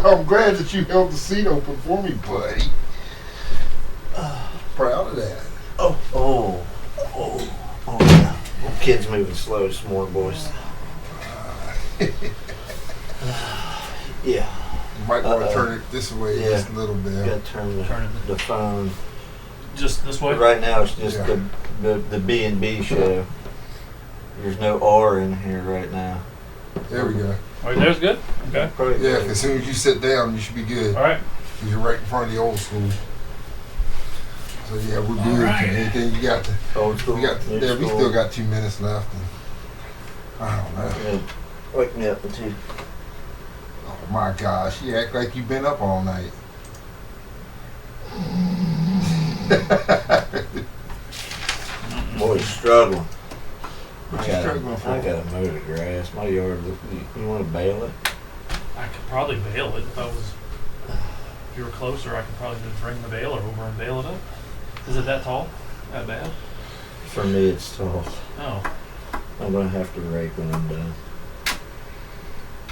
I'm glad that you held the seat open for me, buddy. Proud of that. Oh, yeah. Kids moving slow this morning, boys. Yeah. You might want to turn it this way just a little bit. Got to turn the phone. Just this way? Right now it's just the B&B show. There's no R in here right now. There we go. Right there's good? Okay. Yeah, as soon as you sit down, you should be good. All right. You're right in front of the old school. So yeah, we're good. Right. Anything you got to? Old school. We still got 2 minutes left. And I don't know. Yeah. Wake me up in 2. Oh my gosh, you act like you've been up all night. Boy's struggling. What you struggling for? I gotta mow the grass. My yard. You want to bail it? I could probably bail it if you were closer. I could probably just bring the baler over and bail it up. Is it that tall? That bad? For me, it's tall. Oh. I'm gonna have to rake when I'm done.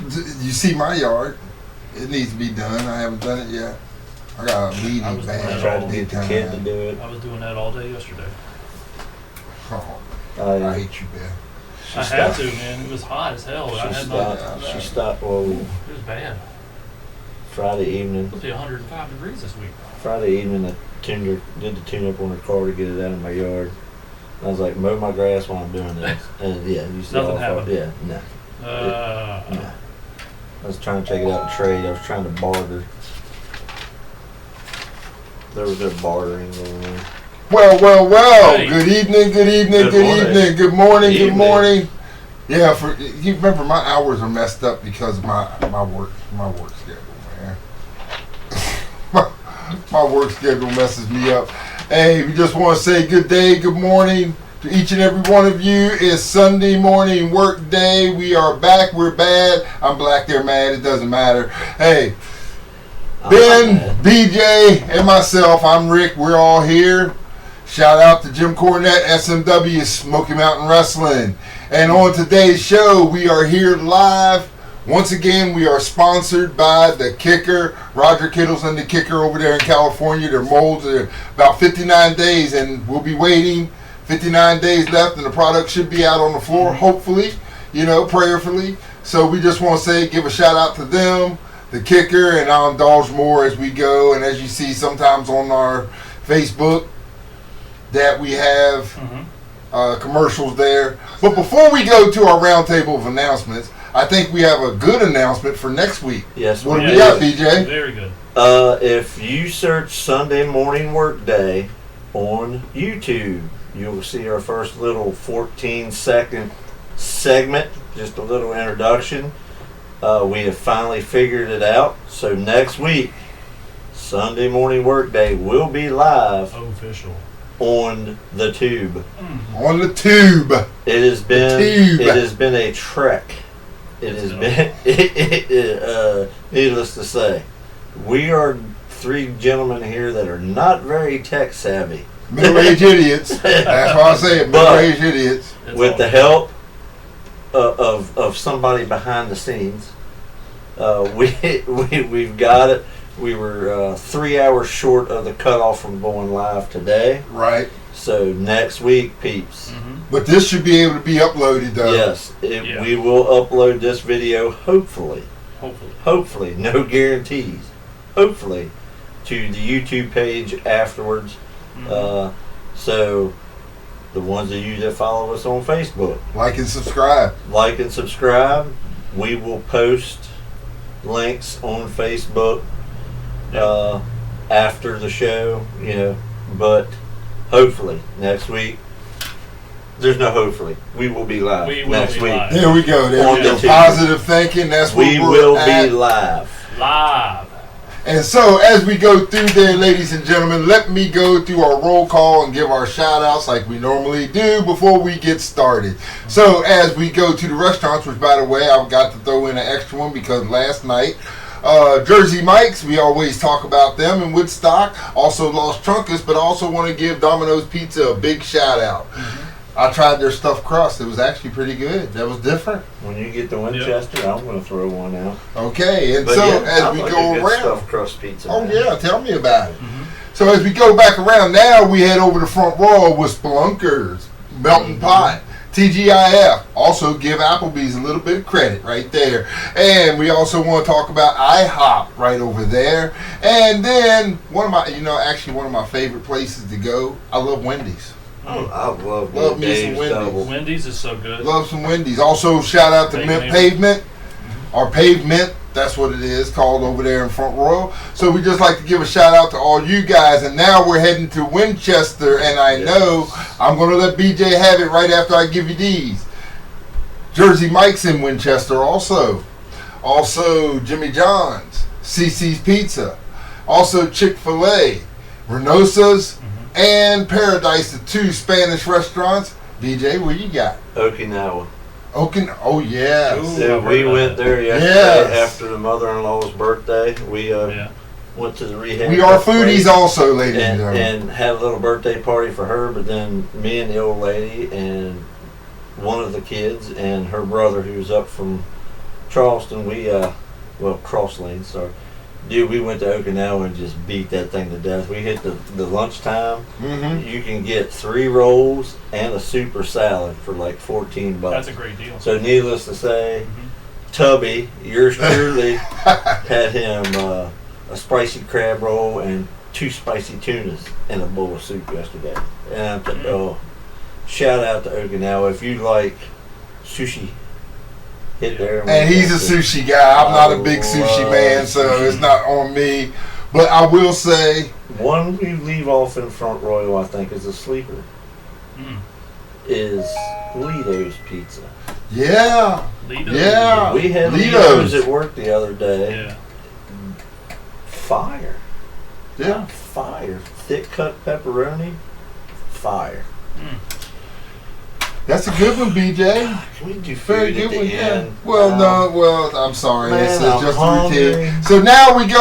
You see my yard? It needs to be done. I haven't done it yet. I got a meeting I was bad. doing I that tried to get the kid to do it. I was doing that all day yesterday. Oh, I I hate you, Ben. I had to, man. It was hot as hell. I had She stopped. Well, It was bad. Friday evening. It'll be 105 degrees this week. Friday evening, I did the tune-up on her car to get it out of my yard. And I was like, mow my grass while I'm doing this. And yeah, you see Nothing all happened. Yeah, no. No. I was trying to take it out and trade. I was trying to barter. There was no bartering going on. Well. Hey. Good evening. Good morning. Yeah, you remember my hours are messed up because of my work schedule, man. my work schedule messes me up. Hey, we just want to say good day, good morning to each and every one of you. It's Sunday morning work day. We are back. We're bad. I'm black. They're mad. It doesn't matter. Hey, Ben, BJ, and myself. I'm Rick. We're all here. Shout out to Jim Cornette, SMW, Smoky Mountain Wrestling. And on today's show, we are here live. Once again, we are sponsored by The Kicker. Roger Kittles and The Kicker over there in California. Their molds are about 59 days, and we'll be waiting. 59 days left, and the product should be out on the floor, hopefully, prayerfully. So we just want to give a shout out to them, The Kicker, and I'll indulge more as we go. And as you see sometimes on our Facebook, that we have commercials there. But before we go to our roundtable of announcements, I think we have a good announcement for next week. Yes, what do we got, BJ? Very good. If you search Sunday Morning Workday on YouTube, you'll see our first little 14-second segment, just a little introduction. We have finally figured it out. So next week, Sunday Morning Workday will be live Official. on the tube. On the tube. It has been a trek. It has been needless to say. We are 3 gentlemen here that are not very tech savvy. Middle-aged idiots. That's why I say it. Middle-aged idiots. With the help of somebody behind the scenes, we've got it. We were 3 hours short of the cutoff from going live today. Right. So next week, peeps. But this should be able to be uploaded, though. Yes, we will upload this video, hopefully, no guarantees, hopefully, to the YouTube page afterwards. So the ones of you that follow us on Facebook, like and subscribe. We will post links on Facebook after the show, but hopefully next week. There's no hopefully. We will be live next week. Live. There we go. There we go. Positive thinking. That's what we we're will at. be live. And so as we go through there, ladies and gentlemen, let me go through our roll call and give our shout outs like we normally do before we get started. So as we go to the restaurants, which by the way, I've got to throw in an extra one because last night, Jersey Mike's, we always talk about them in Woodstock, also Los Truncas, but also want to give Domino's Pizza a big shout out. I tried their stuffed crust. It was actually pretty good. That was different. When you get to Winchester, I'm going to throw one out. Okay, and But so yeah, as I we like go a good around, stuffed crust pizza. oh man. yeah, tell me about it. Mm-hmm. So as we go back around, now we head over to front row with Spelunkers, Melting Pot, TGIF. Also give Applebee's a little bit of credit right there. And we also want to talk about IHOP right over there. And then one of my favorite places to go, I love Wendy's. Oh, I love Love me some Dave's Wendy's. double. Wendy's is so good. Love some Wendy's. Also shout out to Mint Pavement, or Pavement. That's what it is called over there in Front Royal. So we just like to give a shout out to all you guys. And now we're heading to Winchester, and I know I'm going to let BJ have it right after I give you these. Jersey Mike's in Winchester also. Also Jimmy John's, CC's Pizza. Also Chick-fil-A, Renosa's, and Paradise, the 2 Spanish restaurants. BJ, what you got? Okinawa. Oh yeah. Ooh. Yeah, I've we heard went that. there yesterday Yes. after the mother-in-law's birthday. We Yeah. went to the rehab. We are place foodies also, ladies and and, gentlemen. and had a little birthday party for her. But then me and the old lady and one of the kids and her brother, who's up from Charleston, we Cross Lane, sorry. Dude, we went to Okinawa and just beat that thing to death. We hit the lunchtime. Mm-hmm. You can get 3 rolls and a super salad for like $14. That's a great deal. So needless to say, Mhm. Tubby, yours truly, had him a spicy crab roll and 2 spicy tunas and a bowl of soup yesterday. And shout out to Okinawa. If you like sushi, hit there. And he's a sushi guy. I'm not a big sushi love man, so sushi. it's not on me. But I will say, One we leave off in Front Royal, I think, is a sleeper, Mm. is Lido's Pizza. yeah, Lido. Yeah. We had Lido's. Lido's at work the other day. Yeah. Fire. yeah. Fire. Thick cut pepperoni. Fire. That's a good one, BJ. Can we do Very food good at the one, yeah. end? Well, I'm sorry. Man, This is I'm just a hungry. routine. So now we go.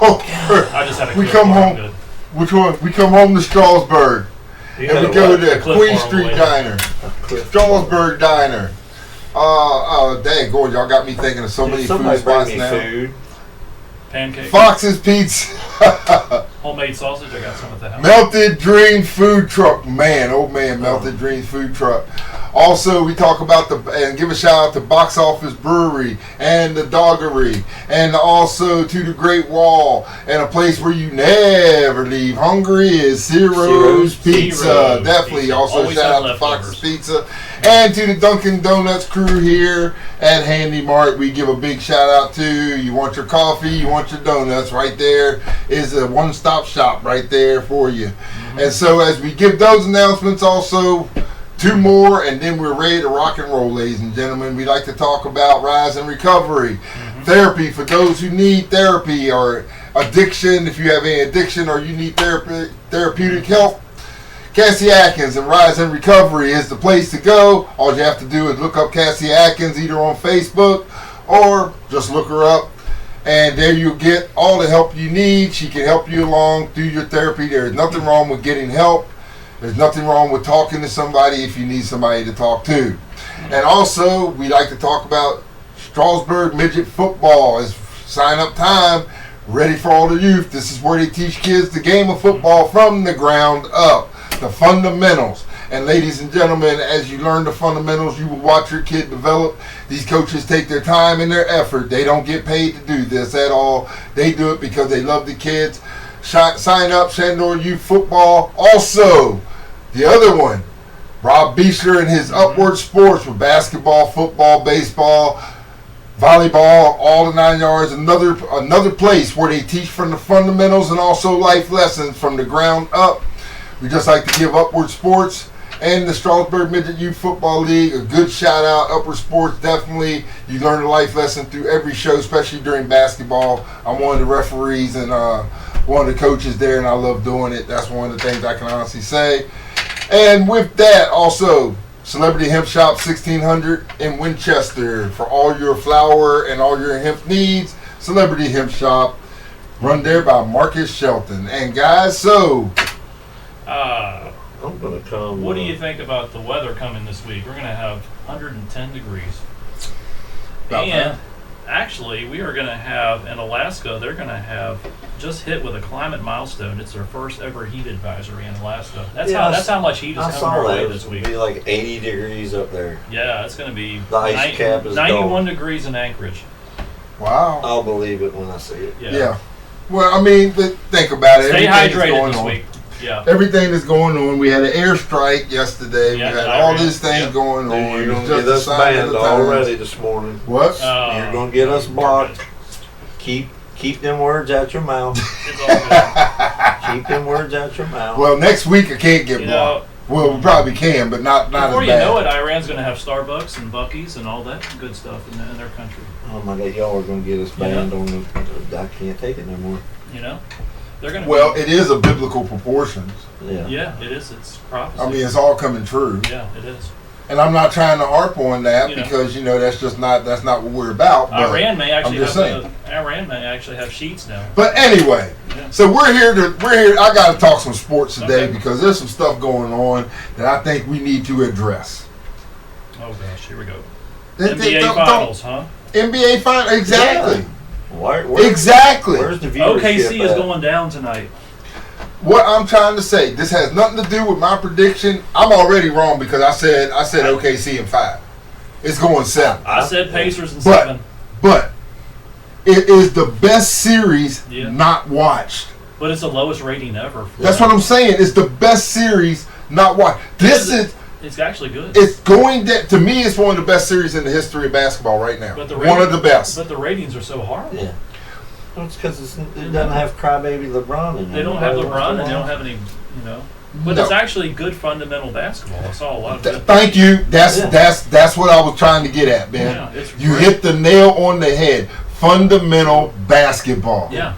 I just had a We Cliff come Bar, home. I'm good. Which one? We come home to Strasburg, You and we had go what? to Cliff Queen Bar Street later. Diner, A Cliff Strasburg Diner. Dang, Gord, y'all got me thinking of so Bar. many Dude, food somebody bring spots me now. food. Pancake. Fox's Pizza. Homemade sausage. I got some at the house. Melted Dream Food Truck. Man, oh man, Melted Dream Food Truck. Also, we talk about and give a shout out to Box Office Brewery and the Doggery, and also to the Great Wall, and a place where you never leave hungry is Ciro's Pizza. Ciro's Definitely. Pizza. Also, Always shout have out to Fox's leftovers. Pizza, and to the Dunkin' Donuts crew here at Handy Mart. We give a big shout out to. You want your coffee, you want your donuts. Right there is a one-stop shop right there for you. And so, as we give those announcements, also 2 more, and then we're ready to rock and roll, ladies and gentlemen. We like to talk about Rise and Recovery, therapy for those who need therapy, or addiction, if you have any addiction or you need therapeutic help. Cassie Atkins and Rise and Recovery is the place to go. All you have to do is look up Cassie Atkins either on Facebook or just look her up, and there you'll get all the help you need. She can help you along through your therapy. There's nothing wrong with getting help. There's nothing wrong with talking to somebody if you need somebody to talk to. And also, we like to talk about Strasburg Midget Football. It's sign up time, ready for all the youth. This is where they teach kids the game of football from the ground up, the fundamentals. And ladies and gentlemen, as you learn the fundamentals, you will watch your kid develop. These coaches take their time and their effort. They don't get paid to do this at all. They do it because they love the kids. Sign up, Shandor Youth Football. Also, the other one, Rob Beechler and his Upward Sports with basketball, football, baseball, volleyball, all the 9 yards. Another place where they teach from the fundamentals and also life lessons from the ground up. We just like to give Upward Sports and the Strasburg Midget Youth Football League a good shout out. Upward Sports, definitely, you learn a life lesson through every show, especially during basketball. I'm one of the referees and one of the coaches there, and I love doing it. That's one of the things I can honestly say. And with that, also, Celebrity Hemp Shop 1600 in Winchester for all your flower and all your hemp needs. Celebrity Hemp Shop, run there by Marcus Shelton. And guys, so Oh gonna come. What do you think about the weather coming this week? We're going to have 110 degrees. About And that. actually, we are going to have, in Alaska, they're going to have just hit with a climate milestone. It's their first ever heat advisory in Alaska. That's how much heat is I coming saw our way that. this It's week. gonna be like 80 degrees up there. Yeah, it's going to be The ice cap is 91 gone. degrees in Anchorage. Wow. I'll believe it when I see it. Yeah. Well, I mean, think about it. Stay Everything that's hydrated going this on. week. Yeah. Everything that's going on. We had an airstrike yesterday. Yeah, we had I all read. these things Yep. going on. Dude, you're It's gonna just get a us sign of banned the times. already this morning. What? You're gonna get us blocked. Keep them words out your mouth. It's all good. Keep them words out your mouth. Well, next week I can't get You blocked. Well, we probably can, but not Before as you bad. know it, Iran's going to have Starbucks and Buc-ee's and all that good stuff in their country. Oh my God, y'all are gonna get us banned on the. I can't take it no more. You know, they're going to. Well, it is a biblical proportions. Yeah. Yeah, it is. It's prophecy. I mean, it's all coming true. Yeah, it is. And I'm not trying to harp on that You know. because that's just not what we're about. But Iran may actually I'm just Iran may actually have sheets now. But anyway, Yeah. so we're here. I got to talk some sports today Okay. because there's some stuff going on that I think we need to address. Oh gosh, here we go. They- NBA don't- Finals, huh? NBA Finals, exactly, Exactly. exactly. Where's the viewership OKC is at? going down tonight. What I'm trying to say, this has nothing to do with my prediction. I'm already wrong because I said OKC in 5. It's going 7. I said Pacers in But- 7, But it is the best series Yeah. not watched. but it's the lowest rating ever. For That's what I'm saying. It's the best series not watched. It's actually good. It's going to me. It's one of the best series in the history of basketball right now. But the One of the best. But the ratings are so horrible. Yeah. Well, it's because it doesn't have crybaby LeBron in it. They don't have Nobody wants LeBron to and they don't watch. have any, But No. it's actually good fundamental basketball. I saw a lot of good. Thank you. That's Yeah. that's what I was trying to get at, man. Yeah, it's You great. hit the nail on the head. Fundamental basketball. Yeah,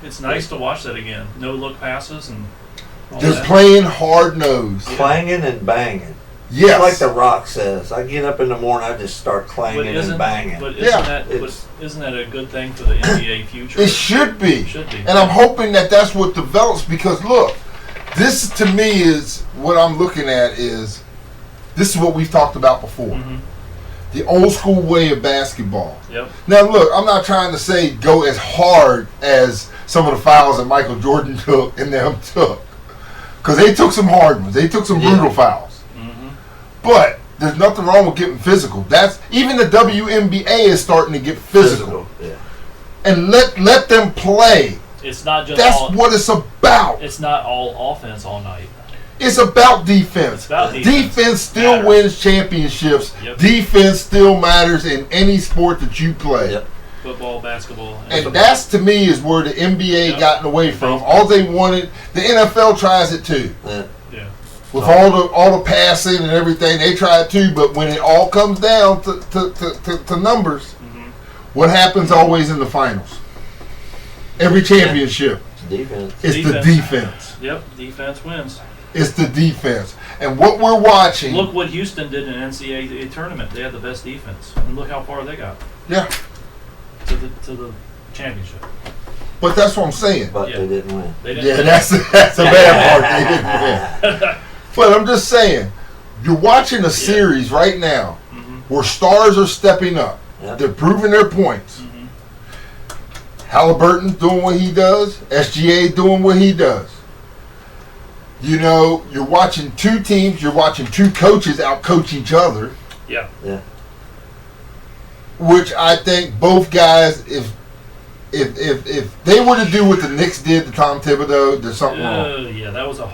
it's nice to watch that again. No look passes and all Just that. playing hard nosed. Clanging and banging. Yes. Like The Rock says, I get up in the morning, I just start But clanging and isn't banging. Yeah. isn't that a good thing for the NBA future? It should be. It should be. And I'm hoping that that's what develops because look, this to me is what I'm looking at is this is what we've talked about before. Mhm. The old school way of basketball. Yep. Now look, I'm not trying to say go as hard as some of the fouls that Michael Jordan took and them took. Because they took some hard ones. They took some Yeah. brutal fouls. Mm-hmm. But there's nothing wrong with getting physical. That's even the WNBA is starting to get physical. Yeah. And let them play. It's not just That's all. what it's about. It's not all offense all night. It's about defense. It's about defense. Defense still Matters. wins championships. Yep. Defense still matters in any sport that you play. Yep. Football, basketball, And that's to me is where the NBA Yep. gotten away from. All they wanted, the NFL tries it too. Yeah. yeah. With all the passing and everything, they try it too. But when it all comes down to numbers, Mm-hmm. what happens always in the finals? Every championship, It's defense. it's the Defense. defense. Yep. Defense wins. It's the defense. And what we're watching, Look what Houston did in an NCAA tournament. They had the best defense, and look how far they got yeah. to the championship. But that's what I'm saying. But Yeah. they didn't win. They didn't. Yeah, that's a bad part. They didn't win. But I'm just saying, you're watching a series right now Mhm. where stars are stepping up. Yep. They're proving their points. Mhm. Halliburton's doing what he does. SGA doing what he does. You know, you're watching two teams. You're watching two coaches outcoach each other, Yeah. Yeah. which I think both guys, if they were to do what the Knicks did to Tom Thibodeau, there's something wrong. Yeah, that was a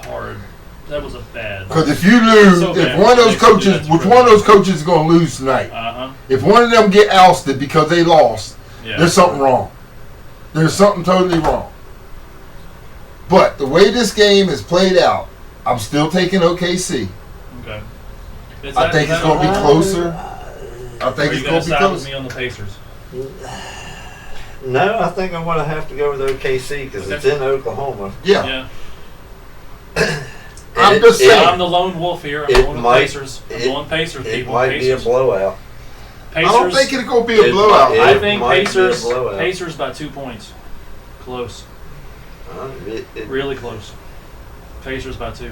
bad. Because if you lose, So if bad. one of those Knicks do coaches, that to which Britain. one of those coaches is going to lose tonight? Uh-huh. If one of them get ousted because they lost, Yeah. there's something wrong. There's something totally wrong. But the way this game is played out, I'm still taking OKC. Okay. Is I that- think is it's that going to be a- closer. I Are think you it's going going to to be side with close. me on the Pacers? No, I think I'm going to have to go with OKC because it's Okay. in Oklahoma. Yeah. Yeah. I'm It- just it- saying. I'm the lone wolf here. I'm It going with might- Pacers. I'm it- going Pacers, It people. might be a Pacers. blowout. I don't think it's going to be a It blowout. might- I it think might be a Pacers. blowout. Pacers by 2 points. Close. It- Really close. Pacers by 2.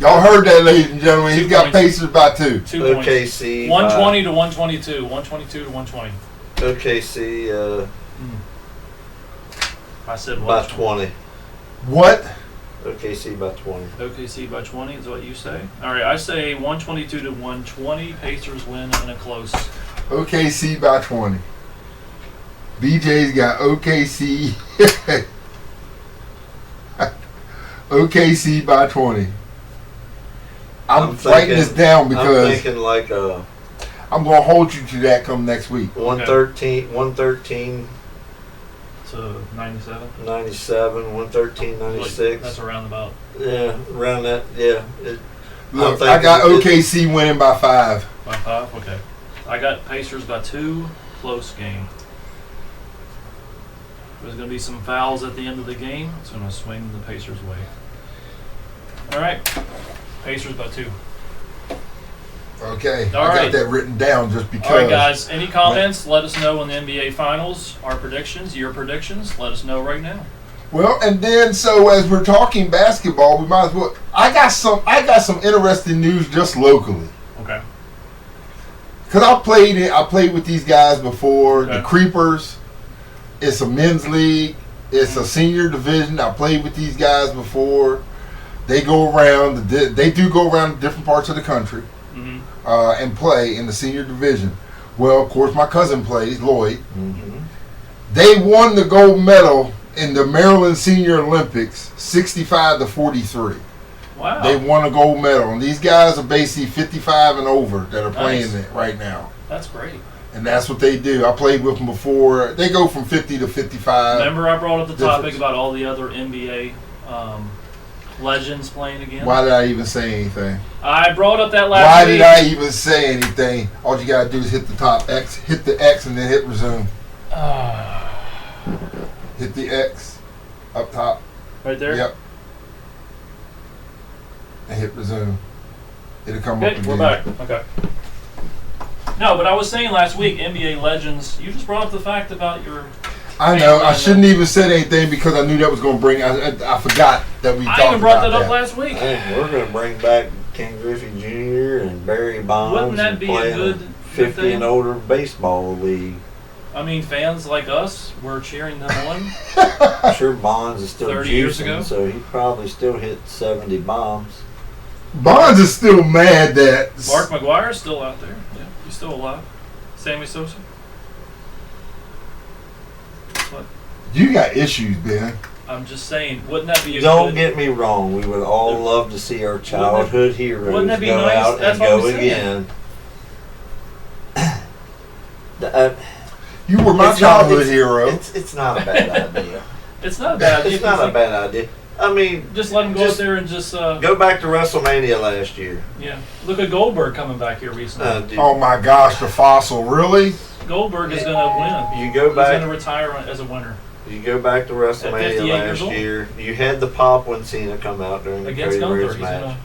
Y'all heard that, ladies and gentlemen. He's 2 got points. Pacers by 2. 2 points. OKC. 120 to 122. 122 to 120. OKC I said by 120. 20. What? OKC by 20. OKC by 20 is what you say. All right, I say 122 to 120. Pacers win in a close. OKC by 20. BJ's got OKC. OKC by 20. I'm writing this down I'm because thinking like I'm going to hold you to that come next week. 113, So 97. 97, 113, 96. That's around about. Yeah, around that. Yeah. Look, I got OKC winning by 5. By 5? Okay. I got Pacers by 2. Close game. There's going to be some fouls at the end of the game. It's going to swing the Pacers' way. All right. Pacers by 2. Okay. All I right. got that written down just because. All right, guys. Any comments? Let us know in the NBA Finals. Our predictions, your predictions. Let us know right now. Well, and then so as we're talking basketball, we might as well. I got some interesting news just locally. Okay. Cause I played with these guys before. Okay. The Creepers. It's a men's league. It's a senior division. I played with these guys before. They go around. They do go around different parts of the country and play in the senior division. Well, of course, my cousin plays, Lloyd. Mm-hmm. They won the gold medal in the Maryland Senior Olympics, 65 to 43. Wow. They won a gold medal, and these guys are basically 55 and over that are playing it right now. That's great. And that's what they do. I played with them before. They go from 50 to 55. Remember, I brought up the topic difference. about all the other NBA legends playing again. Why did I even say anything? I brought up that last Why week. did I even say anything? All you gotta do is hit the top X, hit the X, and then hit resume. Hit the X up top. Right there? Yep. And hit resume. It'll come up Okay, again. we're back. Okay. No, but I was saying last week, NBA legends. You just brought up the fact about your. I know. I shouldn't even said anything because I knew that was going to bring. I forgot that we talked I even brought about that up last week. Hey, we're going to bring back Ken Griffey Jr. and Barry Bonds. Wouldn't that and be play a in good 50 thing? and older baseball league? I mean, fans like us were cheering them on. I'm sure Bonds is still 30 years juicing, ago? so he probably still hit 70 bombs. Bonds is still mad that Mark McGuire's still out there. Yeah, he's still alive. Sammy Sosa. What? you got issues, Ben. I'm just saying, wouldn't that be a Don't good... get me wrong. We would all love to see our childhood heroes wouldn't that be go nice? out That's and what go I'm saying. again. You were my It's childhood not- hero. It's not a bad idea. It's not a bad idea. It's not a bad idea. I mean, Just let him go Just out there and just... go back to WrestleMania last year. yeah. Look at Goldberg coming back here recently. Dude, Oh my gosh, the fossil, really? Goldberg is going to win. you go He's going to back. retire as a winner. You go back to 58 WrestleMania years last old. year. You had the pop when Cena come out during the Against Cody Gunther. Rhodes He's match. going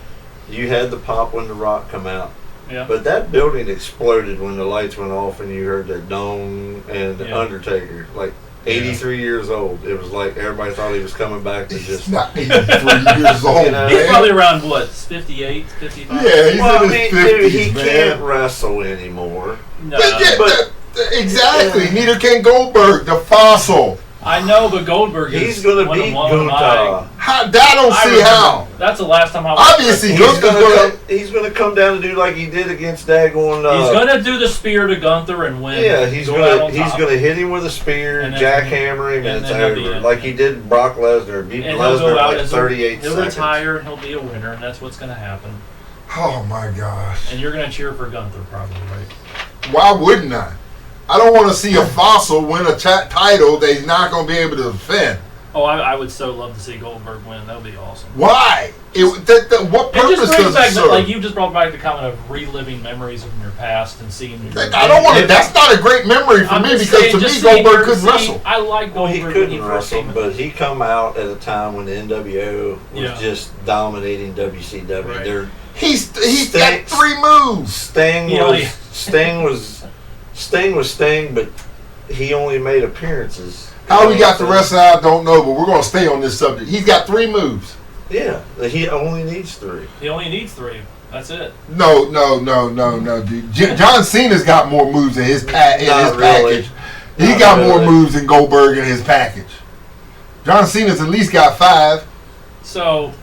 You had the pop when The Rock come out. to... Yeah. But that building exploded when the lights went off and you heard that Dome and Yeah. Undertaker, like 83 years old. It was like everybody thought he was coming back to He's just. not 83 years old, You know, He's man. probably around, what, 58, 55? Yeah, he's Well, I in mean, his dude, 50s, he man. can't wrestle anymore. No. Exactly. Neither can Goldberg, the fossil. I know, but Goldberg is He's going to one of beat my- Gunther. How, I don't I see remember. how. That's the last time I watched Obviously, wrestling. He's Gunther's going gonna- to he's going to come down and do like he did against Dagon. He's going to do the spear to Gunther and win. Yeah, he's Go out on gonna top. hit him with a spear, And then- jackhammer him, and and it's then he'll be over. in. Like he did Brock Lesnar, beat And he'll go Lesnar out like as 38 he'll seconds. retire and he'll be a winner, and that's what's going to happen. Oh my gosh. And you're going to cheer for Gunther, probably, right? Why wouldn't I? I don't want to see a fossil win a title that he's not going to be able to defend. Oh, I would so love to see Goldberg win. That would be awesome. Why? What It purpose just brings does back, it serve? like you just brought back the comment of reliving memories from your past and seeing. I don't want to. That's not a great memory for I'm me just because saying, to just me seeing Goldberg your- couldn't see, wrestle. I like Well, Goldberg he when couldn't first wrestle, came in. but he come out at a time when the NWO was Yeah. just dominating WCW. Right. Their He's Sting- got 3 moves. Sting Yeah, was yeah. Sting was Sting, but he only made appearances. How he got the wrestling, I don't know, but we're going to stay on this subject. He's got 3 moves. Yeah, he only needs 3. He only needs 3. That's it. No, dude. John Cena's got more moves in his Not really. package. He Not got really. more moves than Goldberg in his package. John Cena's at least got 5. So,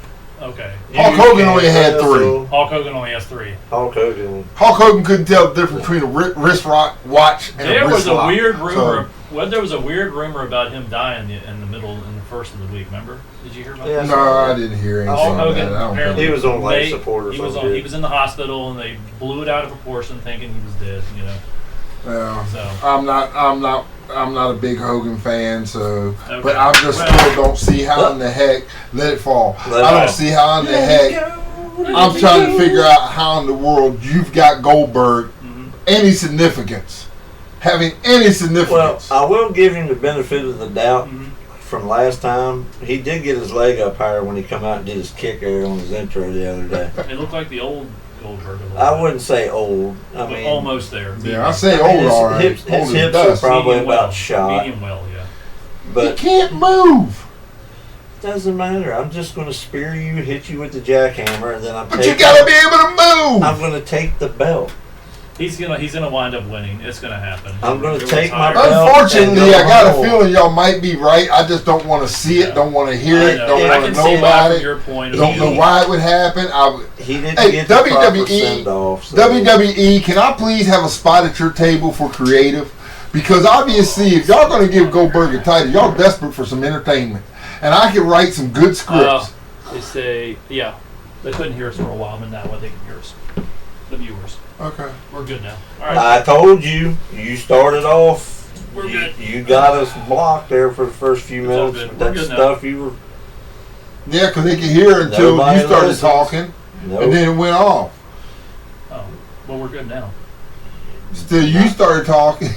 okay. Hulk Hogan only had 3. Hulk Hogan only has 3. Hulk Hogan. Hulk Hogan couldn't tell the difference between a wrist watch and There a was wrist a lock. weird rumor. So, Well, there was a weird rumor about him dying in the first of the week. Remember? Did you hear about Yeah. that? no, I didn't hear anything. Hulk about Hogan that. I don't apparently think- He was on life They- support or he was something. He was in the hospital, and they blew it out of proportion, thinking he was dead. You know. Yeah. So I'm not a big Hogan fan, so Okay. but I just Well- still don't see how in the heck let it fall. Let it I don't fall. see how in the heck I'm trying to figure out how in the world you've got Goldberg mhm. any significance. Having any Well, significance. I will give him the benefit of the doubt Mhm. from last time. He did get his leg up higher when he come out and did his kick there on his intro the other day. It looked like the old Goldberg a little I bit. wouldn't say old. I But mean, almost there. Yeah, I say I mean, old his alright. hips- his Old as hips are dust. probably Medium about well. shot. Medium well, yeah. He But can't move. doesn't matter. I'm just going to spear you, hit you with the jackhammer, and then I'm But you taking. gotta be able to move. I'm going to take the belt. He's gonna wind up winning. It's gonna happen. I'm gonna He'll take my retire. belt. Unfortunately, and I got a go feeling y'all might be right. I just don't want to see it, Yeah. don't want to hear I it, know. don't I want can to see know why about from it. your point of Don't view. know why it would happen. He didn't Hey, get the proper WWE send-off. So. WWE, can I please have a spot at your table for creative? Because obviously, if y'all going to give Goldberg a title, y'all desperate for some entertainment. And I can write some good scripts. They say, yeah, they couldn't hear us for a while, but now they can hear us. The viewers. Okay. We're good now. All right. I told you. You started off. We're you, good. You got us blocked there for the first few It's all minutes. good. With We're that good now. stuff you were. Yeah, because they could hear until Nobody you started listens. talking, Nope. and then it went off. Oh, well, we're good now. Still, you started talking.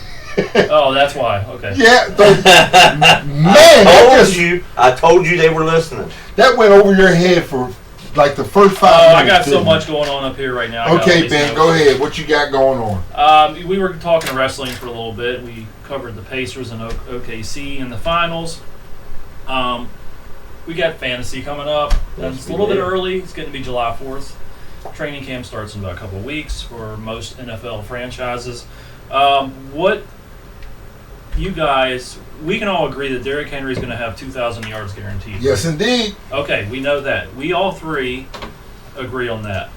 Oh, that's why. Okay. Yeah, man, I told you they were listening. that went over your head for like the first 5 minutes. I got so didn't much it? going on up here right now. I got all Okay, these Ben, notes. go ahead. What you got going on? We were talking wrestling for a little bit. We covered the Pacers and OKC in the finals. We got fantasy coming up. Yes, It's a we little bit did. early. It's going to be July 4th. Training camp starts in about a couple of weeks for most NFL franchises. What you guys, we can all agree that Derrick Henry is going to have 2,000 yards guaranteed. Yes, indeed. Okay, we know that. We all three agree on that.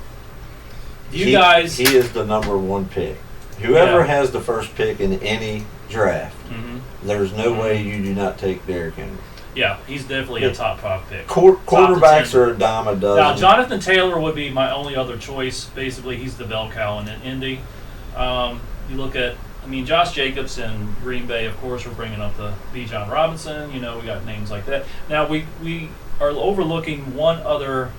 You he, guys. He is the number 1 pick. Whoever Yeah. has the first pick in any draft, Mhm. there's no way you do not take Derrick Henry. Yeah, he's definitely a top 5 pick. Quarterbacks 10. are a dime a dozen. Now, Jonathan Taylor would be my only other choice. Basically, he's the bell cow in Indy. You look at, Josh Jacobs in Green Bay, of course, we're bringing up the Bijan Robinson. We got names like that. Now, we are overlooking one other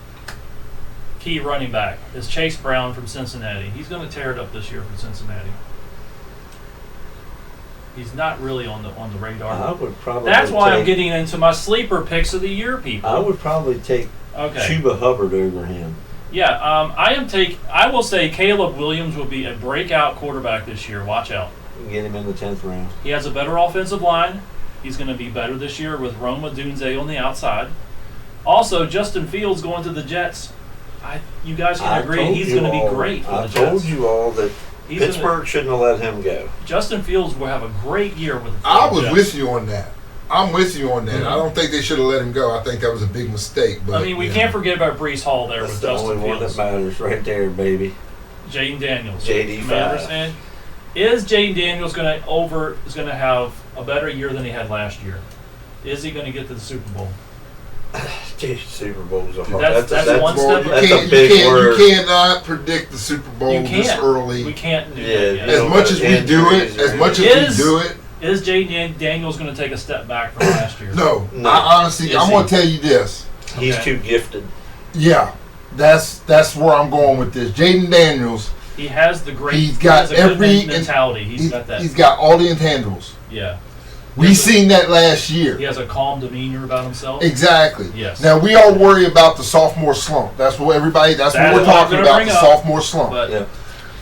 key running back. Is Chase Brown from Cincinnati. He's going to tear it up this year for Cincinnati. He's not really on the radar. I would probably. That's why I'm take- getting into my sleeper picks of the year, people. I would probably take Okay. Chuba Hubbard over him. Yeah, I will say Caleb Williams will be a breakout quarterback this year. Watch out. Get him in the 10th round. He has a better offensive line. He's going to be better this year with Roma Dunze on the outside. Also, Justin Fields going to the Jets. You guys can agree told he's you going to be all- great for I the Jets. told you all that He's Pittsburgh shouldn't have let him go. Justin Fields will have a great year with the I was Jets. with you on that. I'm with you on that. Mhm. I don't think they should have let him go. I think that was a big mistake. But We yeah. can't forget about Brees Hall there That's with the only Justin one that Fields. matters right there, baby. Jaden Daniels. JD5. Commanders fan. Is Jaden Daniels going to have a better year than he had last year? Is he going to get to the Super Bowl? Gee, Super Bowl's a hard. That's one Well, step. you That's a can't, big you word. cannot predict the Super Bowl You this can't. early. We can't do Yeah, that yet. you As know, much as we do it, injuries as or much as Is- we do it, Is Jaden Daniels going to take a step back from last year? no. No. I honestly, Is I'm he? going to tell you this. He's Okay. too gifted. Yeah, that's where I'm going with this. Jaden Daniels, He has the great. He's got he has a good every- mentality. He's got that. he's got all the intangibles. Yeah. We seen that last year. He has a calm demeanor about himself. Exactly. Yes. Now we all worry about the sophomore slump. That's what everybody. That's That's what we're what I'm talking gonna about. bring The up. sophomore slump. But Yeah.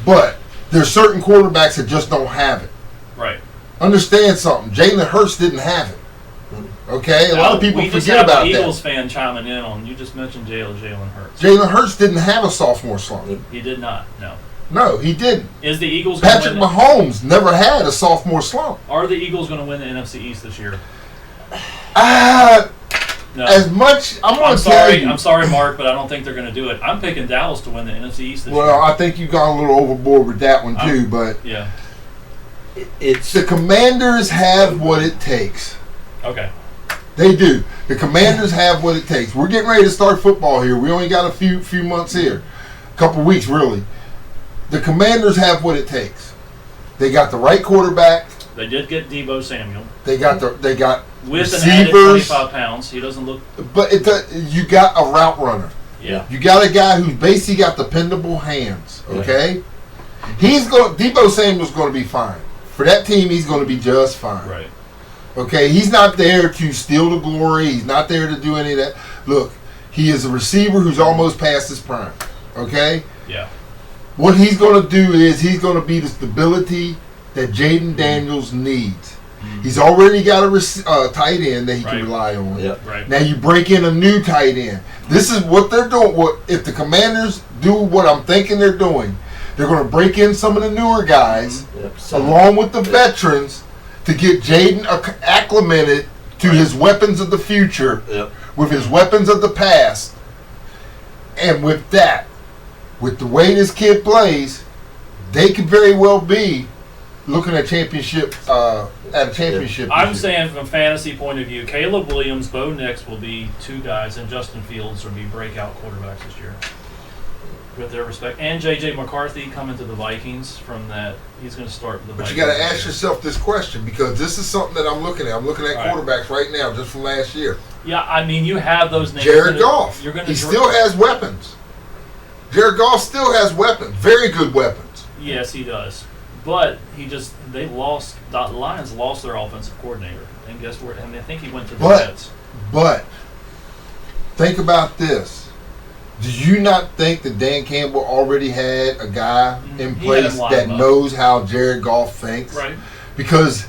But there's certain quarterbacks that just don't have it. right. Understand something. Jalen Hurts didn't have it. Okay, a lot of people we just forget have about an that. Eagles fan chiming in on. You just mentioned Jalen Hurts. Jalen Hurts didn't have a sophomore slump. He did not. No. No, he didn't. Is the Eagles going to Patrick win? Mahomes never had a sophomore slump. Are the Eagles going to win the NFC East this year? No. As much, I'm going to tell you. I'm sorry, Mark, but I don't think they're going to do it. I'm picking Dallas to win the NFC East this year. Well, I think you've gone a little overboard with that one too, but Yeah. It's the Commanders have what it takes. Okay. They do. The Commanders have what it takes. We're getting ready to start football here. We only got a few months here, a couple weeks really. The Commanders have what it takes. They got the right quarterback. They did get Deebo Samuel They got with an added receivers. 25 pounds. He doesn't look. But you got a route runner. Yeah. You got a guy who's basically got dependable hands. Okay, Deebo Samuel's going to be fine for that team. He's going to be just fine. Right. Okay, he's not there to steal the glory. He's not there to do any of that. Look, he is a receiver who's almost past his prime. Okay, Yeah. what he's going to do is he's going to be the stability that Jaden Daniels needs. He's already got a tight end that he can Right. rely on. Yep. Right. Now you break in a new tight end. This is what they're doing. What if the Commanders do what I'm thinking they're doing? They're going to break in some of the newer guys Yep. So, along with the veterans to get Jaden acclimated to his weapons of the future yep. with his weapons of the past. And with that, with the way this kid plays, they could very well be looking at championship at a championship. I'm this year. saying from a fantasy point of view, Caleb Williams, Bo Nix will be two guys, and Justin Fields will be breakout quarterbacks this year. With their respect, and J.J. McCarthy coming to the Vikings from that, he's going to start with the But Vikings. you got to this ask year. yourself this question because this is something that I'm looking at. I'm looking at Right. quarterbacks right now just from last year. Yeah, I mean, you have those names. Jared Goff. You're going He still has weapons. Jared Goff still has weapons. Very good weapons. Yes, he does. But the Lions lost their offensive coordinator, and guess where? And I think he went to the Jets. But think about this. Do you not think that Dan Campbell already had a guy in He had him place lined that up. knows how Jared Goff thinks? Right. Because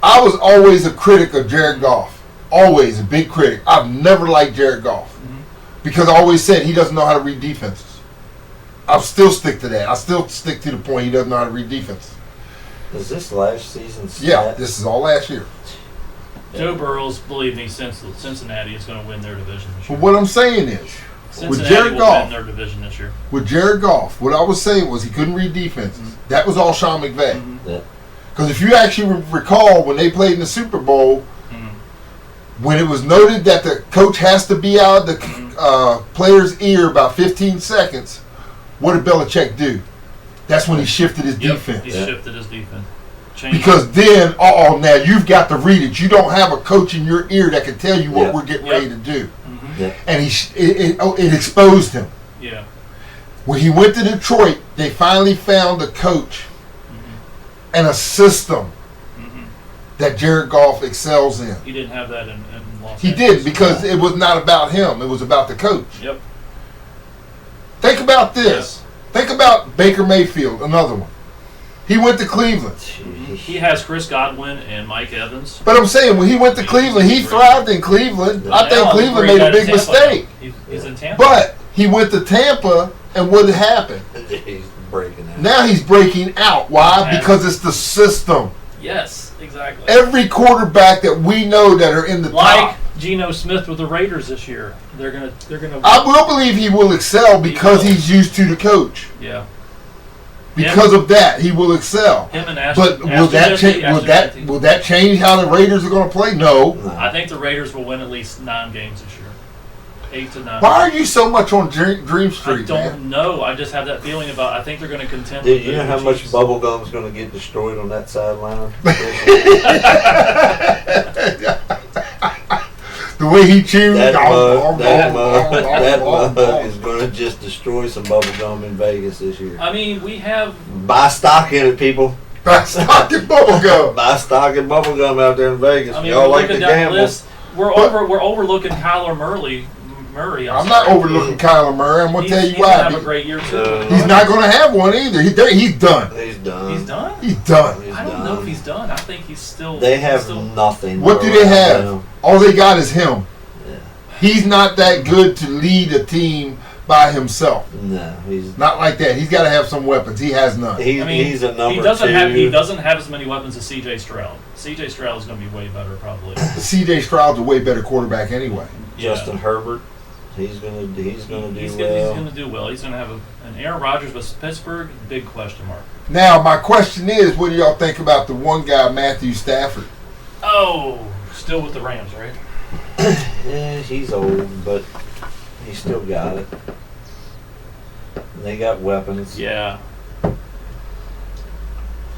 I was always a critic of Jared Goff. Always a big critic. I've never liked Jared Goff. Because I always said he doesn't know how to read defenses. I'll still stick to that. I still stick to the point he doesn't know how to read defenses. Is this last season's Yeah, stat? this is all last year. Joe Burrow's, believe me, Cincinnati is going to win their division this year. But what I'm saying is, Cincinnati Jared will Goff- win their division this year. with Jared Goff, what I was saying was he couldn't read defenses. That was all Sean McVay. Yeah. Because if you actually recall when they played in the Super Bowl, when it was noted that the coach has to be out of the player's ear about 15 seconds, what did Belichick do? That's when he shifted his defense. He Yeah. shifted his defense. Changed Because then, now you've got to read it. You don't have a coach in your ear that can tell you what Yeah. we're getting Yep. ready to do. Yeah. And it exposed him. Yeah. When he went to Detroit, they finally found a coach and a system that Jared Goff excels in. He didn't have that in Los He Angeles. did because it was not about him. It was about the coach. Yep. Think about this. Think about Baker Mayfield, another one. He went to Cleveland. He has Chris Godwin and Mike Evans. But I'm saying when he went to Cleveland, he thrived in Cleveland. I think Now, Cleveland where made he a got big in Tampa mistake. now. He's in Tampa. But he went to Tampa, and what happened? He's breaking out. Now he's breaking out. Why? Yeah. Because it's the system. Yes, exactly. Every quarterback that we know that are in the Like top, Geno Smith with the Raiders this year. They're gonna. I will believe he will excel because will. he's used to the coach. Yeah. Because of that, he will excel. Him and Ashton. But will that change? Will that change how the Raiders are going to play? No. I think the Raiders will win at least 9 games this year. 8 to 9. Why are you so much on Dream I Street, don't man? know. I just have that feeling about. I think they're going to contend. Dude, with you know the how much Chiefs. bubble gum's going to get destroyed on that sideline? The way he chews. That mug is going to just destroy some bubble gum in Vegas this year. I mean, we have. Buy stock in it, people. That's talking bubblegum. Buy stock in bubble gum out there in Vegas. I mean, Y'all we're like looking to down the gamble. list. We're overlooking Kyler Murray. I'm not overlooking Kyler Murray. I'm going to tell you He's gonna have a why. great year too. He's not going to have one either. He's done. He's done. He's done. He's done. He's I don't done. know if he's done. I think he's still. They have still, nothing. What do they have? around them. All they got is him. Yeah. He's not that good to lead a team by himself. No, he's Not like that. He's got to have some weapons. He has none. he's a number he doesn't two. He doesn't have as many weapons as C.J. Stroud. C.J. Stroud is going to be way better, probably. C.J. Stroud's a way better quarterback anyway. Justin Yeah. Herbert, he's gonna do He's well. going to do well. He's going to have an Aaron Rodgers with Pittsburgh, big question mark. Now, my question is, what do y'all think about the one guy, Matthew Stafford? Oh, still with the Rams, right? Yeah, he's old, but he still got it. They got weapons. Yeah.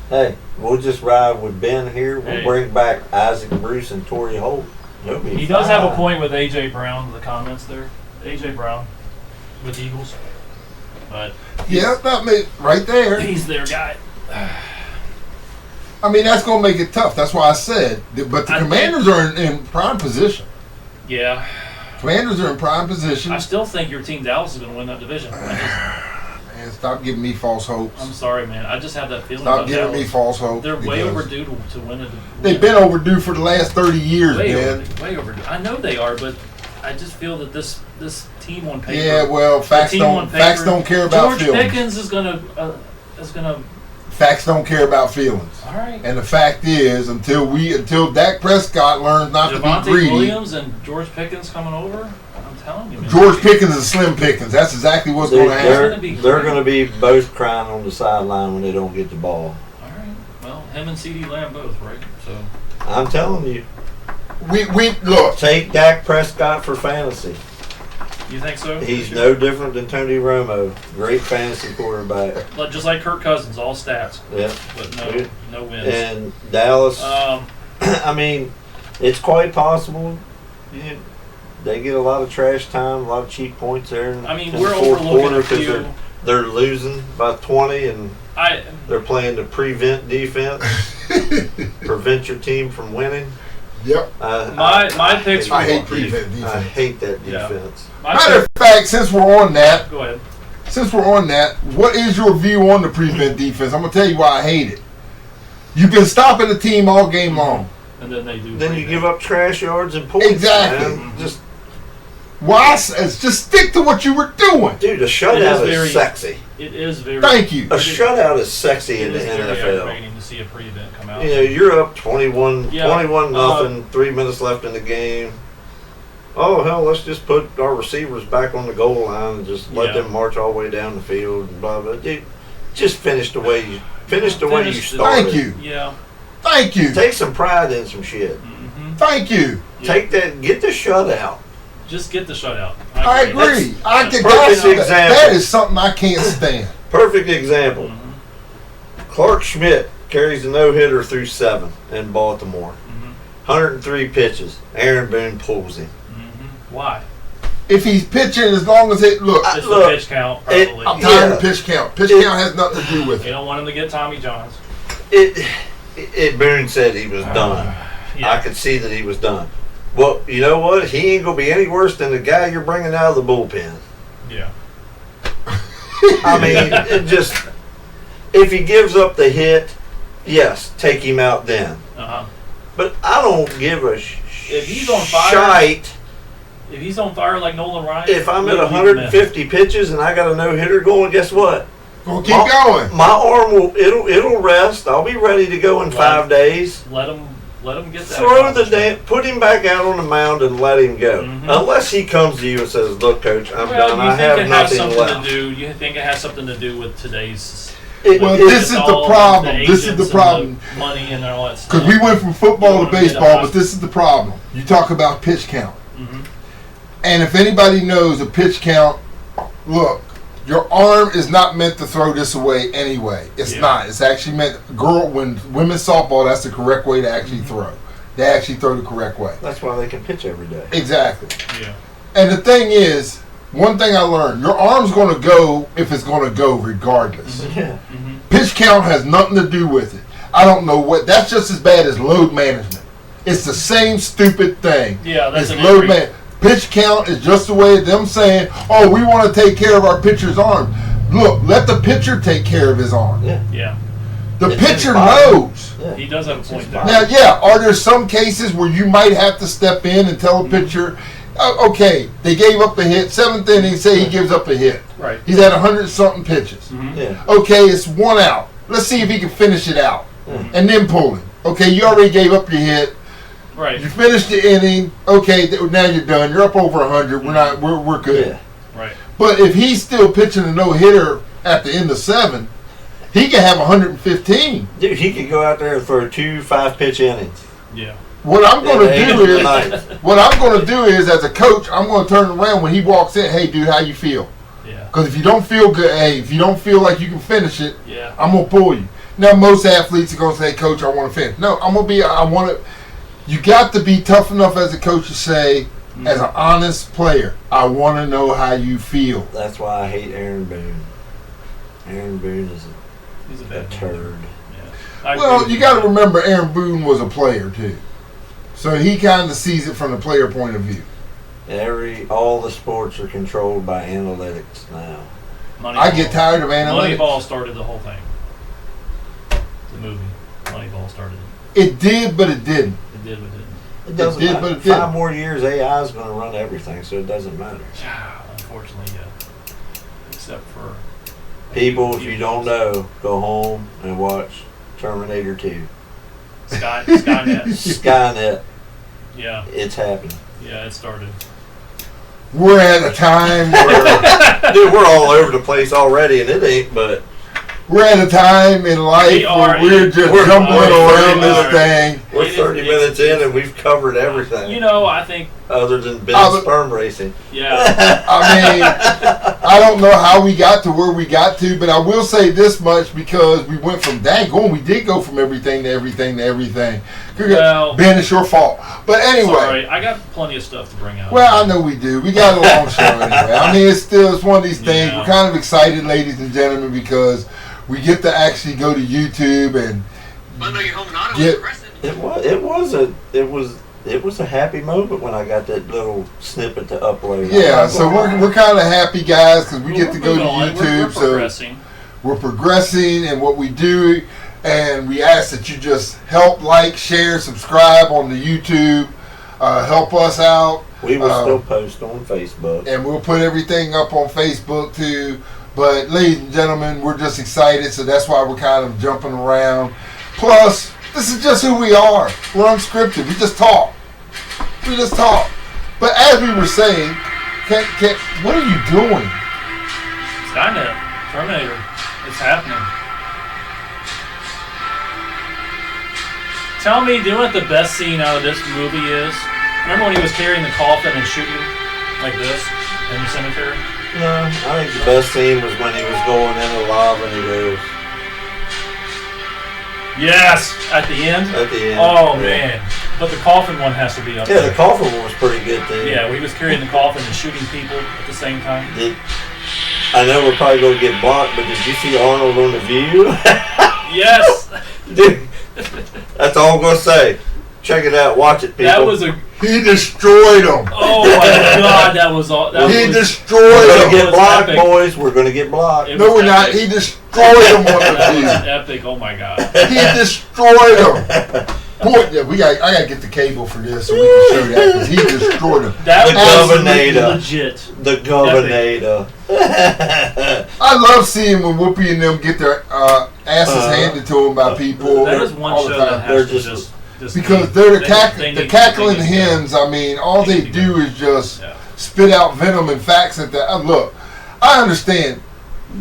Hey, we'll just ride with Ben here. We'll Hey. bring back Isaac Bruce and Torrey Holt. He'll be He does have a fine. point with A.J. Brown, the comments there. A.J. Brown with Eagles. But Yeah, that may, right there. he's their guy. I mean, that's going to make it tough. That's why I said. But the I Commanders are in prime position. Yeah. Commanders are in prime position. I still think your team, Dallas, is going to win that division. Man, stop giving me false hopes. I'm sorry, man. I just have that feeling Stop about giving me Dallas. false hope. They're way because overdue to win it. They've been overdue for the last 30 years, way man. overdue. Way overdue. I know they are, but I just feel that this team on paper. Yeah, well, the facts team on facts paper- don't care about George feelings. Pickens is gonna. Facts don't care about feelings. All right. And the fact is, until Dak Prescott learns not to Javonte be greedy, Williams and George Pickens coming over. I'm telling you, man. George Pickens is Slim Pickens. That's exactly what's going to happen. They're, gonna be they're great. going to be both crying on the sideline when they don't get the ball. All right. Well, him and CeeDee Lamb both, right? So. I'm telling you, We look. take Dak Prescott for fantasy. You think so? He's no different than Tony Romo. Great fantasy quarterback. But just like Kirk Cousins, all stats, Yeah. but Yeah. no wins. And Dallas, Um, I mean, it's quite possible. Yeah, they get a lot of trash time, a lot of cheap points there. I mean, in we're the fourth overlooking quarter a 'cause few. they're losing by 20, and I they're playing the prevent defense, prevent your team from winning. Yep. My picks I were- hate prevent defense. I hate that Yeah. defense. my Matter pick, of fact, since we're on that, go ahead. what is your view on the prevent defense? I'm gonna tell you why I hate it. You've been stopping the team all game long. And then they do. Then you prevent. give up trash yards and points. Exactly. Man. Just Why? Just stick to what you were doing. dude, a It shutout is is very- sexy. It is very. Thank you. A shutout is sexy in It the is very NFL. aggravating to see a prevent come out. You know, you're up 21 Yeah, nothing, 3 minutes left in the game. Oh, hell, let's just put our receivers back on the goal line and just let Yeah. them march all the way down the field and blah, blah. Dude, just finish the way you Finish the- started. Thank you. Yeah. Thank you. Take some pride in some shit. Mm-hmm. Thank you. Get the shutout. Just get the shutout. I agree. I can. Perfect That example. is something I can't stand. Perfect example. Mm-hmm. Clark Schmidt carries a no-hitter through 7 in Baltimore. Mm-hmm. 103 pitches. Aaron Boone pulls him. Mm-hmm. Why? If he's pitching, as long as it look, Just look, the pitch count, it- probably. I'm tired Yeah. of pitch count. Pitch It- count has nothing to do with They it. don't want him to get Tommy Johns. Boone said he was done. Yeah. I could see that he was done. Well, you know what? He ain't gonna be any worse than the guy you're bringing out of the bullpen. Yeah. I mean, it just if he gives up the hit, yes, take him out then. Uh-huh. But I don't give a If he's on fire- shite If he's on fire like Nolan Ryan, if I'm at leave him 150 pitches and I got a no hitter going. Guess what? Gonna keep going. My arm will it'll rest. I'll be ready to go in 5 days. in. Let him get that. Throw the put him back out on the mound and let him go. Mhm. Unless he comes to you and says, "Look, coach, I'm Well, done. you I think have it has nothing something left." to do? You think it has something to do with today's? Well, this is the problem. This is the problem. Money and all that stuff. Because we went from football You to wanna get a baseball, hot- but this is the problem. You talk about pitch count. Mhm. And if anybody knows a pitch count, look, your arm is not meant to throw this away anyway. It's Yeah. not. It's actually meant, when women's softball, that's the correct way to actually throw. They actually throw the correct way. That's why they can pitch every day. Exactly. Yeah. And the thing is, one thing I learned, your arm's going to go if it's going to go regardless. Yeah. Mm-hmm. Pitch count has nothing to do with it. I don't know what, that's just as bad as load management. It's the same stupid thing. Yeah, that's It's an load injury. man. Pitch count is just the way of them saying, "Oh, we want to take care of our pitcher's arm." Look, let the pitcher take care of his arm. Yeah. Yeah. The It's pitcher impossible. knows. Yeah. He does have a point there. Now, yeah, are there some cases where you might have to step in and tell a pitcher, okay, they gave up a hit, seventh inning, say he gives up a hit. Right. He's had 100-something pitches. Mhm. Yeah. Okay, it's 1 out. Let's see if he can finish it out. And then pull him. Okay, you already gave up your hit. Right. You finished the inning. Okay, now you're done. You're up over 100. We're good. Yeah. Right. But if he's still pitching a no-hitter at the end of 7, he can have 115. Dude, he could go out there and throw 2 5-pitch innings. Yeah. What I'm going to Yeah, do the is, ninth. what I'm going to do is, as a coach, I'm going to turn around when he walks in. Hey, dude, how you feel? Yeah. Because if you don't feel good, hey, if you don't feel like you can finish it, Yeah. I'm going to pull you. Now, most athletes are going to say, Coach, I want to finish. No, I'm going to be, I want to. You got to be tough enough as a coach to say, as an honest player, I want to know how you feel. That's why I hate Aaron Boone. Aaron Boone is He's a a bad turd. Yeah. Well, you got to remember Aaron Boone was a player, too. So he kind of sees it from the player point of view. All the sports are controlled by analytics now. I get tired of analytics. Moneyball started the whole thing. The movie. Moneyball started it. It did, but it didn't. It did, but it didn't. It doesn't did, matter. but it didn't. 5 more years, AI is going to run everything, so it doesn't matter. Unfortunately, yeah. Except for People, if you don't know, go home and watch Terminator 2. Skynet. Skynet, Yeah. it's happening. Yeah, it started. We're at a time where Dude, we're all over the place already, and it ain't, but we're at a time in life We are where we're just we're jumbling around we this are. thing. we're It is- 30 minutes in and we've covered everything. You know, I think, other than but- business sperm racing. yeah. I mean, I don't know how we got to where we got to, but I will say this much because we went from daggone, we did go from everything to everything to everything. Well- Ben, it's your fault. But anyway. Sorry, I got plenty of stuff to bring out. Well, I know we do. We got a long show anyway. I mean, it's one of these things. Yeah. We're kind of excited, ladies and gentlemen, because we get to actually go to YouTube and get. It was a happy moment when I got that little snippet to upload. Yeah, so we're kind of happy, guys, because we get to go to We're YouTube. So progressing. we're progressing in what we do, and we ask that you just help, like, share, subscribe on the YouTube, help us out. We will still post on Facebook. And we'll put everything up on Facebook too. But ladies and gentlemen, we're just excited, so that's why we're kind of jumping around. Plus, this is just who we are. We're unscripted. We just talk. We just talk. But as we were saying, what are you doing? Skynet. Terminator. It's happening. Tell me, do you know what the best scene out of this movie is? Remember when he was carrying the coffin and shooting like this in the cemetery? No, I think the best scene was when he was going in the lava and he goes Yes, at the end. at the end. Oh Yeah. man! But the coffin one has to be up Yeah, there. the coffin one was pretty good too. Yeah, when he was carrying the coffin and shooting people at the same time. I know we're probably going to get blocked, but did you see Arnold on The View? Yes, Dude, that's all I'm going to say. Check it out. Watch it, people. that was a. He destroyed them. Oh my God, that was all. That He was, destroyed We're going to them. get was blocked, epic. boys. We're going to get blocked. It No, was we're not. epic. He destroyed them on That was the epic. Oh my God. view. He destroyed them. Boy, yeah, I gotta get the cable for this so we can show that because he destroyed them. That The was Governator. legit. The Governator. I love seeing when Whoopi and them get their asses handed to them by people. That is one all the show that time. has to They're just Because be- they're they- the they need- cackling they need to go. hens. I mean, all They they need to do go. is just Yeah. spit out venom and facts at that. Look, I understand.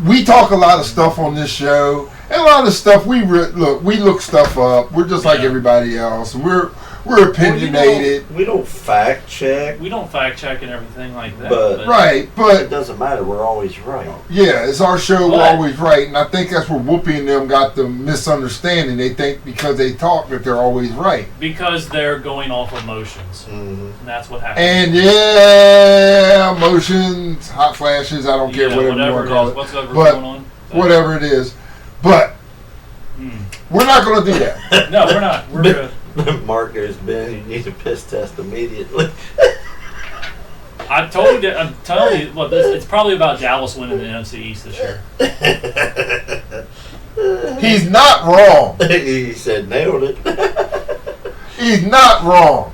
We talk a lot of stuff on this show, and a lot of stuff we look stuff up. We're just like Yeah. everybody else. We're Well, opinionated, we don't fact check, We don't fact check and everything like that. But- right? it But doesn't matter. We're always right. yeah, it's our show. We're But- always right, and I think that's where Whoopi and them got the misunderstanding. They think because they talk that they're always right. Because they're going off emotions, hmm and that's what happens. And yeah, emotions, hot flashes. I don't care Yeah, whatever you want to call is. it. What's But- going on? Whatever it is. But Hmm. we're not going to do that. No, we're not. We're Mark goes, Ben, you need a piss test immediately. I told you. I'm telling you. Look, it's probably about Dallas winning the NFC East this year. He's not wrong. He said, nailed it. He's not wrong.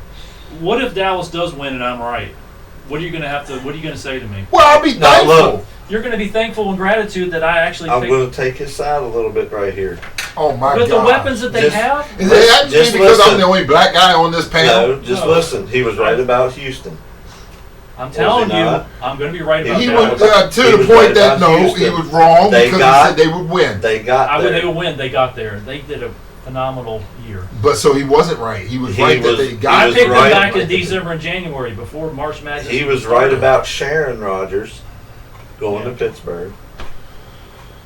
What if Dallas does win and I'm right? What are you gonna say to me? Well, I'll be Now, thankful. look. You're gonna be thankful and gratitude that I actually I'm picked going to take his side a little bit right here. Oh my with God. the weapons that they Just- have. Is it actually Just because I'm listen. the only black guy on this panel? No, just No. listen. He was right about Houston. I'm telling he you, not? I'm gonna be right about He Dallas. was to He the was point right that about no, Houston. he was wrong They because got- he said they would win. They got When there. they would win, they got there. They did a phenomenal year. But so he wasn't right. He was He right was- that they he got I was picked right. them back in December and January before March Madness. He even was right started. about Sharon Rogers going Yeah. to Pittsburgh.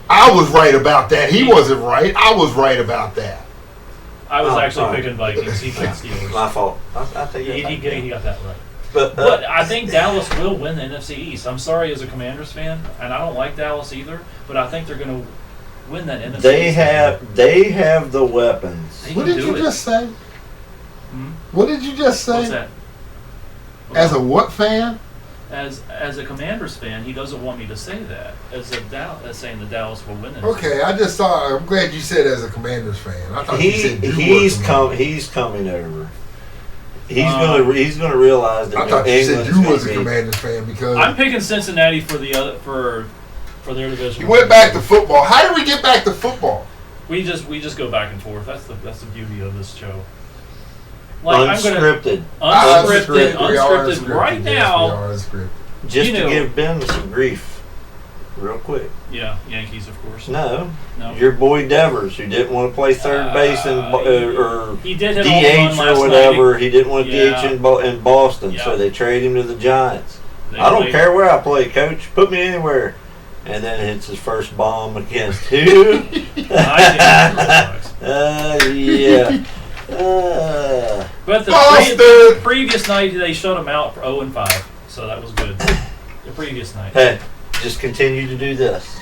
I was right about that. He wasn't right. I was right about that. I was Oh, actually sorry. picking Vikings. He picked Steelers. My fault. I think He got that right. But, But I think Dallas will win the NFC East. I'm sorry as a Commanders fan, and I don't like Dallas either, but I think they're going to win that NFC they East. have the weapons. They What can did do you it. just say? Hmm? What did you just say? What's that? As a what fan? As a Commanders fan, he doesn't want me to say that. As saying the Dallas will win it. Okay, I just thought. I'm glad you said as a Commanders fan. I thought you said you were He's coming over. He's Um, gonna realize that I thought you said England's you gonna was a be- Commanders fan because I'm picking Cincinnati for the other for their division. you went back to football. How did we get back to football? We just go back and forth. That's the beauty of this show. Like I'm gonna unscripted. unscripted right Yes, now. we are unscripted. Just You to know- give Ben some grief, real quick. Yeah, Yankees of course. No, No. your boy Devers, who didn't want to play third base or He did hit a home run DH last or whatever. night. He didn't want to Yeah. DH in Boston, so Yeah. they trade him to the Giants. They I don't played- care where I play, coach. Put me anywhere. And then hits his first bomb against who? I Yeah. But the Boston! previous night they shut him out for 0-5, so that was good. The previous night. Hey, just continue to do this.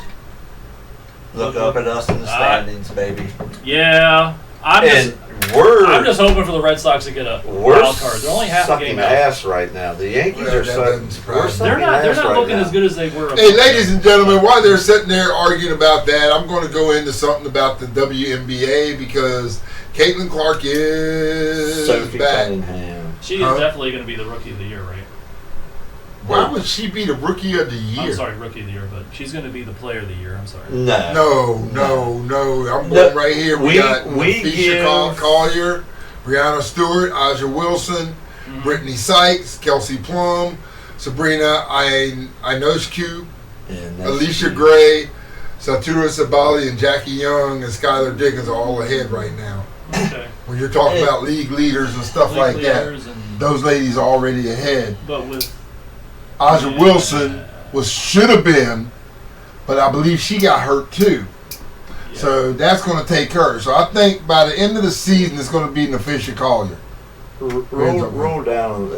Look Okay. up at us in the standings, baby. Yeah, I'm And we're just hoping for the Red Sox to get a we're wild card. They're only half a sucking game out. ass right now. The Yankees Well, are that sucking. doesn't surprise We're me. sucking They're ass not right looking now. as good as they were. Hey, ladies and gentlemen, while they're sitting there arguing about that, I'm going to go into something about the WNBA because Caitlin Clark is Sophie back. Cunningham. She is Huh? definitely going to be the rookie of the year, right? Why would she be the rookie of the year? I'm sorry, rookie of the year, but she's going to be the player of the year. I'm sorry. No. No. I'm No, going right here. We got we Fisher give- Collier, Brianna Stewart, Aja Wilson, Mhm. Brittany Sykes, Kelsey Plum, Sabrina Ionescu, And that's Alicia huge. Gray, Satura Sabali, and Jackie Young and Skylar Dickens are all ahead right now. Okay. When you're talking about league leaders and stuff League like leaders that, and- those ladies are already ahead. But with Aja Yeah. Wilson should have been, but I believe she got hurt too. yeah. So that's going to take her. So I think by the end of the season, it's going to be Fisher Collier. Roll down.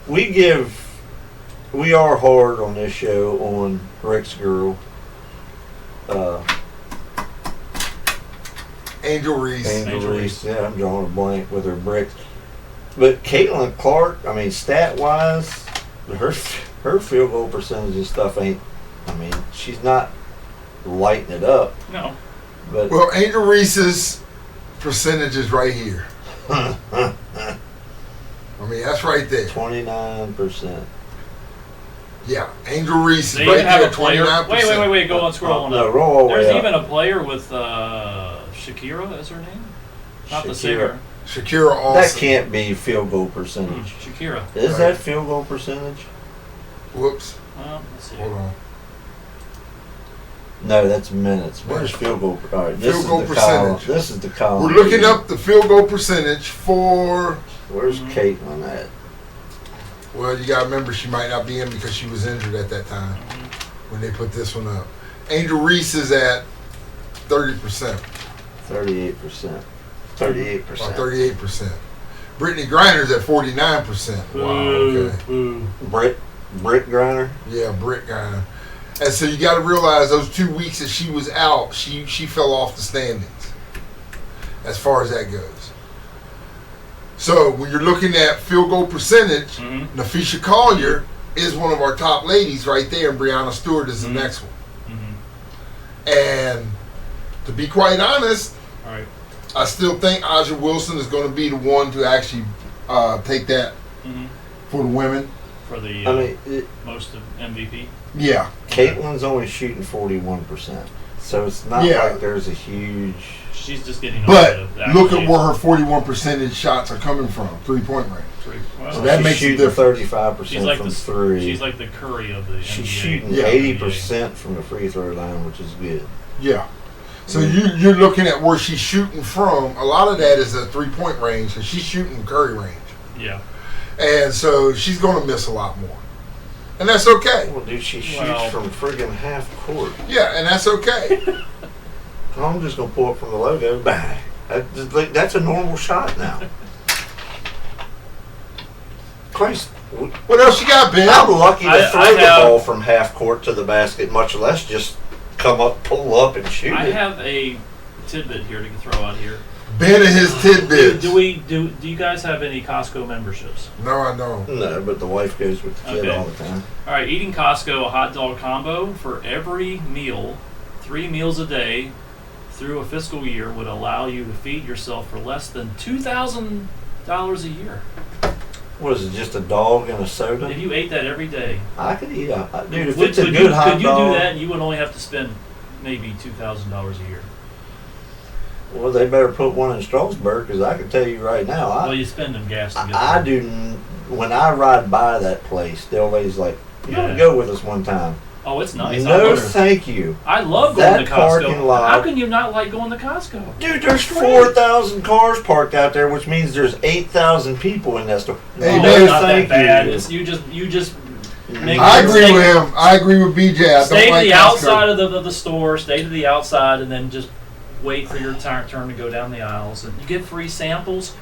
We are hard on this show on Rick's girl. Angel Reese. Angel Angel Reese. Reese. Yeah, I'm drawing a blank with her bricks. But Caitlin Clark, I mean, stat wise, her field goal percentage and stuff ain't. I mean, she's not lighting it up. no. But Well, Angel Reese's percentage is right here. I mean, that's right there. 29%. Yeah, Angel Reese is They right even have there, a player. 29%. Wait. Go on, scroll on No, up. roll all the There's way up. even a player with Shakira. Is her name? Not the Shakira. singer. Shakira That Olsen. can't be field goal percentage. Shakira. Is Right. that field goal percentage? Whoops. Well, let's see. Hold on. No, that's minutes. Where's field goal? All right, this Field is goal the percentage. column. This is the column. We're looking up the field goal percentage for. Where's Mhm. Caitlin at? Well, you got to remember she might not be in because she was injured at that time when they put this one up. Angel Reese is at 30%. 38%. Or 38%. 38%. Brittany Griner's at 49%. Wow, okay. Boo. Britt Griner. Yeah, Britt Griner. And so you got to realize those 2 weeks that she was out, she fell off the standings as far as that goes. So when you're looking at field goal percentage, Mhm. Nafisha Collier is one of our top ladies right there, and Brianna Stewart is the Mhm. next one. Mhm. And to be quite honest, All right. I still think Aja Wilson is going to be the one to actually take that Mm-hmm. for the women. For the I mean, most of MVP. Yeah. Caitlin's only shooting 41%, so it's not Yeah. like there's a huge. She's just getting. But over the look at accolades. where her 41% shots are coming from, 3-point range. Well, So that she's makes a shooting difference. 35% she's like from the three. She's like the Curry of the She's NBA. shooting Yeah. 80% from the free throw line, which is good. Yeah. So you're looking at where she's shooting from. A lot of that is a 3-point range, and she's shooting Curry range. Yeah. And so she's going to miss a lot more. And that's okay. Well, dude, she shoots Well- from friggin' half court. Yeah, and that's okay. I'm just gonna pull up from the logo. Bang. That's a normal shot now. Christ, What else you got, Ben? I'm lucky to I throw the have- ball from half court to the basket, much less just come up, pull up, and shoot I it. have a tidbit here to throw out here. Ben and his tidbits. Do you guys have any Costco memberships? No, I don't. No, but the wife goes with the kid Okay. all the time. All right, eating Costco a hot dog combo for every meal, 3 meals a day, through a fiscal year would allow you to feed yourself for less than $2,000 a year. What is it, just a dog and a soda? If you ate that every day, I could eat a dude. If Would- it's a could good you, hot could you dog, do that and you would only have to spend maybe $2,000 a year? well, they better put one in Strasburg because I can tell you right now, Well, you spend in gas to get I there. do. When I ride by that place, the old lady's like, "You gotta Yeah. go with us one time." Oh, it's nice. No, thank you. I love going That to parking Costco. lot- How can you not like going to Costco? Dude, there's Great. 4,000 cars parked out there, which means there's 8,000 people in that store. Hey, No, man, it's not that thank bad. you. It's, you just make I sure agree stay- with him. I agree with BJ. I Stay don't to like the Costco. outside of the store. Stay to the outside, and then just wait for your turn to go down the aisles. And you get free samples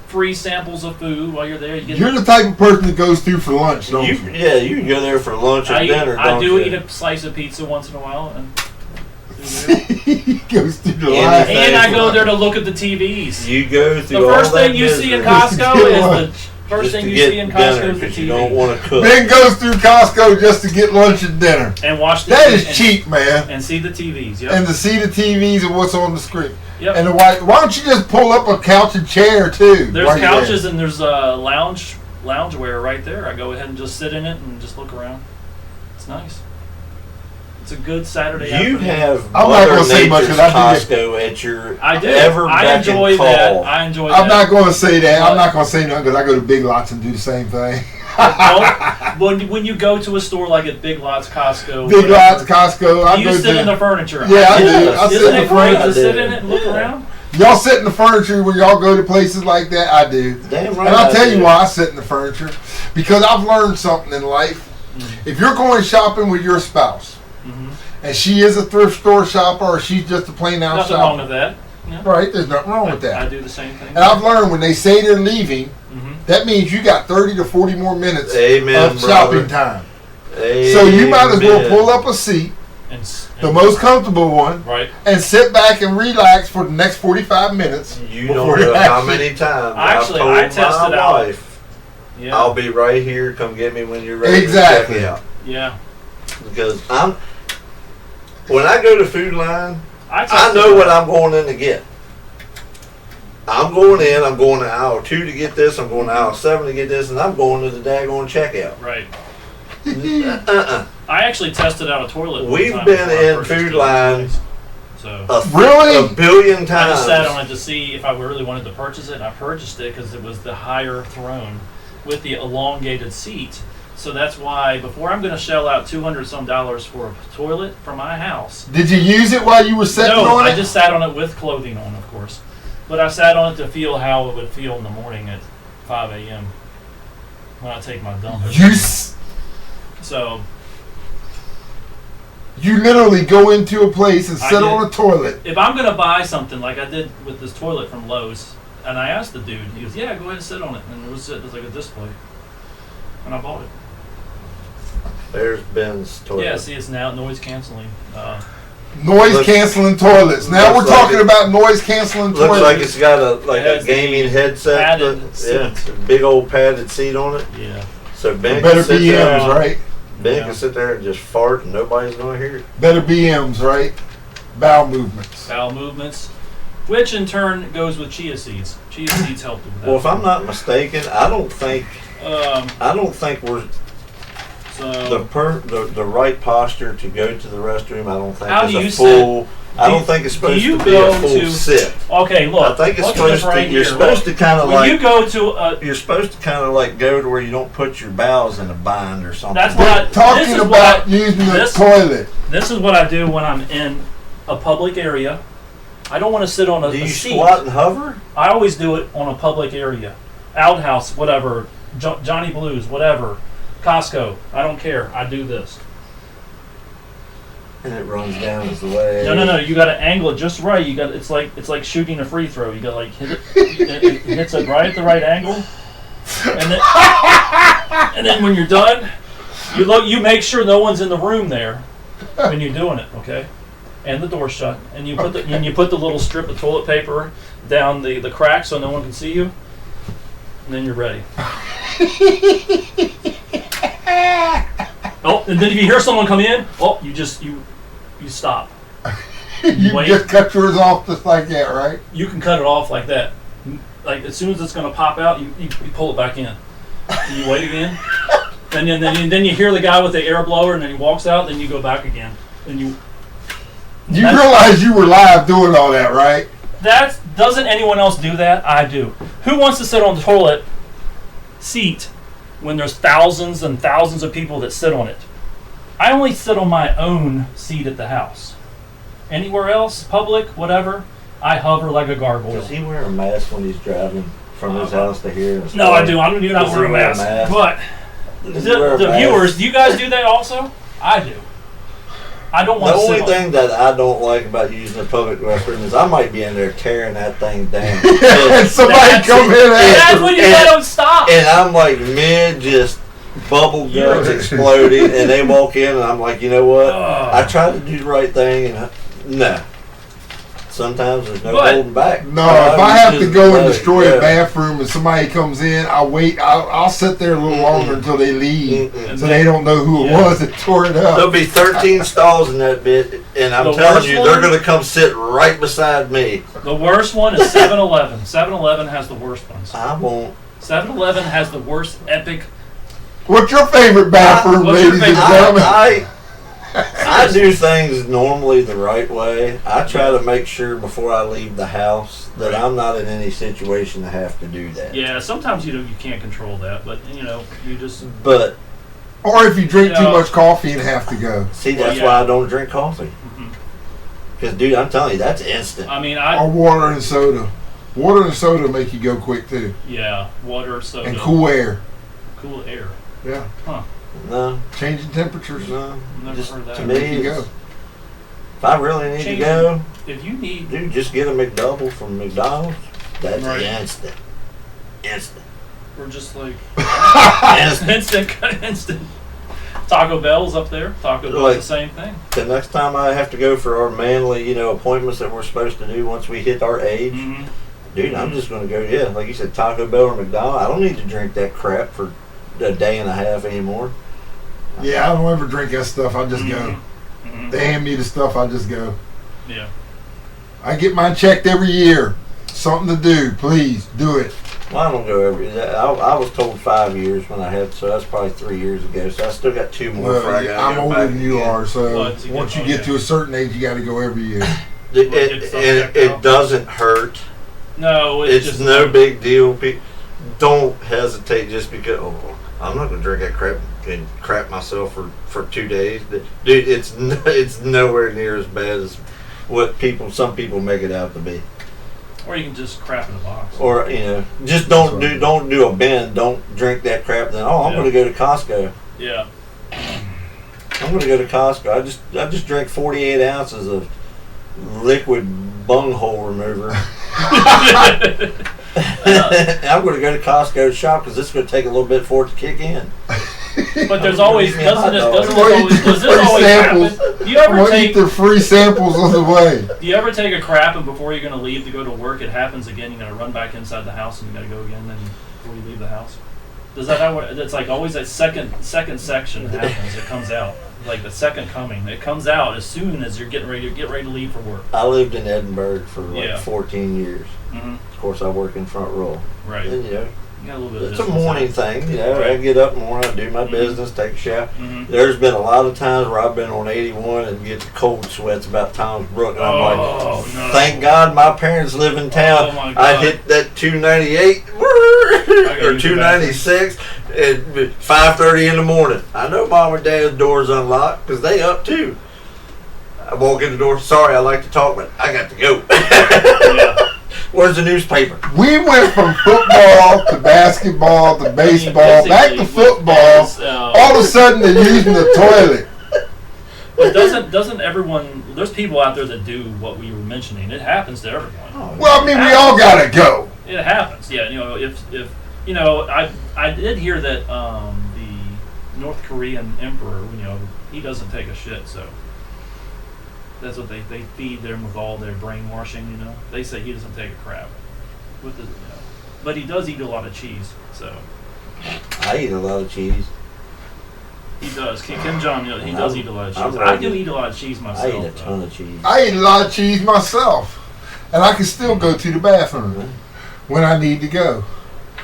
of food while you're there. You get You're the type of person that goes through for lunch, don't you? Yeah, you can go there for lunch or I dinner. I don't do you? eat a slice of pizza once in a while, and He goes through the Yeah, line. and I go there to look at the TVs. You go The through all first that thing you see in misery Costco Get is lunch. the first just thing to you get see in dinner Costco is the 'cause you don't TV. want to cook. Ben goes through Costco just to get lunch and dinner. And watch the That is and- cheap, man. And see the TVs. Yep. And to see the TVs and what's on the screen. Yep. And why don't you just pull up a couch and chair too? There's while you're there? couches and there's loungewear right there. I go ahead and just sit in it and just look around. It's nice. It's a good Saturday You afternoon. have I'm not Mother gonna say much, Nature's 'cause I do Costco at your I do. ever I beck and enjoy call. that. I enjoy I'm that. not going to say that. But- I'm not going to say nothing because I go to Big Lots and do the same thing. when you go to a store like at Big Lots, Costco, Big whatever, Lots, Cotco. I you go sit in the to. furniture. Yeah, I do. Yes. I sit Isn't in it the great furniture. to sit I in do. it and look Yeah. around? Y'all sit in the furniture when y'all go to places like that. I do. Damn right. And I'll I tell do. you why I sit in the furniture. Because I've learned something in life. If you're going shopping with your spouse, Mhm. and she is a thrift store shopper or she's just a plain out Nothing shopper. wrong with that. Yeah. Right, there's nothing wrong with I that. do the same thing. And I've learned when they say they're leaving, Mhm. that means you got 30 to 40 more minutes Amen, of shopping brother. time. So you might as well Amen. pull up a seat, And the most comfortable one, right. and sit back and relax for the next 45 minutes. You before don't know you how actually- many times Actually, I've told I tested my out- wife, Yeah. I'll be right here. Come get me when you're ready Exactly. to check out. yeah. Because when I go to Food Line, I tested know it. what I'm going in to get. I'm going in. I'm going to aisle 2 to get this. I'm going to aisle 7 to get this, and I'm going to the daggone checkout. Right. Uh-uh. I actually tested out a toilet. one We've time been before I in purchased Food it. Line. So Really? A billion I times. just sat on it to see if I really wanted to purchase it. And I purchased it because it was the higher throne with the elongated seat. So that's why before I'm going to shell out $200 some for a toilet for my house. Did you use it while you were sitting No, on it? I just sat on it with clothing on, of course. But I sat on it to feel how it would feel in the morning at 5 a.m. when I take my dump. So You literally go into a place and I sit did. on a toilet. if I'm gonna buy something like I did with this toilet from Lowe's, and I asked the dude, he goes, "Yeah, go ahead and sit on it," and it was like a display, and I bought it. There's Ben's toilet. Yeah, see, it's now noise canceling. Noise Looks- canceling toilets. Now we're looks like talking it- about noise canceling Looks toilets. like it's got a It has gaming the headset. padded Yeah, seat. a big old padded seat on it. Yeah, So Ben Better can sit BMs, there. right? Ben Yeah. can sit there and just fart and nobody's gonna hear it. Better BMs, right? Bowel movements. bowel movements, which in turn goes with chia seeds. Chia seeds help with that. Well, if I'm not mistaken, I don't think we're so the right posture to go to the restroom. I don't think How is do a you full. I Do- don't think it's do supposed you to be a go full to- sit. okay, look. I think it's look at this supposed right to. You're here. supposed to kind of When like. you go to a, You're supposed to kind of like go to where you don't put your bowels in a bind or something. That's what I- this Talking is about what I- using the this- toilet. this is what I do when I'm in a public area. I don't want to sit on Do a you seat. squat and hover? I always do it on a public area, outhouse, whatever, Johnny Blues, whatever, Costco. I don't care. I do this. And it runs down as the way. No. You got to angle it just right. You got it's like shooting a free throw. You got to like hit it. It hits it right at the right angle, and then when you're done, you look. You make sure no one's in the room there when you're doing it. Okay, and the door shut. And you put the little strip of toilet paper down the crack so no one can see you. And then you're ready. Oh, and then if you hear someone come in, you stop. You Wait. just cut yours off just like that, right? You can cut it off like that. Like as soon as it's going to pop out, you pull it back in. And you wait again, and then you hear the guy with the air blower, and then he walks out. Then you go back again, and you. You That's- realize you were live doing all that, right? Doesn't anyone else do that? I do. Who wants to sit on the toilet seat when there's thousands and thousands of people that sit on it? I only sit on my own seat at the house. Anywhere else, public, whatever, I hover like a gargoyle. Does he wear a mask when he's driving from his house to here? No, I do. I do not Does wear he a wear a mask. mask? But Does he wear a the mask? viewers, do you guys do that also? I do. I don't The want to only sit on thing that I don't like about using a public restroom is I might be in there tearing that thing down. And somebody That's come it. in That's after. when you and- let them stop. And I'm like mid just bubble guts Yeah. exploding, and they walk in, and I'm like, you know what? Ugh. I tried to do the right thing, and no. Sometimes there's no But- holding back. No, if I have to go and let it destroy go. a bathroom and somebody comes in, I'll wait. I'll sit there a little longer until they leave, Mm-mm. so they don't know who it Yeah. was that tore it There'll up. be 13 stalls in that bit, and I'm The telling worst you, one? they're going to come sit right beside me. The worst one is 7-Eleven. 7-Eleven has the worst ones. I won't. 7-Eleven has the worst epic. What's your favorite bathroom, What's your ladies and favorite- gentlemen? I do things normally the right way. I try to make sure before I leave the house that I'm not in any situation to have to do that. Yeah, sometimes you can't control that, but you just. But Or if you drink too Yeah. much coffee and have to go. see, Well, that's yeah. why I don't drink coffee. Mhm. Because, dude, I'm telling you, that's instant. I mean, Or water and soda. Water and soda make you go quick too, water, soda, and cool air. cool air. Yeah, No, changing temperatures. no. Never Just heard that. to Make me, you go. it's- if I really need Changing. to go, If you need, dude, just get a McDouble from McDonald's. That's Right. instant. Instant. we're just like Instant. instant. Taco Bell's up there. Taco Bell's Like- the same thing. The next time I have to go for our manly, appointments that we're supposed to do once we hit our age, Mm-hmm. dude, I'm just going to go, like you said, Taco Bell or McDonald's. I don't need to drink that crap for a day and a half anymore. Yeah, I don't ever drink that stuff. I just go. Mm-hmm. They hand me the stuff. I just go. Yeah. I get mine checked every year. Something to do. Please do it. Well, I don't go every. I was told 5 years when I had, so that's probably 3 years ago. So I still got 2 more. Well, before I gotta I'm go older back than you again. are, so Well, it's a once good you get point, to a certain age, you got to go every year. It, Get it, some it, checked it out. doesn't hurt. No, It's just no big deal. Don't hesitate just because. Oh, I'm not gonna drink that crap and crap myself for 2 days. Dude, it's nowhere near as bad as what some people make it out to be. Or you can just crap in a box. Or just don't do a bend. Don't drink that crap. Then I'm Yeah. gonna go to Costco. Yeah. I'm gonna go to Costco. I just drank 48 ounces of liquid bunghole remover. I'm gonna go to Costco to shop because this is gonna take a little bit for it to kick in. But there's always Give me a hot dog. does this Free always samples. happen? Do you I'm ever gonna eat take the free samples on the way. Do you ever take a crap and before you're gonna leave to go to work, it happens again? You gotta run back inside the house and you gotta go again then before you leave the house. Does that how it's like always that second section happens? It comes out. like the second coming. It comes out as soon as you're getting ready to leave for work. I lived in Edinburgh for like Yeah. 14 years. Mm-hmm. Of course, I work in front row. Right. And, You got a little bit of it's a distance morning there. thing. I Right. get up in the morning, I do my Mhm. business, take a shower. Mhm. There's been a lot of times where I've been on 81 and get the cold sweats about Tom's Brook, and I'm like, Oh, no. thank God my parents live in town. Oh, my I God. hit that 298 gotta or use the 296 at 5:30 in the morning. I know mom and dad's door's unlocked because they up too. I walk in the door. Sorry, I like to talk, but I got to go. Yeah. Where's the newspaper? We went from football to basketball to baseball, back to Basically, football. as, All of a sudden, they're using the toilet. But doesn't everyone? There's people out there that do what we were mentioning. It happens to everyone. Well, I mean, we all gotta go. It happens. Yeah. If I did hear that the North Korean emperor, he doesn't take a shit. So that's what they feed them with all their brainwashing. They say he doesn't take a crap. But he does eat a lot of cheese. So I eat a lot of cheese. he does. Kim Jong, he does eat a lot of I'm cheese. I ready. do eat a lot of cheese myself. I eat a ton of cheese. I eat a lot of cheese myself, and I can still go to the bathroom when I need to go.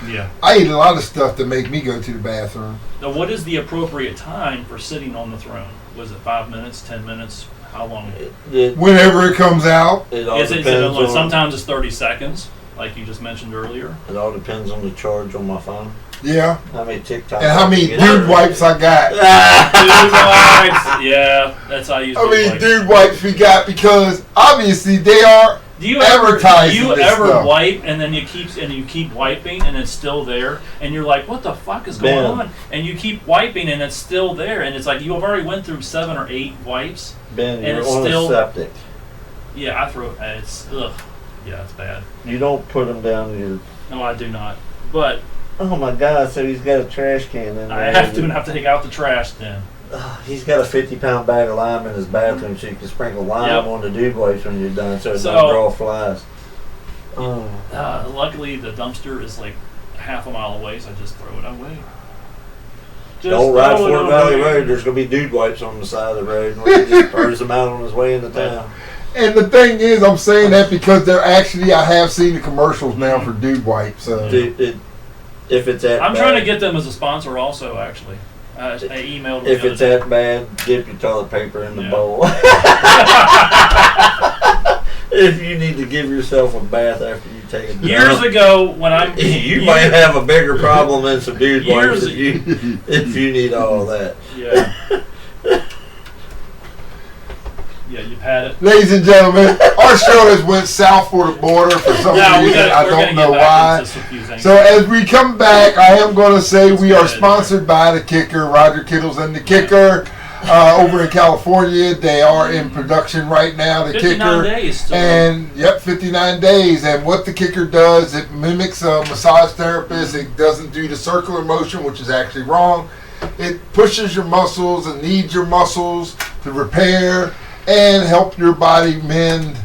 Yeah. I eat a lot of stuff to make me go to the bathroom. Now, what is the appropriate time for sitting on the throne? Was it 5 minutes, 10 minutes? How long? Whenever it comes out, It all Is it depends on. sometimes it's 30 seconds, like you just mentioned earlier. It all depends on the charge on my phone. yeah, How many TikToks? and how many I get dude out. wipes I got. Dude wipes. Yeah, that's how you. I mean, dude wipes we got because obviously they are. Do you advertising this stuff. wipe and then you keep wiping and it's still there and you're like, what the fuck is going Ben. on? And you keep wiping and it's still there and it's like you have already went through 7 or 8 wipes. Ben, And you're it's on still- a septic. Yeah, I throw it's ugh. Yeah, it's bad. You don't put them down your. No, I do not. But Oh my God! So he's got a trash can in there. I have to take out the trash then. He's got a 50-pound bag of lime in his bathroom, so you can sprinkle lime Yep. on the dude wipes when you're done, so it So- don't draw flies. Oh. Luckily, the dumpster is like half a mile away, so I just throw it away. Don't ride throw it Fort Valley away. Road. There's gonna be dude wipes on the side of the road. And he just throws them out on his way into town. And the thing is, I'm saying that because they're actually, I have seen the commercials now for dude wipes. So. Dude, if it's that I'm bad, trying to get them as a sponsor, also. Actually, I emailed them. If the it's other day. that bad, dip your toilet paper in the Yeah. bowl. If you need to give yourself a bath after you take a dump, Years ago, when I'm you might have a bigger problem than some dude wipes Years- if you need all that. Yeah. Yeah, you've had it. Ladies and gentlemen, our show has went south for the border for some Now reason. I we're don't gonna know get back why. into some few things. So as we come back, I am going to say we are good. sponsored by the Kicker, Roger Kittles and the Kicker over in California. They are in production right now. The 59 Kicker. days. Still. And yep, 59 days. And what the Kicker does, it mimics a massage therapist. It doesn't do the circular motion, which is actually wrong. It pushes your muscles and needs your muscles to repair and help your body mend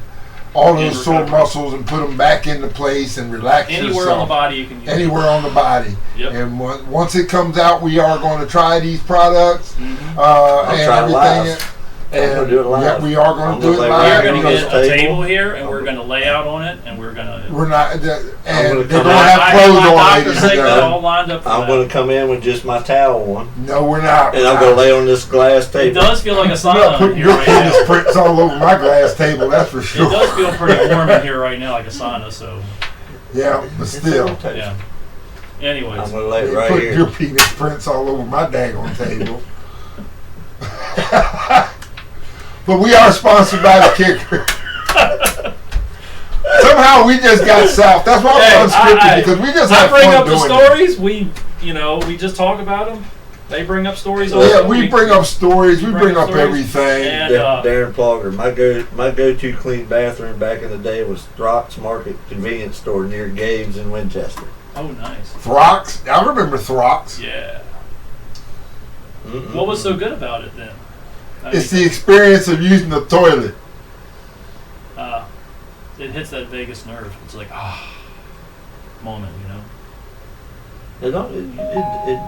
all And those sore recover. muscles and put them back into place and relax Anywhere yourself. on the body you can use Anywhere on the body. Yep. And once it comes out, we are going to try these products Mhm. and try it live. everything. I'm gonna And do it live. yeah, we are going I'm to do it gonna lay We're right live. going to on get this a table. table here, and we're going to lay out on it, and we're going to. We're not, and gonna they're going to come have I clothes my on, doctor ladies and segment gentlemen. all lined up for I'm that. going to come in with just my towel on, No, we're not. and I'm going to lay on this glass It table. does feel like a You're sauna not in putting here your right penis now. prints all over my glass table, that's for It sure. does feel pretty warm in here right now, like a sauna. So Yeah, but still. yeah. I'm Anyways, going to lay it You right put here. your penis prints all over my daggone table. But we are sponsored by the Kicker. Somehow we just got south. That's why Hey, I'm unscripted I- because we just I have bring fun up the doing it. stories. We just talk about them. They bring up stories. Yeah, also. we bring up stories. We bring up stories. everything. And, Darren Plogger. My go-to clean bathroom back in the day was Throck's Market convenience store near Gabe's in Winchester. Oh, nice. Throx. I remember Throx. Yeah. Mm-mm. What was so good about it then? I It's mean, the experience of using the toilet. it hits that vagus nerve. It's like moment, you know. It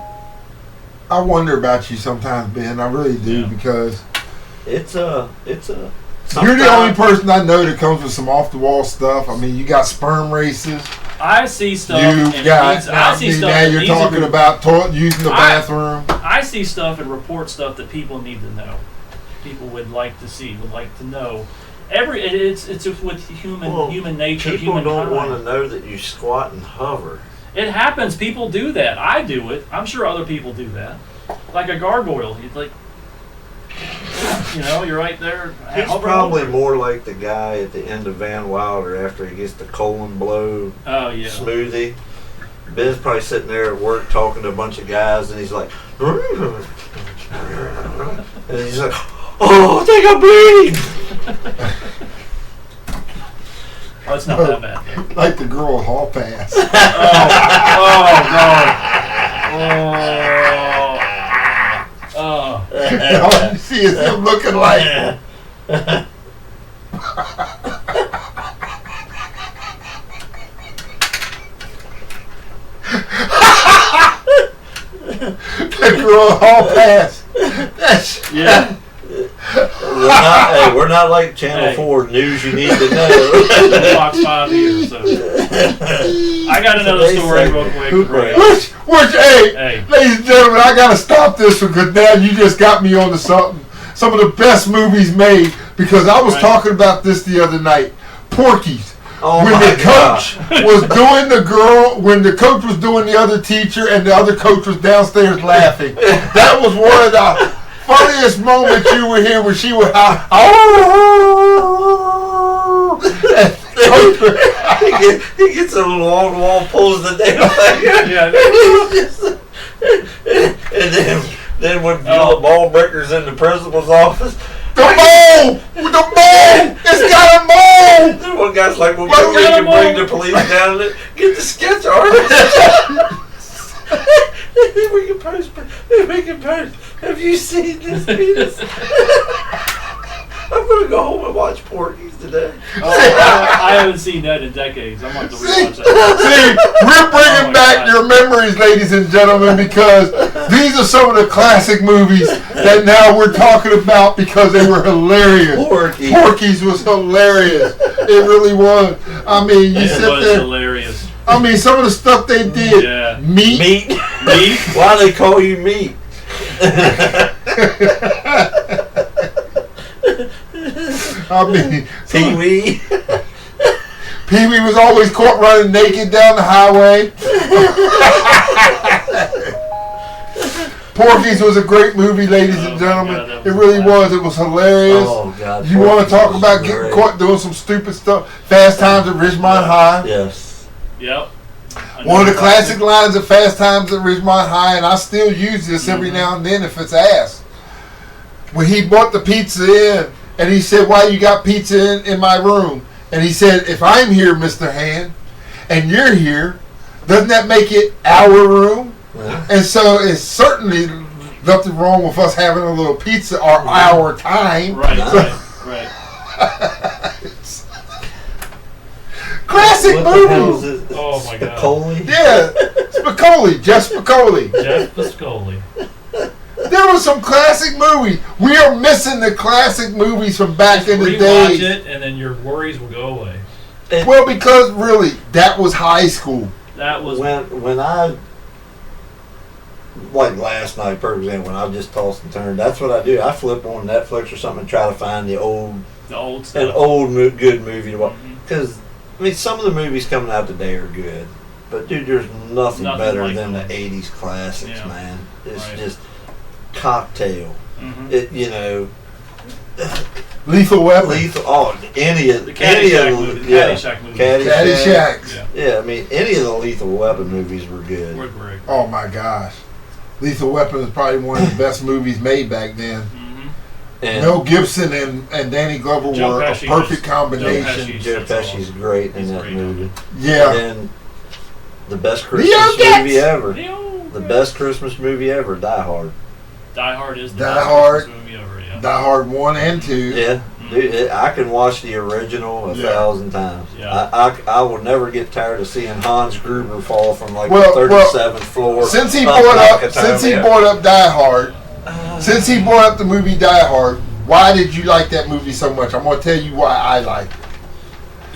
I wonder about you sometimes, Ben. I really do Yeah. because It's a. you're the only person I know that comes with some off the wall stuff. I mean, you got sperm races. I see stuff. You and it got. needs- I see stuff. Now that you're needs to talking be- about using the bathroom. I see stuff and report stuff that people need to know. People would like to see, would like to know. It's with human nature. People human don't kind. want to know that you squat and hover. It happens. People do that. I do it. I'm sure other people do that. Like a gargoyle. You'd like, you're right there. He's Hover probably over. more like the guy at the end of Van Wilder after he gets the colon blow Oh yeah. smoothie. Ben's probably sitting there at work talking to a bunch of guys, and he's like, and he's like, oh, I think I'm bleeding. Oh, it's not that bad. Though. Like the girl at Hall Pass. Oh. All you see is him looking like. That girl at Hall Pass. That's Yeah. We're not like Channel Hey. 4 news you need to know. Fox 5 years. So. I got another Today's story real segment. quick. Who Ray. prays? Which, hey, Hey. ladies and gentlemen, I gotta stop this one because now you just got me onto something. Some of the best movies made because I was Right. talking about this the other night. Porky's. Oh When my the coach was doing the girl, when the coach was doing the other teacher and the other coach was downstairs laughing. That was one of the funniest moments you would hear when she would howl. He gets a little on the wall, pulls the damn thing. Yeah. And then when ball breakers in the principal's office, The mole! With the mole! It's got a mole! then one guy's like, well, What we got can a bring mole? the police down and get the sketch artist. we can post. Have you seen this penis? I'm gonna go home and watch Porky's today. I haven't seen that in decades. I'm going to See, rewatch that. see, we're bringing Oh my back God. your memories, ladies and gentlemen, because these are some of the classic movies that now we're talking about because they were hilarious. Porky. Porky's was hilarious. It really was. I mean, you It sit was there. hilarious. I mean, some of the stuff they did. Yeah. Meat. Meat. Meat? Why they call you meat? I mean, Pee Wee. Pee Wee was always caught running naked down the highway. Porky's was a great movie, ladies Oh and my gentlemen. God, that It was really a was. It was hilarious. Oh God. You want to Porky's talk was about getting great. caught doing some stupid stuff? Fast Times at Ridgemont High. Yes. Yep. One of the classic lines of Fast Times at Ridgemont High, and I still use this every now and then if it's asked. When he brought the pizza in, and he said, "Why you got pizza in my room?" And he said, "If I'm here, Mr. Hand, and you're here, doesn't that make it our room?" Yeah. And so it's certainly nothing wrong with us having a little pizza or our time. Right, Nice. right. Classic What the hell movie. is it? Oh, my God. Spicoli? Yeah, Spicoli, Jeff Spicoli. Jeff Piscoli. There was some classic movies. We are missing the classic movies from back in the Rewatch days. it, and then your worries will go away. Well, because really, that was high school. That was When I, like last night, for example, when I just tossed and turned, that's what I do. I flip on Netflix or something and try to find the old, the old an stuff. old good movie to watch. Mhm. Because I mean, some of the movies coming out today are good, but dude, there's nothing Nothing better like than those. the '80s classics, Yeah. man. It's Right. just Cocktail. Mhm. It, you know, Lethal Weapon. Lethal. Oh, any of The any Caddyshack of movie. yeah, Caddyshack movie. Caddyshack. Yeah. Yeah, I mean, any of the Lethal Weapon movies were good. We're great. Oh my gosh. Lethal Weapon is probably one of the best movies made back then. Mm-hmm. And Mel Gibson and Danny Glover Joe were a Pesci perfect was- combination. Joe Pesci. Joe That's Pesci's awesome. great in He's that great. movie. Yeah. And then the best Leo Christmas Getz! movie ever. Ew. The best Christmas movie ever, Die Hard. Die Hard is the Die best Hard. Christmas movie ever. Yeah. Die Hard 1 and 2. Yeah. Mhm. Dude, I can watch the original a Yeah. 1,000 times. Yeah. I will never get tired of seeing Hans Gruber fall from like Well, the 37th floor. Since he up brought up, Nakatomi. since he brought up Die Hard, since he brought up the movie Die Hard, why did you like that movie so much? I'm gonna tell you why I liked it.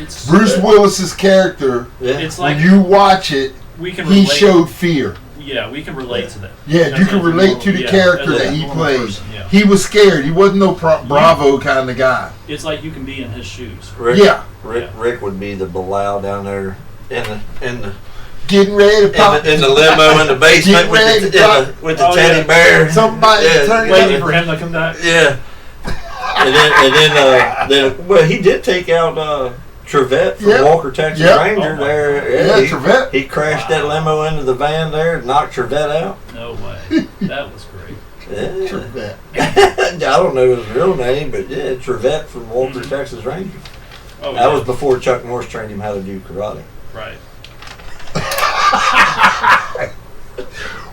It's Bruce Willis's character, Yeah. It's like when you watch it, we can he relate. showed fear. Yeah, we can relate to that. Yeah, As you a can relate to the normal- character as a that he normal played. person, yeah. He was scared. He wasn't no Bravo kind of guy. It's like you can be in his shoes. Rick, Yeah. Rick would be the Bilal down there in the Getting ready to pop. in the limo in the basement Get ready with to pop. the Oh, teddy yeah. bear. Somebody Yeah, turn Waiting for him to come back. Yeah. Then well, he did take out Trevette from Yep. Walker Texas Yep. Ranger Oh, my there. Yeah, he, Trevette. He crashed that limo into the van there, knocked Trevette out. No way. That was great. Yeah. Trevette. I don't know his real name, but yeah, Trevette from Walker Mhm. Texas Ranger. Oh, That yeah. was before Chuck Norris trained him how to do karate. Right.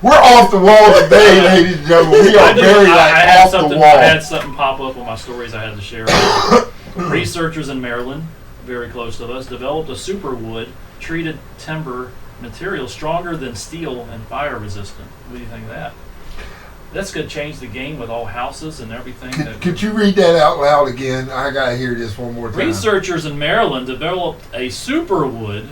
We're off the wall today, ladies and gentlemen. We are I very had off the something. wall. I had something pop up on my stories I had to share. Researchers in Maryland, very close to us, developed a superwood treated timber material stronger than steel and fire resistant. What do you think of that? That's going to change the game with all houses and everything. Could you read that out loud again? I gotta hear this one more time. Researchers in Maryland developed a superwood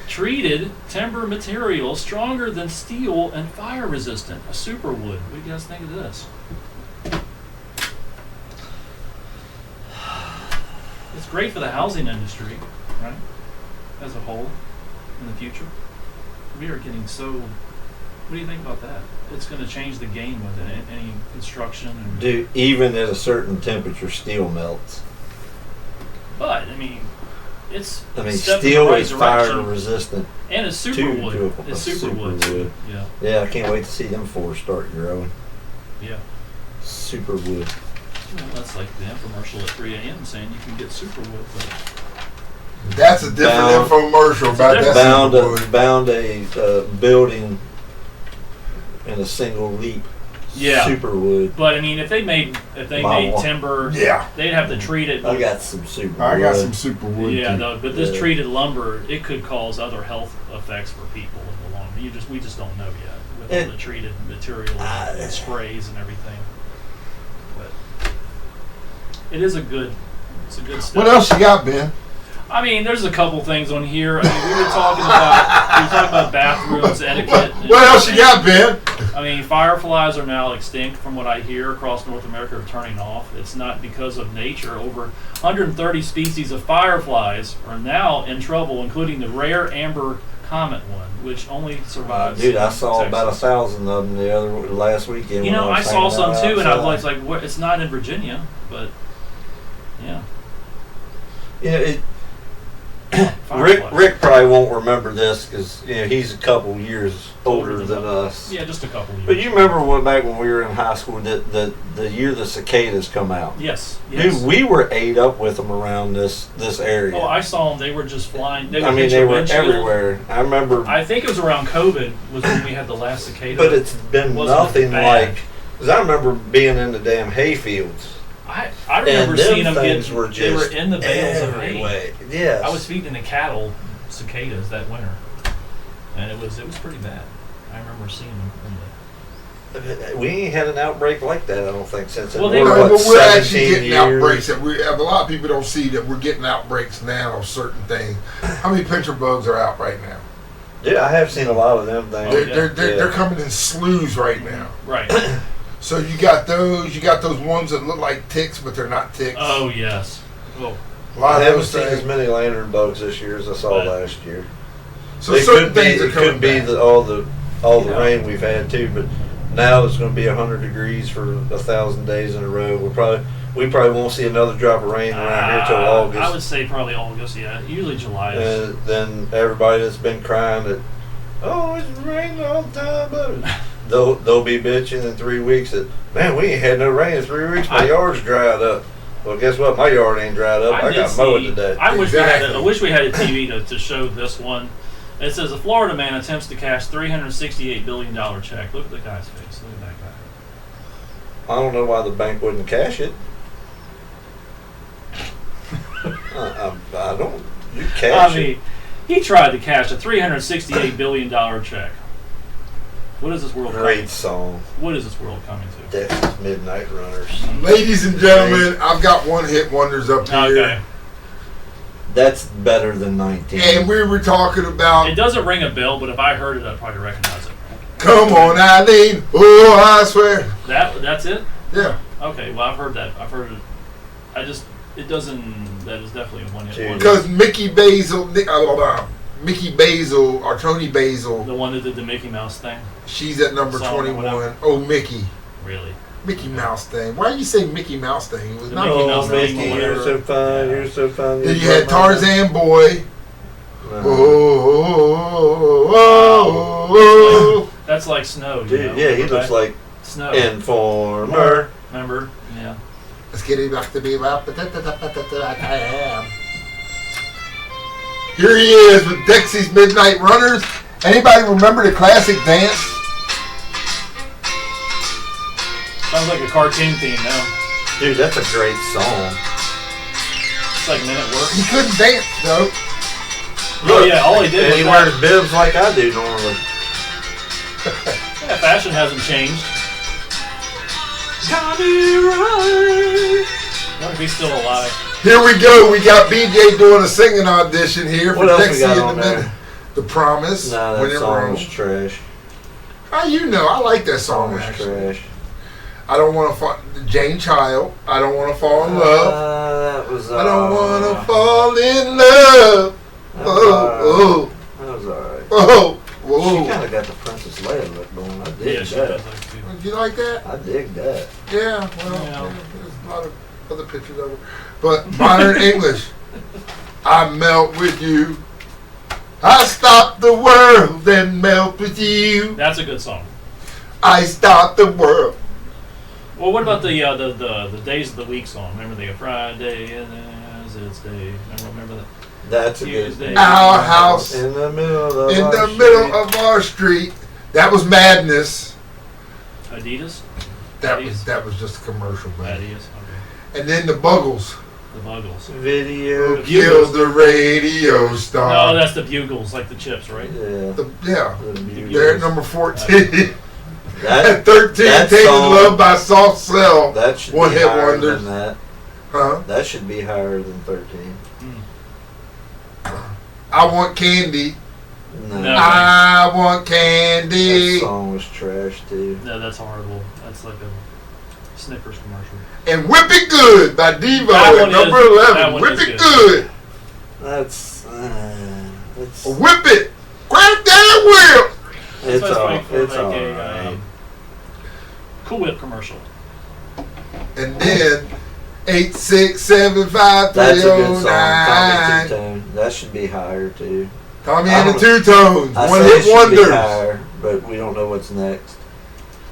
treated timber material stronger than steel and fire resistant. A superwood. What do you guys think of this? It's great for the housing industry, right? As a whole, in the future. We are getting so. What do you think about that? It's going to change the game with any construction. And, Dude, even at a certain temperature, steel melts. but I mean, it's I mean, a step in the steel right is fire direction. resistant. And it's to superwood. a It's superwood. superwood. Yeah, Yeah, I can't wait to see them four start growing. yeah. Superwood. Well, that's like the infomercial at 3 a.m. saying you can get superwood, but That's a different Bound- infomercial about that. Bound a building in a single leap. Yeah. Superwood. but I mean, if they made Wow. timber, Yeah, they'd have to treat it. I got some superwood. I got some superwood. Yeah, too. no, but this Yeah. treated lumber, it could cause other health effects for people in the long run. We just don't know yet with all the treated material and sprays and everything. But it is it's a good step. What else you got, Ben? I mean, there's a couple things on here. I mean, we were talking about bathrooms etiquette. What else you got, Ben? I mean, fireflies are now extinct, from what I hear across North America, are turning off. It's not because of nature. Over 130 species of fireflies are now in trouble, including the rare amber comet one, which only survives. Dude, I in saw about Texas. 1,000 of them last weekend. You when know, I was saw hanging some out too, and I was outside. like, what? It's not in Virginia, but yeah. You know, Fireflies. Rick probably won't remember this because he's a couple years older than us. Yeah, just a couple years. But you remember back when we were in high school, the year the cicadas come out. Yes. Dude, we were ate up with them around this area. Oh, I saw them. They were just flying. They I would mean, hit they your were windshield. everywhere. I remember, I think it was around COVID was when we had the last cicada. but it's been Wasn't nothing bad. like. Because I remember being in the damn hay fields. I remember And them seeing them things get. were They were just in the bales of hay. everywhere. Yes. I was feeding the cattle cicadas that winter, and it was pretty bad. I remember seeing them. We ain't had an outbreak like that, I don't think, since Well, it they were, No, were- but we're actually 17 getting years. outbreaks that a lot of people don't see that we're getting outbreaks now of certain things. How many pincher bugs are out right now? Yeah, I have seen a lot of them things. Oh, They're coming in slews right now. Right. So you got those ones that look like ticks, but they're not ticks. Oh yes. Oh, A lot I of haven't those seen as things. many lantern bugs this year as I saw Right. last year. So It certain could be, things are it coming could be back. all the Yeah. rain we've had too, but now it's going to be 100 degrees for 1,000 days in a row. We probably won't see another drop of rain around here till August. I would say probably August. Yeah, usually July. Is, Then everybody that's been crying that, oh, it's raining all the time, but they'll be bitching in 3 weeks that, man, we ain't had no rain in 3 weeks. My yard's dried up. Well, guess what? My yard ain't dried up. I did got mowed see- today. I wish Exactly. we had a TV to show this one. It says a Florida man attempts to cash $368 billion check. Look at the guy's face. Look at that guy. I don't know why the bank wouldn't cash it. I don't. You cash I mean, he tried to cash a $368 billion check. What is this world coming Great to? song. What is this world coming to? Texas Midnight Runners. Ladies and gentlemen, I've got one hit wonders up here. Okay. That's better than 19. And we were talking about, It doesn't ring a bell, but if I heard it, I'd probably recognize it. come on, Eileen. Oh, I swear. That's it? Yeah. Okay, well, I've heard that. I've heard it. It doesn't, that is definitely a one-hit Dude. wonder. Because Mickey Basil, or Tony Basil, The one that did the Mickey Mouse thing? she's at number Song or 21. whatever. Oh, Mickey. Really? Mickey Mouse thing. Why do you say Mickey Mouse thing? It was The not Mickey Oh, Mouse thing, Mickey, whatever. you're so fine. Yeah. You're so fine. Then you had Tarzan Boy. Uh-huh. Oh. That's like Snow, you Dude, know? yeah, he Remember looks that? like Snow. Informer. Remember? Yeah. Let's get it back to be like I am. Here he is with Dexy's Midnight Runners. Anybody remember the classic dance? Sounds like a cartoon theme now. Dude, that's a great song. It's like Men at Work. He couldn't dance though. Oh, yeah, all he did And was he that. wears bibs like I do normally. Yeah, fashion hasn't changed. Johnny Ryan. I wonder if he's still alive. Here we go. We got BJ doing a singing audition here for What else we Dexy got in on the there? Minute. The Promise. Nah, that When in song Rome. was trash. How you know? I like that Song song was actually. trash. I don't want to fall. Jane Child. I don't want to fall in love. That was. I don't want to fall in love. That was alright. Oh, That was alright. oh, She whoa. kind of got the Princess Leia look going. I Yeah, dig she that. does look good. You like that? I dig that. Yeah. Well, Yeah. there's a lot of other pictures of her. But modern English. I melt with you. I stop the world and melt with you. That's a good song. I stop the world. Well, what about the Days of the Week song? Remember the Friday and as it's day. Remember that? That's a Tuesday. good. Our house In the middle of in our the street. middle of our street. That was Madness. Adidas. That was just a commercial, man. Adidas. Okay. And then the Buggles. The Buggles. Video. Who killed the radio star? No, that's the Bugles, like the Chips, right? Yeah. Yeah. The beauty. They're at number 14. That, At 13, that Tainted song- Love by Soft Cell. that should One be hit higher wonders. than that. Huh? That should be higher than 13. I Want Candy. No. No. I Want That Candy. song was trash too. No, that's horrible. That's like a Snickers commercial. And Whip It Good by Devo That at one number is- that 11. one Whip is It good. Good. That's Whip It. Grab that wheel. it's That's all like for it's like all a right. Cool Whip commercial. And then 8675309. That's a good song. Tommy Two-Tone. That should be higher too. Tommy I and the don't- Two Tones. I One say it hit should be wonders. higher, but we don't know what's next.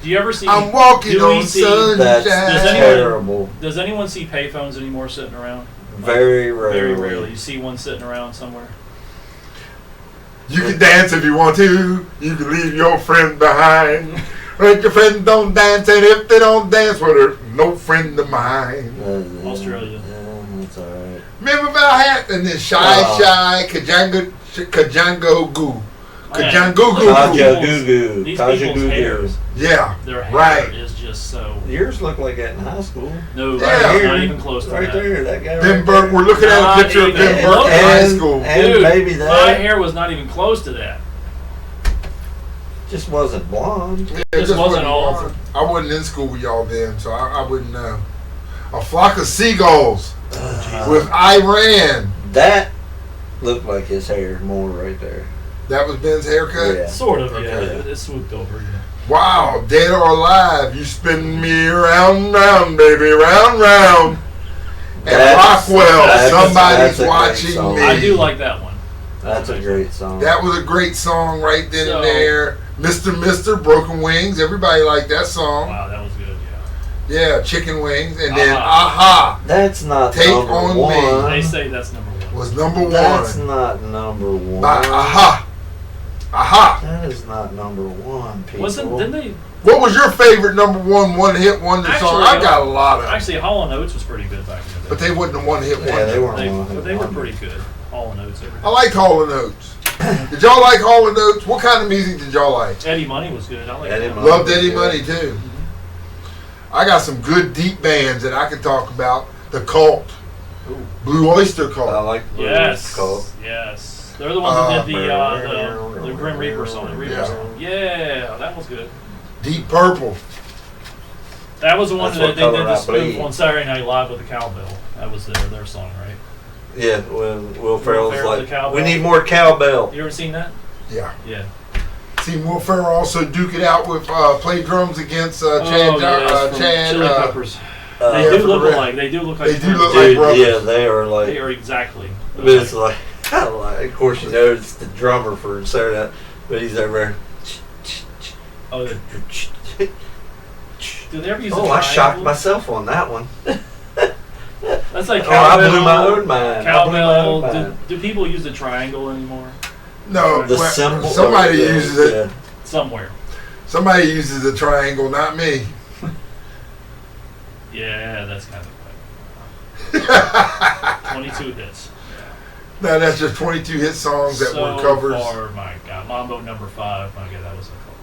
Do you ever see? I'm walking do we on see- sunshine. That's Does anyone- terrible. Does anyone see payphones anymore sitting around? Very rarely. Very rarely. You see one sitting around somewhere. You can dance if you want to. You can leave your friend behind. If your friend don't dance, and if they don't dance, well, they're no friend of mine. Australia. Yeah, that's alright. Remember about that? And then Shy, Kajango Goo. Kajango Goo. Kaja Goo Goo. These Kaja people's Goo Goo. hairs, Yeah, their hair right. is just so. Yours look like that in high school. No, Yeah. not even close to Right that. there, that guy. Ben right Burke, there. we're looking at a Not picture of even. Ben Burke in high school. And Dude, maybe my that hair was not even close to that. just wasn't blonde. Yeah, It just wasn't all- hard. I wasn't in school with y'all then, so I wouldn't know. A Flock of Seagulls with Iran. That looked like his hair more right there. That was Ben's haircut? Yeah. Sort of, yeah. Okay. It swooped over. Yeah. Wow, dead or alive, you spin me round, round, baby, round, round. And That's- Rockwell, that's somebody's a great watching song. me. I do like that one. That's a great song. That was a great song right then So- and there. Mr. Broken Wings, everybody liked that song. Wow, that was good. Yeah, Chicken Wings, and then Aha. Aha That's not Take number on Me. Yeah. one. They say that's number one. was number That's one not number one. by Aha. Aha. That is not number one, people. Didn't they? What was your favorite number one hit wonder song? Actually, I got a lot of. Actually, Hall & Oates was pretty good back in the but they wasn't a one-hit wonder. Yeah, they weren't. But they were pretty good. Hall and Oates. I liked Hall and Oates. Did y'all like Hall and Oates? What kind of music did y'all like? Eddie Money was good. I like Eddie him. Money. Loved Eddie Money too. I got some good deep bands that I can talk about. The Cult, Ooh. Blue Oyster I Cult. like the Yes. Cult. Yes. They're the ones that did the Grim Reaper song. The Reaper Yeah. song. Yeah, that was good. Deep Purple. That was the one That's that what they did Color the I spoof Bleed. on Saturday Night Live with the cowbell. That was their song, right? Yeah, when Will Ferrell's Ferrell, the like, cowbell. we need more cowbell. You ever seen that? Yeah. Yeah. See, Will Ferrell also duke it out with play drums against Chad. yes, from Chad. Chili Peppers. They yeah, do for look the alike. They do look like They do twins. look like Dude, brothers. yeah, they are like. They are exactly. But it's like, of course, you know it's the drummer for Saturday Night, but he's over there. Oh, do they ever use Oh, the I shocked triangle? myself on that one. That's like Oh, I cowbell. blew my own mind. Cowbell. Do people use the triangle anymore? No, The well, symbol. somebody yeah, uses it. yeah. Somewhere. Somebody uses the triangle, not me. Yeah, that's kind of like 22 hits. No, that's just 22 hit songs that were covers. Far, my God, Mambo number 5. My God, that was a couple.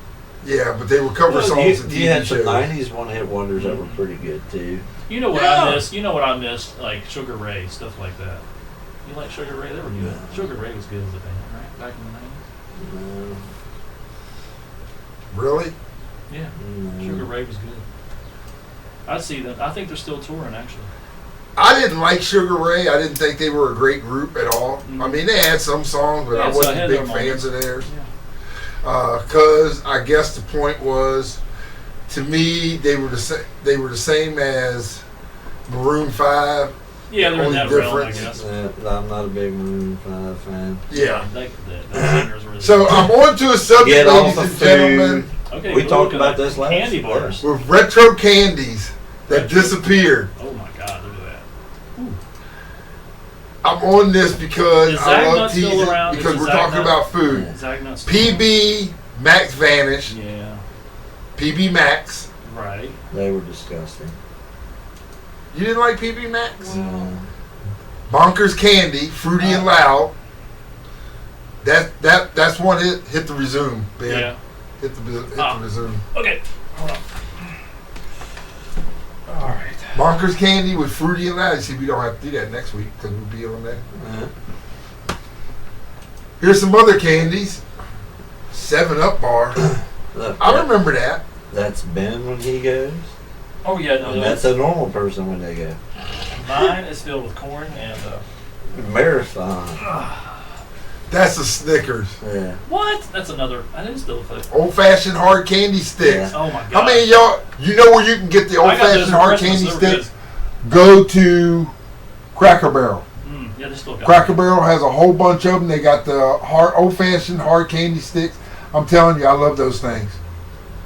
Yeah, but they were cover Well, songs and you TV had some shows. 90s one-hit wonders that were pretty good, too. You know what Yeah. I missed? You know what I missed? Like Sugar Ray, stuff like that. You like Sugar Ray? They were good. Yeah. Sugar Ray was good as a band, right? Back in the 90s. Really? Yeah. Mm. Sugar Ray was good. I see them. I think they're still touring, actually. I didn't like Sugar Ray. I didn't think they were a great group at all. I mean, they had some songs, but Yeah, I so wasn't had big their fans moments. of theirs. Yeah. Because I guess the point was, to me, they were the same as Maroon 5. Yeah, they're in Only that realm, I difference- guess. I'm not a big Maroon 5 fan. Yeah. The singers were. So I'm on to a subject, Get ladies off and of gentlemen, food. Okay, We we're talked looking about at this last candy year. bars. with retro candies that Retro. disappeared. Oh my God, look at that. I'm on this because Is I Zag love Nut still teasing around? because Is we're Zag talking Nut- about food. Yeah. Zagnut's. PB Max vanished. Yeah, PB Max. right. They were disgusting. You didn't like PB Max? Mm. Bonkers Candy, Fruity and Loud. That's one hit the resume, Ben. Yeah. Hit the resume. Okay. Hold on. All right. Bonkers Candy with Fruity and Loud. You see, we don't have to do that next week because we'll be on that. Yeah. Here's some other candies. 7-Up bar. Look, I remember that. That's Ben when he goes. Oh yeah, no, And that's a normal person when they go. mine is filled with corn and Marathon. That's a Snickers. Yeah. what? That's another. I didn't still fit. Old fashioned hard candy sticks. Oh my God. How many of y'all, you know where you can get the old I got those fashioned for hard Christmas, candy they were sticks? Go to Cracker Barrel. Yeah, they still got. Cracker Barrel has a whole bunch of them. They got the old fashioned hard candy sticks. I'm telling you, I love those things.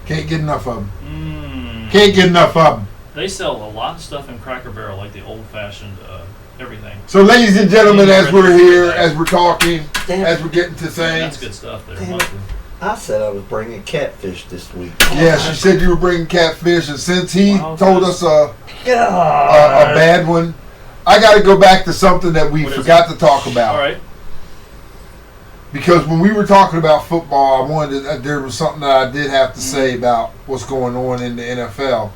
Can't get enough of them. Can't get enough of them. They sell a lot of stuff in Cracker Barrel, like the old-fashioned everything. So, ladies and gentlemen, Yeah, as we're right. here, as we're talking, Damn. as we're getting to That's things, good stuff there. Damn. Mostly. I said I was bringing catfish this week. yes, you said you were bringing catfish, and since he Wow, told that's- us a God. bad one, I got to go back to something that we What is forgot to talk about. All right. Because when we were talking about football, I wanted to, there was something that I did have to say about what's going on in the NFL.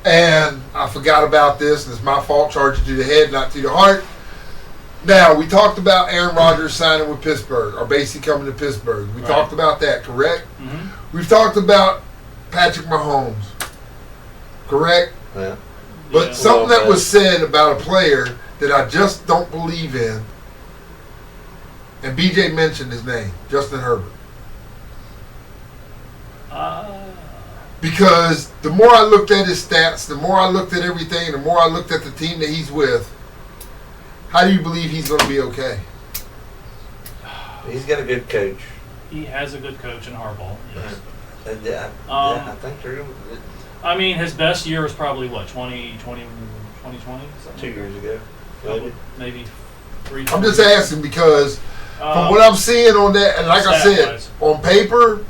And I forgot about this, and it's my fault. Charge it to the head, not to the heart. Now, we talked about Aaron Rodgers signing with Pittsburgh, or basically coming to Pittsburgh. We Right. talked about that, correct? Mm-hmm. We've talked about Patrick Mahomes, correct? Yeah. But Yeah. something that Well, was said about a player that I just don't believe in, and BJ mentioned his name, Justin Herbert. Because the more I looked at his stats, the more I looked at everything, the more I looked at the team that he's with, how do you believe he's going to be okay? He's got a good coach. He has a good coach in Harbaugh. Yes. And yeah, I think they're going I mean, his best year was probably what 2020, something 2 like years that? ago. Couple- maybe 3. I'm just asking because from what I'm seeing on that, and like I said, stat-wise. on paper,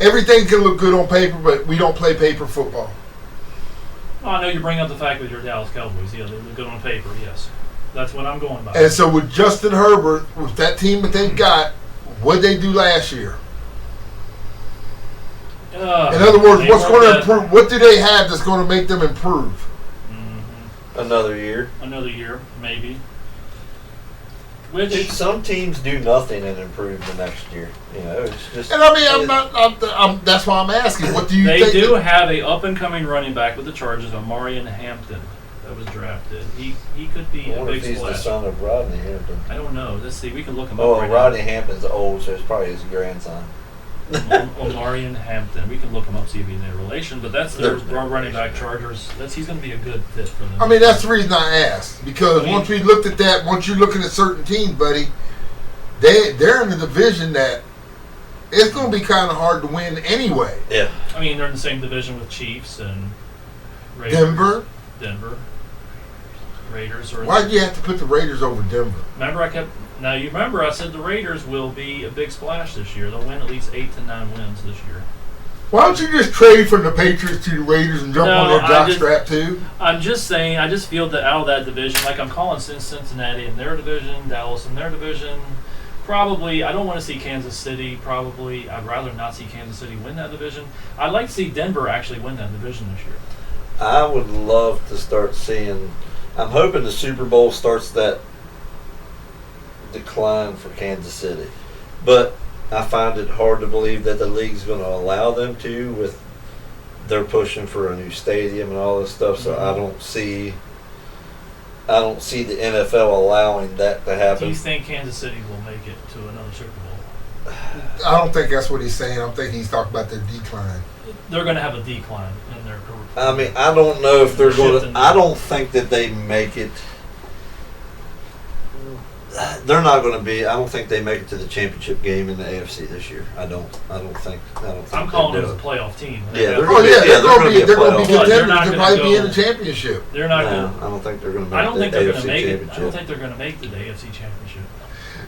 everything can look good on paper, but we don't play paper football. Well, I know you bring up the fact that you're Dallas Cowboys. Yeah, they're good on paper. Yes, that's what I'm going by. And so with Justin Herbert, with that team that they've got, what did they do last year? In other words, they what's weren't going to that- improve? What do they have that's going to make them improve? Another year. Another year, maybe. Which Dude, some teams do nothing and improve the next year. You know, it's just. And I mean, that's why I'm asking. What do you they think? do have a up and coming running back with the Chargers, Amarian Hampton, that was drafted. He could be I a wonder big if he's the splash. son of Rodney Hampton. I don't know. Let's see. We can look him up. Oh, right Rodney Hampton's old, so it's probably his grandson. now. Omarion Hampton. We can look him up, see if he's in relation. But that's their They're- running back Chargers. He's going to be a good fit for them. I mean, that's the reason I asked, because I mean- once we looked at that, once you're looking at certain teams, buddy, they're in a division that it's going to be kind of hard to win anyway. Yeah. I mean, they're in the same division with Chiefs and Raiders. Denver. Raiders. Why did you have to put the Raiders over Denver? Now you remember I said the Raiders will be a big splash this year. They'll win at least 8 to 9 wins this year. Why don't you just trade from the Patriots to the Raiders and jump No, on their I jockstrap too? I'm just saying, I just feel that out of that division, like I'm calling Cincinnati in their division, Dallas in their division. Probably, I don't want to see Kansas City. Probably, I'd rather not see Kansas City win that division. I'd like to see Denver actually win that division this year. I would love to start seeing. I'm hoping the Super Bowl starts that decline for Kansas City, but I find it hard to believe that the league's going to allow them to. With they're pushing for a new stadium and all this stuff, so I don't see the NFL allowing that to Do happen. you think Kansas City will make it to another Super Bowl? I don't think that's what he's saying. I'm thinking he's talking about their decline. They're going to have a decline in their career. I mean, I don't know if they're going Shifting. to. I don't think that they make it. They're not going to be. I don't think they make it to the championship game in the AFC this year. I don't think. I'm calling they them as do a playoff team. Yeah, they're Oh yeah, they're going to be they're gonna be a contenders. They're not They'll gonna probably be in go- the championship. They're not No, going. I don't think they're going to make. I don't think they're going to AFC make it. I championship. don't think they're going to make the AFC championship.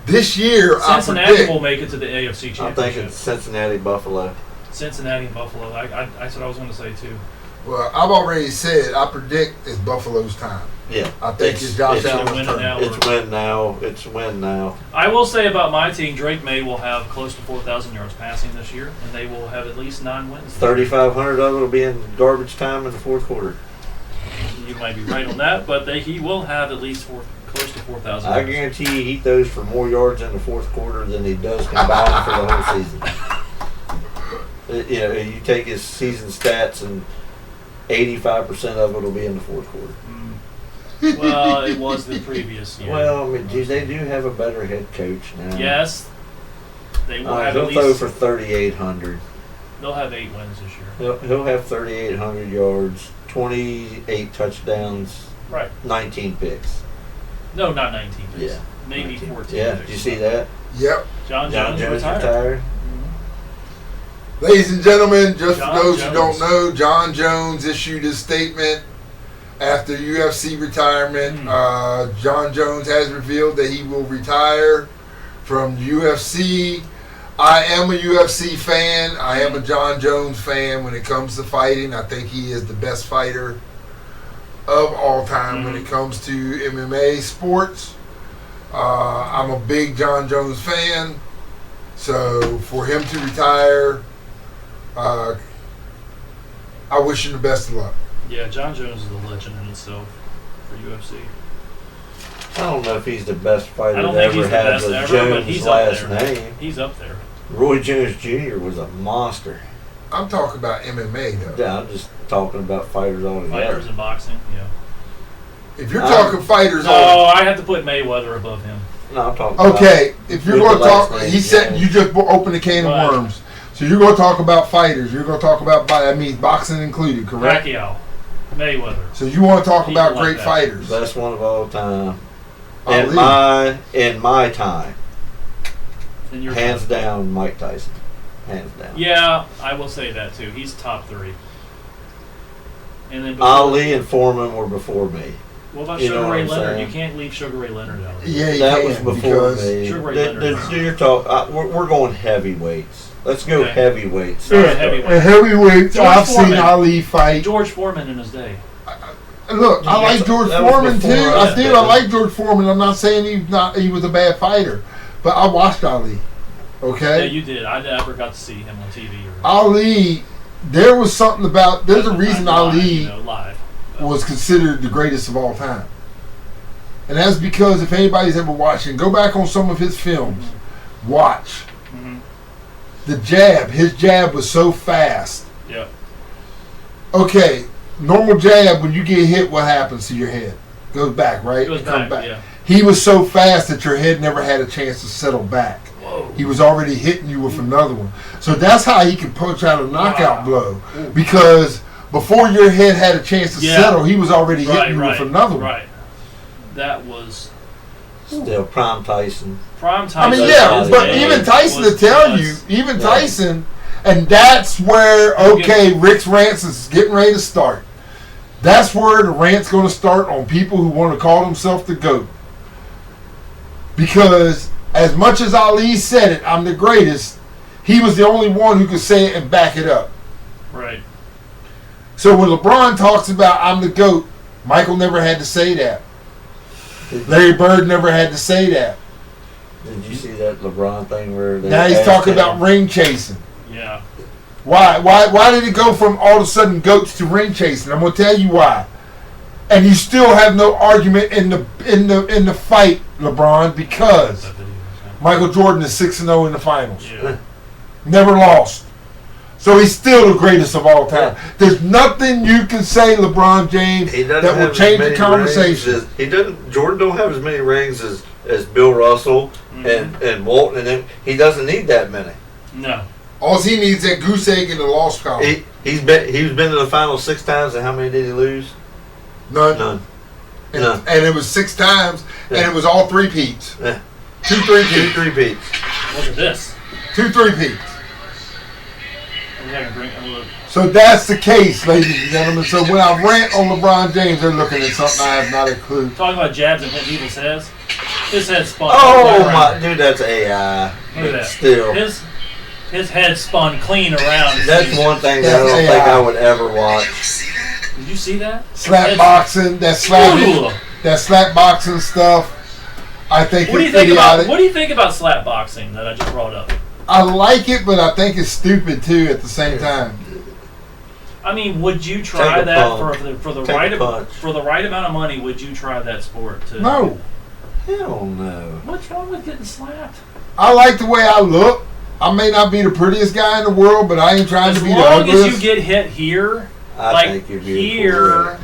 This year, I Cincinnati predict. will make it to the AFC I'm thinking championship. Cincinnati, Buffalo. Cincinnati and Buffalo. That's what I was going to say too. Well, I've already said I predict it's Buffalo's time. Yeah, I think it's Josh it's Allen's win it turn. now. It's win now. It's win now. I will say about my team, Drake May will have close to 4,000 yards passing this year, and they will have at least 9 wins. 3,500 of it will be in garbage time in the fourth quarter. You might be right on that, but he will have at least close to 4,000. I yards. guarantee you he throws for more yards in the fourth quarter than he does combined for the whole season. You know, you take his season stats and 85% of it will be in the fourth quarter. Well, it was the previous year. Well, I mean, geez, they do have a better head coach now. Yes, they will have He'll at throw least. for 3,800. They'll have 8 wins this year. He'll have 3,800 yards, 28 touchdowns, Right? 19 picks. No, not 19 picks. Yeah. Maybe 19. 14. Yeah, picks. did you see that? Yep. John John Jones Jones retired. retired. Ladies and gentlemen, just John for those who Jones. don't know, John Jones issued his statement after UFC retirement. John Jones has revealed that he will retire from UFC. I am a UFC fan. I am a John Jones fan when it comes to fighting. I think he is the best fighter of all time when it comes to MMA sports. I'm a big John Jones fan. So for him to retire, I wish him the best of luck. Yeah, John Jones is a legend in itself for UFC. I don't know if he's the best fighter I don't that think ever he's the had best the ever, Jones but he's last up there. name. He's up there. Roy Jones Jr. was a monster. I'm talking about MMA though. Yeah, I'm just talking about fighters altogether. Fighters in boxing, yeah. If you're talking fighters, No, I have to put Mayweather above him. No, I'm talking about okay. If you're With going to the last talk, name, he said yeah. you just opened a can Right. of worms. So you're going to talk about fighters. You're going to talk about that means boxing included, correct? Pacquiao, Mayweather. So you want to talk People about like great that. fighters? best one of all time. Ali. In my time, In your hands time. down, Mike Tyson. Hands down. Yeah, I will say that too. He's top 3. And then before, Ali and Foreman were before me. What about You know Sugar what Ray I'm Leonard? saying? You can't leave Sugar Ray Leonard out. Yeah, you That can, was before because me. Sugar Ray Leonard. You're we're going heavyweights. Let's go Okay. heavyweights. Sorry, heavyweight. Heavyweights. George I've seen Foreman. Ali fight. George Foreman in his day. Look, I like George that was Foreman too. before I that, do. I like George Foreman. I'm not saying he was a bad fighter, but I watched Ali. Yeah, Okay, you did. I never got to see him on TV. Or Ali. There was something about. There's a reason live, Ali live. was considered the greatest of all time, and that's because if anybody's ever watching, go back on some of his films, watch Mm-hmm. the jab. His jab was so fast. Yep. Okay, normal jab, when you get hit, what happens to your head? Goes back, right? It goes It comes back. Yeah. He was so fast that your head never had a chance to settle back. Whoa. He was already hitting you with another one. So that's how he could punch out a knockout Wow. blow. Because before your head had a chance to Yeah. settle, he was already hitting Right. you Right. with another one. Right. That was Still prime Tyson. prime I time. mean, That's yeah, how but they even was Tyson to tell you, even Yeah. Tyson, and that's where, okay, Rick's rants is getting ready to start. That's where the rant's going to start on people who want to call themselves the GOAT. Because as much as Ali said it, I'm the greatest, he was the only one who could say it and back it up. Right. So when LeBron talks about I'm the GOAT, Michael never had to say that. Larry Bird never had to say that. Did you see that LeBron thing where they Now he's asked talking him- about ring chasing. Yeah. Why did it go from all of a sudden goats to ring chasing? I'm gonna tell you why. And you still have no argument in the fight, LeBron, because That video was Michael Jordan is 6-0 in the finals. Yeah. Never lost. So he's still the greatest of all time. There's nothing you can say, LeBron James, He doesn't that will have as change the many conversation. rings as- he doesn't. Jordan don't have as many rings as Bill Russell and Walton and them. He doesn't need that many. No. All he needs is that goose egg in the lost column. He's been to the final 6 times, and how many did he lose? None. None. And, None. and it was 6 times, and Yeah. it was all three-peats. Yeah. 2 Two three-peats. three-peats. Look at this. 2 three-peats. I'm gonna bring a look. So that's the case, ladies and gentlemen. So when I rant on LeBron James, they're looking at something I have not a clue. Talking about jabs and hitting people's heads. His head spun. Oh right my, around. dude, that's AI. Look at But that. still, His head spun clean around. that's one thing that I That's don't AI. think I would ever watch. Did you see that? Slap His- boxing, that slap boxing stuff. I think What do you it's think idiotic. about? What do you think about slap boxing that I just brought up? I like it, but I think it's stupid too at the same time. I mean, would you try Take a that punch. for the Take right a punch. for the right amount of money? Would you try that sport? No, Hell no. What's wrong with getting slapped? I like the way I look. I may not be the prettiest guy in the world, but I ain't trying As to be the long as you ugliest. get hit here, I like think you're beautiful. here,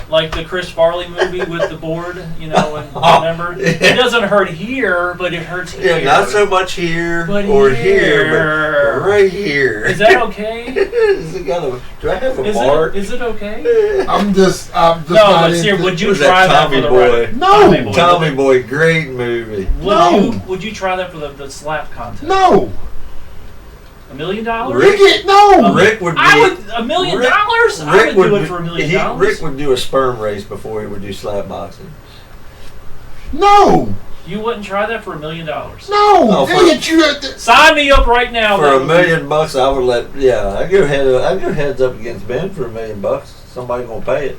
like the Chris Farley movie with the board, you know, and remember, it doesn't hurt here, but it hurts here. Yeah, not so much here But or here. but right here. Is that okay? Is it got a, do I have a Is mark? it okay? I'm just No, not but into- seriously, would you Who's try that, that for Tommy the Boy? right? No. Tommy Boy, great movie. No. Would you try that for the slap contest? No, $1 million? Rick, no. Rick would be. I would $1 million. Rick- I would do it for $1 million. Rick would do a sperm race before he would do slap boxing. No, You wouldn't try that for $1 million. no. Oh, for- Dang it, you had to- Sign me up right now. For $1 million, I would let. Yeah, I'd go heads up against Ben for $1 million. Somebody gonna pay it.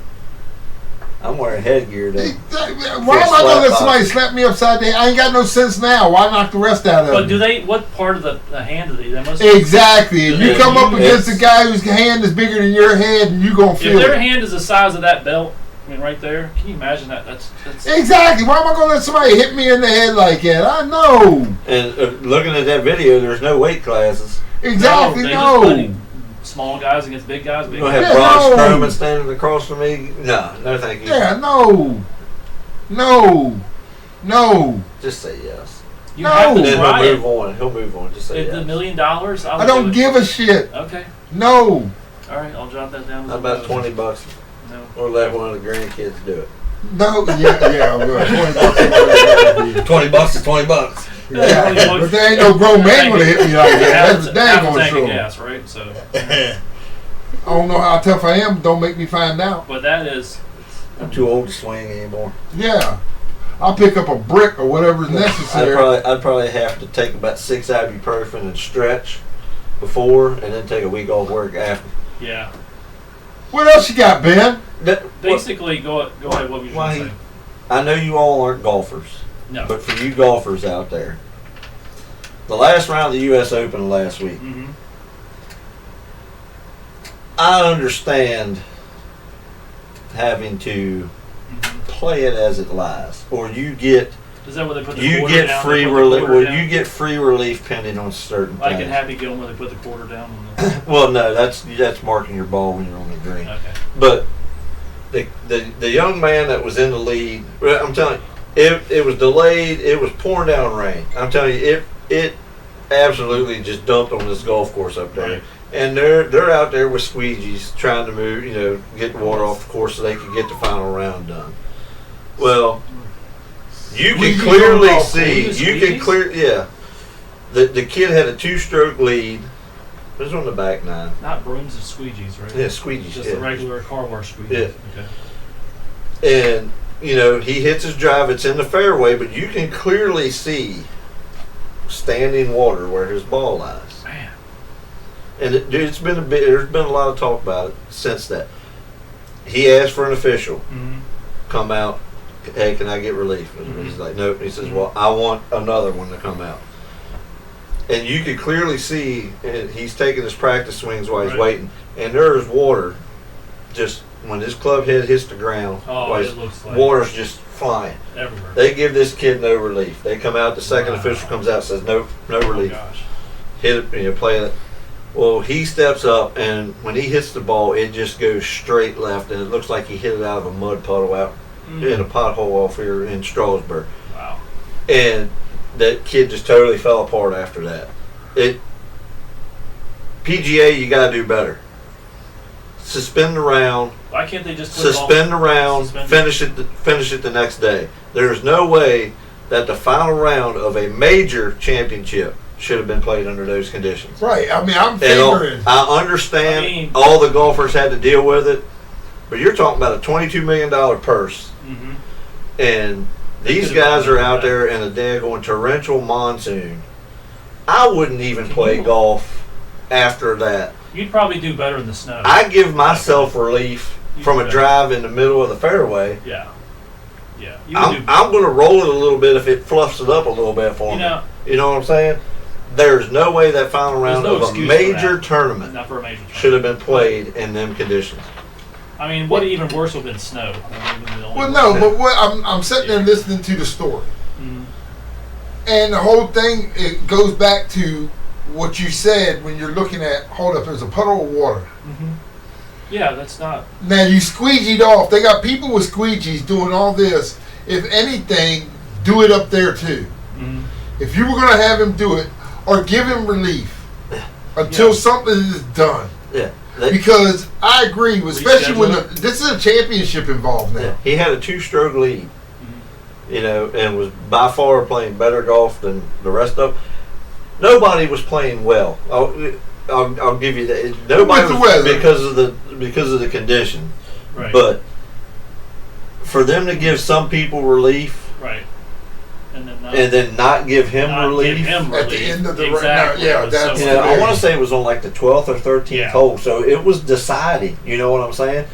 I'm wearing headgear though. Why am I gonna let somebody slap me upside the head? I ain't got no sense now. Why knock the rest out of But it? do they? What part of the hand do they must? Exactly. If you Yeah, come up you- against a guy whose hand is bigger than your head, and you gonna If feel their it. hand is the size of that belt, I mean, right there. Can you imagine that? That's Exactly. Why am I gonna let somebody hit me in the head like that? I know. And looking at that video, there's no weight classes. Exactly. they just put No. small guys against big guys. Big You gonna guys. have Yeah, Braun no. Strowman standing across from me? No, no, thank you. Yeah. No. No. No. Just say yes. You No. have to Then try he'll it. move on. He'll move on. Just say At the yes. $1 million, I I don't give a shit. Okay. No. All right, I'll jot that down. as How a about note. $20? No. Or let one of the grandkids do it. No. Yeah. I'm good. $20. $20 is $20. Yeah. But there ain't no grown man gonna hit me like that. That's a dang half a on tank of sure. gas, right? So, I don't know how tough I am. Don't make me find out. but that is. I'm too old to swing anymore. Yeah. I'll pick up a brick or whatever's necessary. I'd probably have to take about 6 ibuprofen and stretch before, and then take a week off work after. Yeah. What else you got, Ben? Basically, go ahead. What was you Why going to say? I know you all aren't golfers, No. but for you golfers out there, the last round of the U.S. Open last week, Mm-hmm. I understand having to play it as it lies, or you get Is that where they put the you quarter get down? free They put the relief. quarter Well, down? you get free relief pending on certain Like in things. Happy Gilmore, they put the quarter down on the. Well, no, that's marking your ball when you're on the green. Okay. But the young man that was in the lead, well, I'm telling you, it was delayed. It was pouring down rain. I'm telling you, it absolutely just dumped on this golf course up there. Right. And they're out there with squeegees trying to move, get the water off the course so they can get the final round done. Well, you can Squeegees clearly on golf see. course. You can clear. The kid had a 2-stroke lead. It was on the back nine. Not brooms and squeegees, right? Yeah, squeegees. Just yeah. the regular car wash squeegees. Yeah. Okay. And he hits his drive. It's in the fairway, but you can clearly see standing water where his ball lies. Man. And it's been a bit. There's been a lot of talk about it since that. He asked for an official Mm-hmm. come out. Hey, can I get relief? And he's like, no. He says, well, I want another one to come out. And you could clearly see, and he's taking his practice swings while he's Right. waiting, and there's water. Just when his club head hits the ground, Oh, while it his looks like water's just flying. everywhere. They give this kid no relief. They come out. The second Wow. official comes out, says no Oh my relief. gosh. Hit it, play it. Well, he steps up, and when he hits the ball, it just goes straight left, and it looks like he hit it out of a mud puddle out in a pothole off here in Strasburg. Wow. And that kid just totally fell apart after that. PGA, you got to do better. Suspend the round. Why can't they just put it Suspend the all- round. suspend Finish it the next day. There's no way that the final round of a major championship should have been played under those conditions. Right. I mean, I'm And figuring. I understand I mean- all the golfers had to deal with it, but you're talking about a $22 million purse, Mhm. and these could've guys done are out that. there in a daggone torrential monsoon. I wouldn't even Can play you- golf after that. You'd probably do better in the snow. I give myself relief You from do a better. drive in the middle of the fairway. Yeah. Yeah. You would do. I'm going to roll it a little bit if it fluffs it up a little bit for You me. know- You know what I'm saying? There's no way that final round no of a excuse for major that. tournament Not for a major tournament. should have been played in them conditions. I mean, what even worse would have been snow. I mean, the only Well, worse- no, but what I'm sitting there listening to the story, Mhm. and the whole thing it goes back to what you said when you're looking at. Hold up, there's a puddle of water. Yeah, that's not. Now you squeegeed off. They got people with squeegees doing all this. If anything, do it up there too. Mhm. If you were going to have him do it, or give him relief until Yeah. something is done. Yeah. Because I agree, especially when Reschedule this is a championship involved now. He had a 2-stroke lead, Mm-hmm. and was by far playing better golf than the rest of them. Nobody was playing well. I'll give you that. Nobody With the was weather. because of the condition. Right. But for them to give some people relief Right. And then not. and then not give him not relief. give him At the relief. end of the exactly. yeah, It was that's- so You know, I Yeah. want to say it was on like the 12th or 13th Yeah. hole, so it was deciding. You know what I'm saying?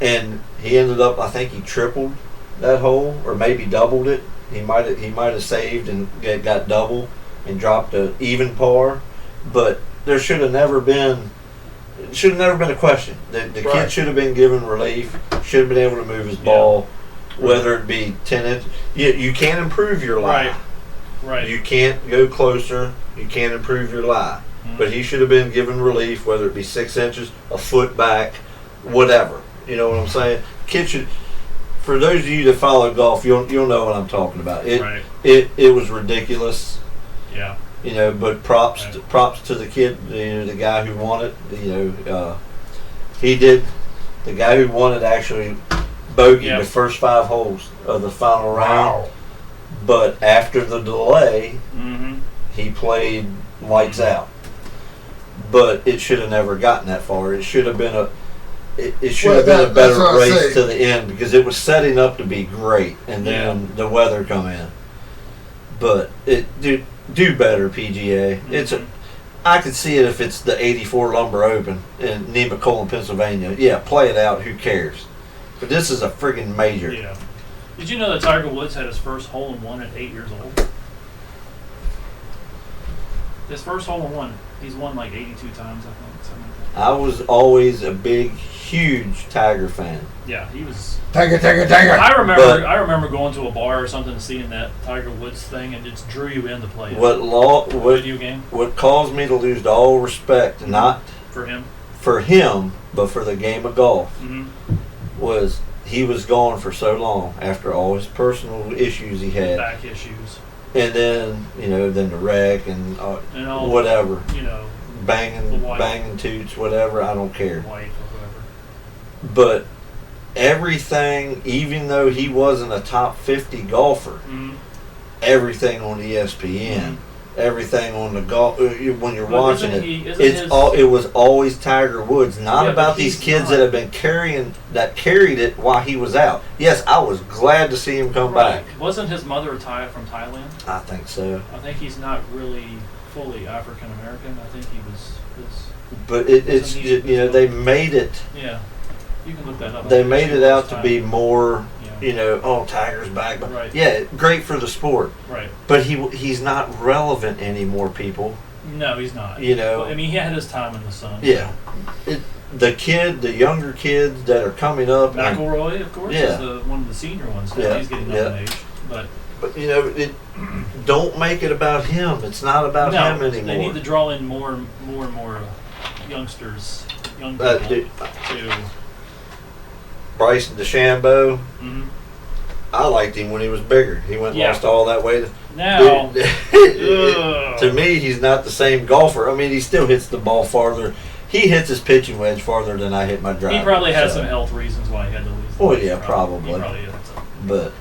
And he ended up, I think he tripled that hole, or maybe doubled it. He might have saved and got double and dropped a even par, but there should have never been. It should have never been a question. The Right. kid should have been given relief. Should have been able to move his ball, whether it be 10 inches. You can't improve your lie. Right. Right. You can't go closer. You can't improve your lie. Mhm. But he should have been given relief, whether it be 6 inches, a foot back, whatever. You know what I'm saying? Kid should. For those of you that follow golf, you'll know what I'm talking about. Right. It was ridiculous. Yeah. You know, but props Right. props to the kid, the guy who won it. He did. The guy who won it actually bogeyed Yeah. the first 5 holes of the final round. Wow. But after the delay, Mm-hmm. he played lights out. But it should have never gotten that far. It should have been it should Well, have been a that's better what I race say. to the end, because it was setting up to be great, and then the weather come in. But it do better, PGA. It's Mm-hmm. I could see it if it's the '84 Lumber Open in Nemacolin, Pennsylvania. Yeah, play it out. Who cares? But this is a friggin' major. Yeah. Did you know that Tiger Woods had his first hole-in-one at 8 years old? His first hole-in-one, he's won like 82 times, I think. Something like that. I was always a big, huge Tiger fan. Yeah, he was. Tiger. I remember going to a bar or something, seeing that Tiger Woods thing, and it just drew you in to play it. What Video game what caused me to lose all respect, not for him. for him, but for the game of golf, Mm-hmm. was he was gone for so long after all his personal issues he had, Back issues and then then the wreck and and all. whatever, You know, the banging wife. toots, whatever. I don't care. wife or whoever. But everything, even though he wasn't a top 50 golfer, Mm-hmm. everything on ESPN, everything on the golf when you're But watching isn't it, he- isn't it's his- all it was always Tiger Woods, not Yeah, about but these he's kids not. that have been carried it while he was out. Yes, I was glad to see him come back. Wasn't his mother from Thailand? I think so, I think he's not really fully African American. I think he was. but it's Isn't he- they made it. Yeah, you can look that up. They made it out to be more. Yeah. Oh, Tiger's back. But Right. yeah, great for the sport. Right. But he's not relevant anymore, people. No, he's not. Well, I mean, he had his time in the sun. Yeah. The younger kids that are coming up. McElroy, of course, Yeah. is one of the senior ones. Yeah, He's getting yeah. up in age. But don't make it about him. It's not about him anymore. They need to draw in more and more youngsters, young people to. Bryson DeChambeau, Mhm. I liked him when he was bigger. He went and Yeah. lost all that weight. Now, To me, he's not the same golfer. I mean, he still hits the ball farther. He hits his pitching wedge farther than I hit my driver. he probably has so. some health reasons why he had to leave. Well, yeah, probably. He probably has some. But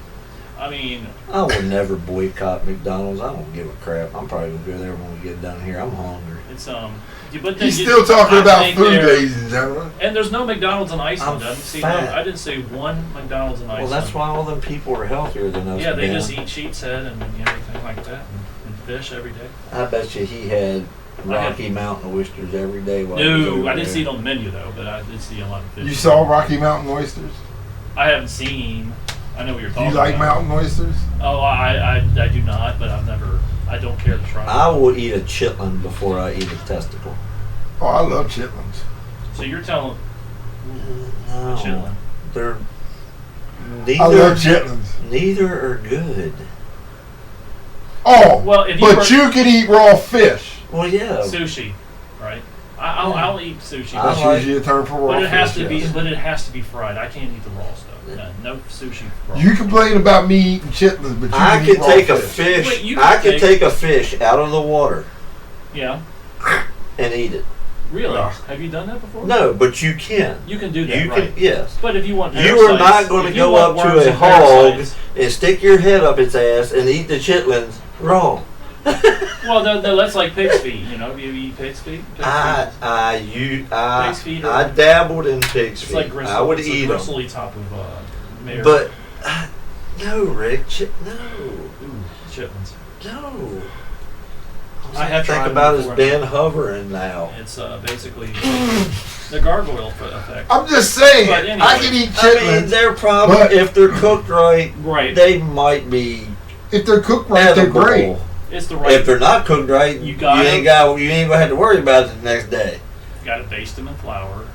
I mean, I would never boycott McDonald's. I don't give a crap. I'm probably gonna go there when we get done here. I'm hungry. it's But then He's still talking I about think food, there- ladies and gentlemen. And there's no McDonald's in Iceland. I'm I didn't see. fat. I didn't see one McDonald's in Iceland. Well, that's why all them people are healthier than us. Yeah, they man. just eat sheep's head and everything like that, and fish every day. I bet you he had Rocky Mountain oysters every day. While he was No, over I didn't there. see it on the menu though, but I did see a lot of fish. You saw Rocky Mountain oysters? I haven't seen. I know what you're Do talking you like about. mountain oysters? Oh, I do not, but I've never. I don't care to try. I will eat a chitlin before I eat a testicle. Oh, I love chitlins. So you're telling No, chitlin. they're I love chitlins. neither are good. Oh, Well, if you but were- you can eat raw fish. Well, yeah. sushi, right? I'll eat sushi, I That's like- usually a term for raw but it has fish, to be. yes. But it has to be fried. I can't eat the raw stuff. No sushi. Raw. You complain about me eating chitlins, but you I can could eat raw take a fish. fish. Wait, you I could could take a fish out of the water Yeah. and eat it. Really? Ugh. Have you done that before? No, but you can. You can do that, You right? can. Yes. But if you want, You are not parasites- going to if you go want up to worms a and hog parasites- and stick your head up its ass and eat the chitlins raw. Well, that's like pig's feet. You know, if you eat pig's feet. Pig's feet I are- dabbled in pig's It's feet. like gristle. I would it's eat a them. bristly top of mare. But no, Rick, no, Ooh, chitlins. no. I have think tried about is before. Ben hovering now. It's basically the gargoyle effect. I'm just saying, But anyway, I can eat I mean, chitlins. they're probably But- if they're cooked right, Right. they might be If they're cooked right, they're edible. great. It's the right. If they're not cooked right, You you gotta- ain't gonna have to worry about it the next day. You got to baste them in flour.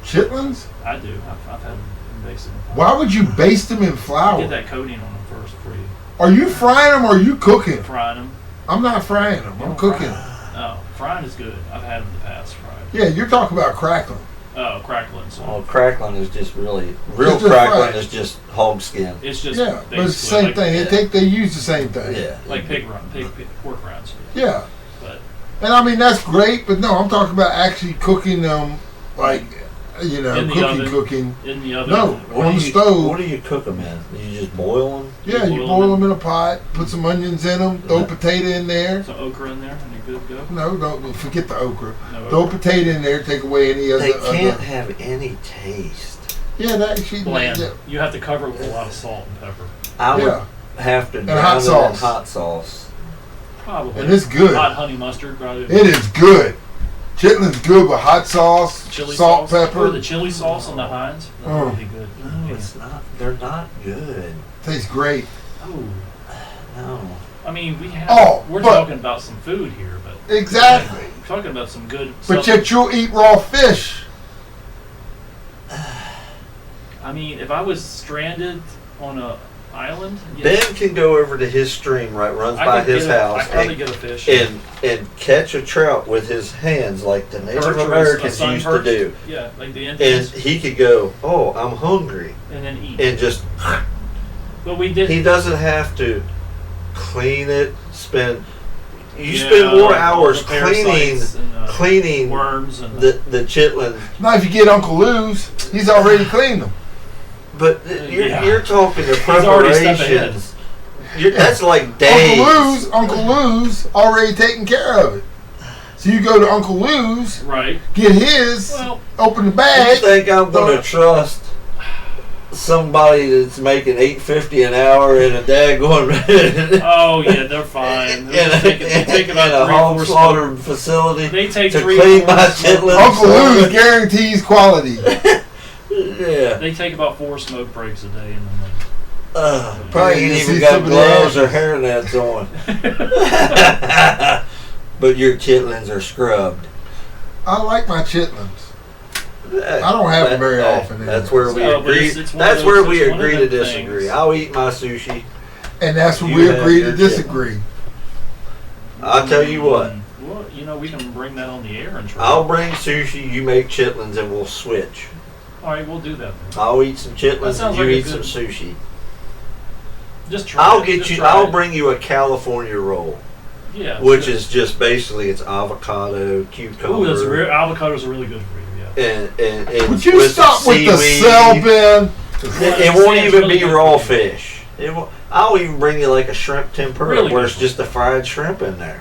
Chitlins? I do. I've had them basted in flour. Why would you baste them in Get flour? that coating on them first before you Are you frying them or are you cooking? frying them. I'm not frying them. I'm cooking. Oh, frying is good. I've had them in the past fried. Yeah, you're talking about crackling. Oh, crackling. So Well, crackling is just real just crackling fried. is just hog skin. it's just Yeah, but it's the same like, thing. yeah. They use the same thing. Yeah. like pork rinds. Yeah. But And I mean, that's great, but no, I'm talking about actually cooking them, like, In the oven. cooking. in the oven. No, What on do the you- stove. What do you cook them in? You just boil them? Yeah, you boil boil them in a pot, put some onions in them, throw a potato in there. Some okra in there, and you're good to go. No, don't forget the okra. No Throw a okra. potato in there, take away any other. They can't other- have any taste. Yeah, that actually. Bland. Yeah. You have to cover it with a lot of salt and pepper. I would Yeah. have to And drown hot it in sauce. hot sauce. Probably. And it's good. Hot honey mustard, rather than It is good. Chitlins good with hot sauce, chili salt, sauce. pepper. Or the chili sauce on the Heinz. That's Oh. really good. No, it's not. They're not good. Tastes great. Oh. No. I mean, we're but- talking about some food here, but Exactly. we're talking about some good But stuff. yet you'll eat raw fish. I mean, if I was stranded on a island, Ben can go over to his stream, right, runs I by could his get a- house, I'd probably and, get a fish. and catch a trout with his hands like the Native Perch or a Americans sun used perch. to do. Yeah, like the And Indians, he could go, oh, I'm hungry, and then eat. and just, But we did. he doesn't have to clean it, you Yeah, spend more all hours the parasites and, cleaning worms and the chitlin. Now if you get Uncle Lou's, he's already cleaned them. But Yeah. you're talking the He's already a step preparations. That's like days. Uncle Lou's already taken care of it. So you go to Uncle Lou's, right. get his, Well, open the You bag. think I'm gonna trust somebody that's making $8.50 an hour in a daggone oh yeah, they're fine. They take in about a 3 or hog 4 slaughter facility They take to 3 or clean 4 my smoke- chitlins? Uncle Lou's guarantees quality. Yeah. They take about 4 smoke breaks a day, and then Probably ain't You even see got some of the gloves or ashes. hairnets on. But your chitlins are scrubbed. I like my chitlins. I don't have them very often That's anyway. where we No, but agree. it's one That's of where those- we it's one of agree to them disagree. things. I'll eat my sushi. And that's where You we have agree to your disagree. I'll tell you what. Well, we can bring that on the air and try. I'll bring sushi. You make chitlins, and we'll switch. All right, we'll do that. Then. I'll eat some That chitlins, sounds and you like a eat good- some sushi. Just try. I'll it. get Just you. try I'll it. bring you a California roll, Yeah. which is just basically it's avocado, cucumber, Ooh, that's real. Avocados are really good for you. Yeah. Would and you with stop with the seaweed. cell bin? It won't It's even really be good raw for you. fish. I'll even bring you like a shrimp tempura Really where good it's just a fried shrimp in there.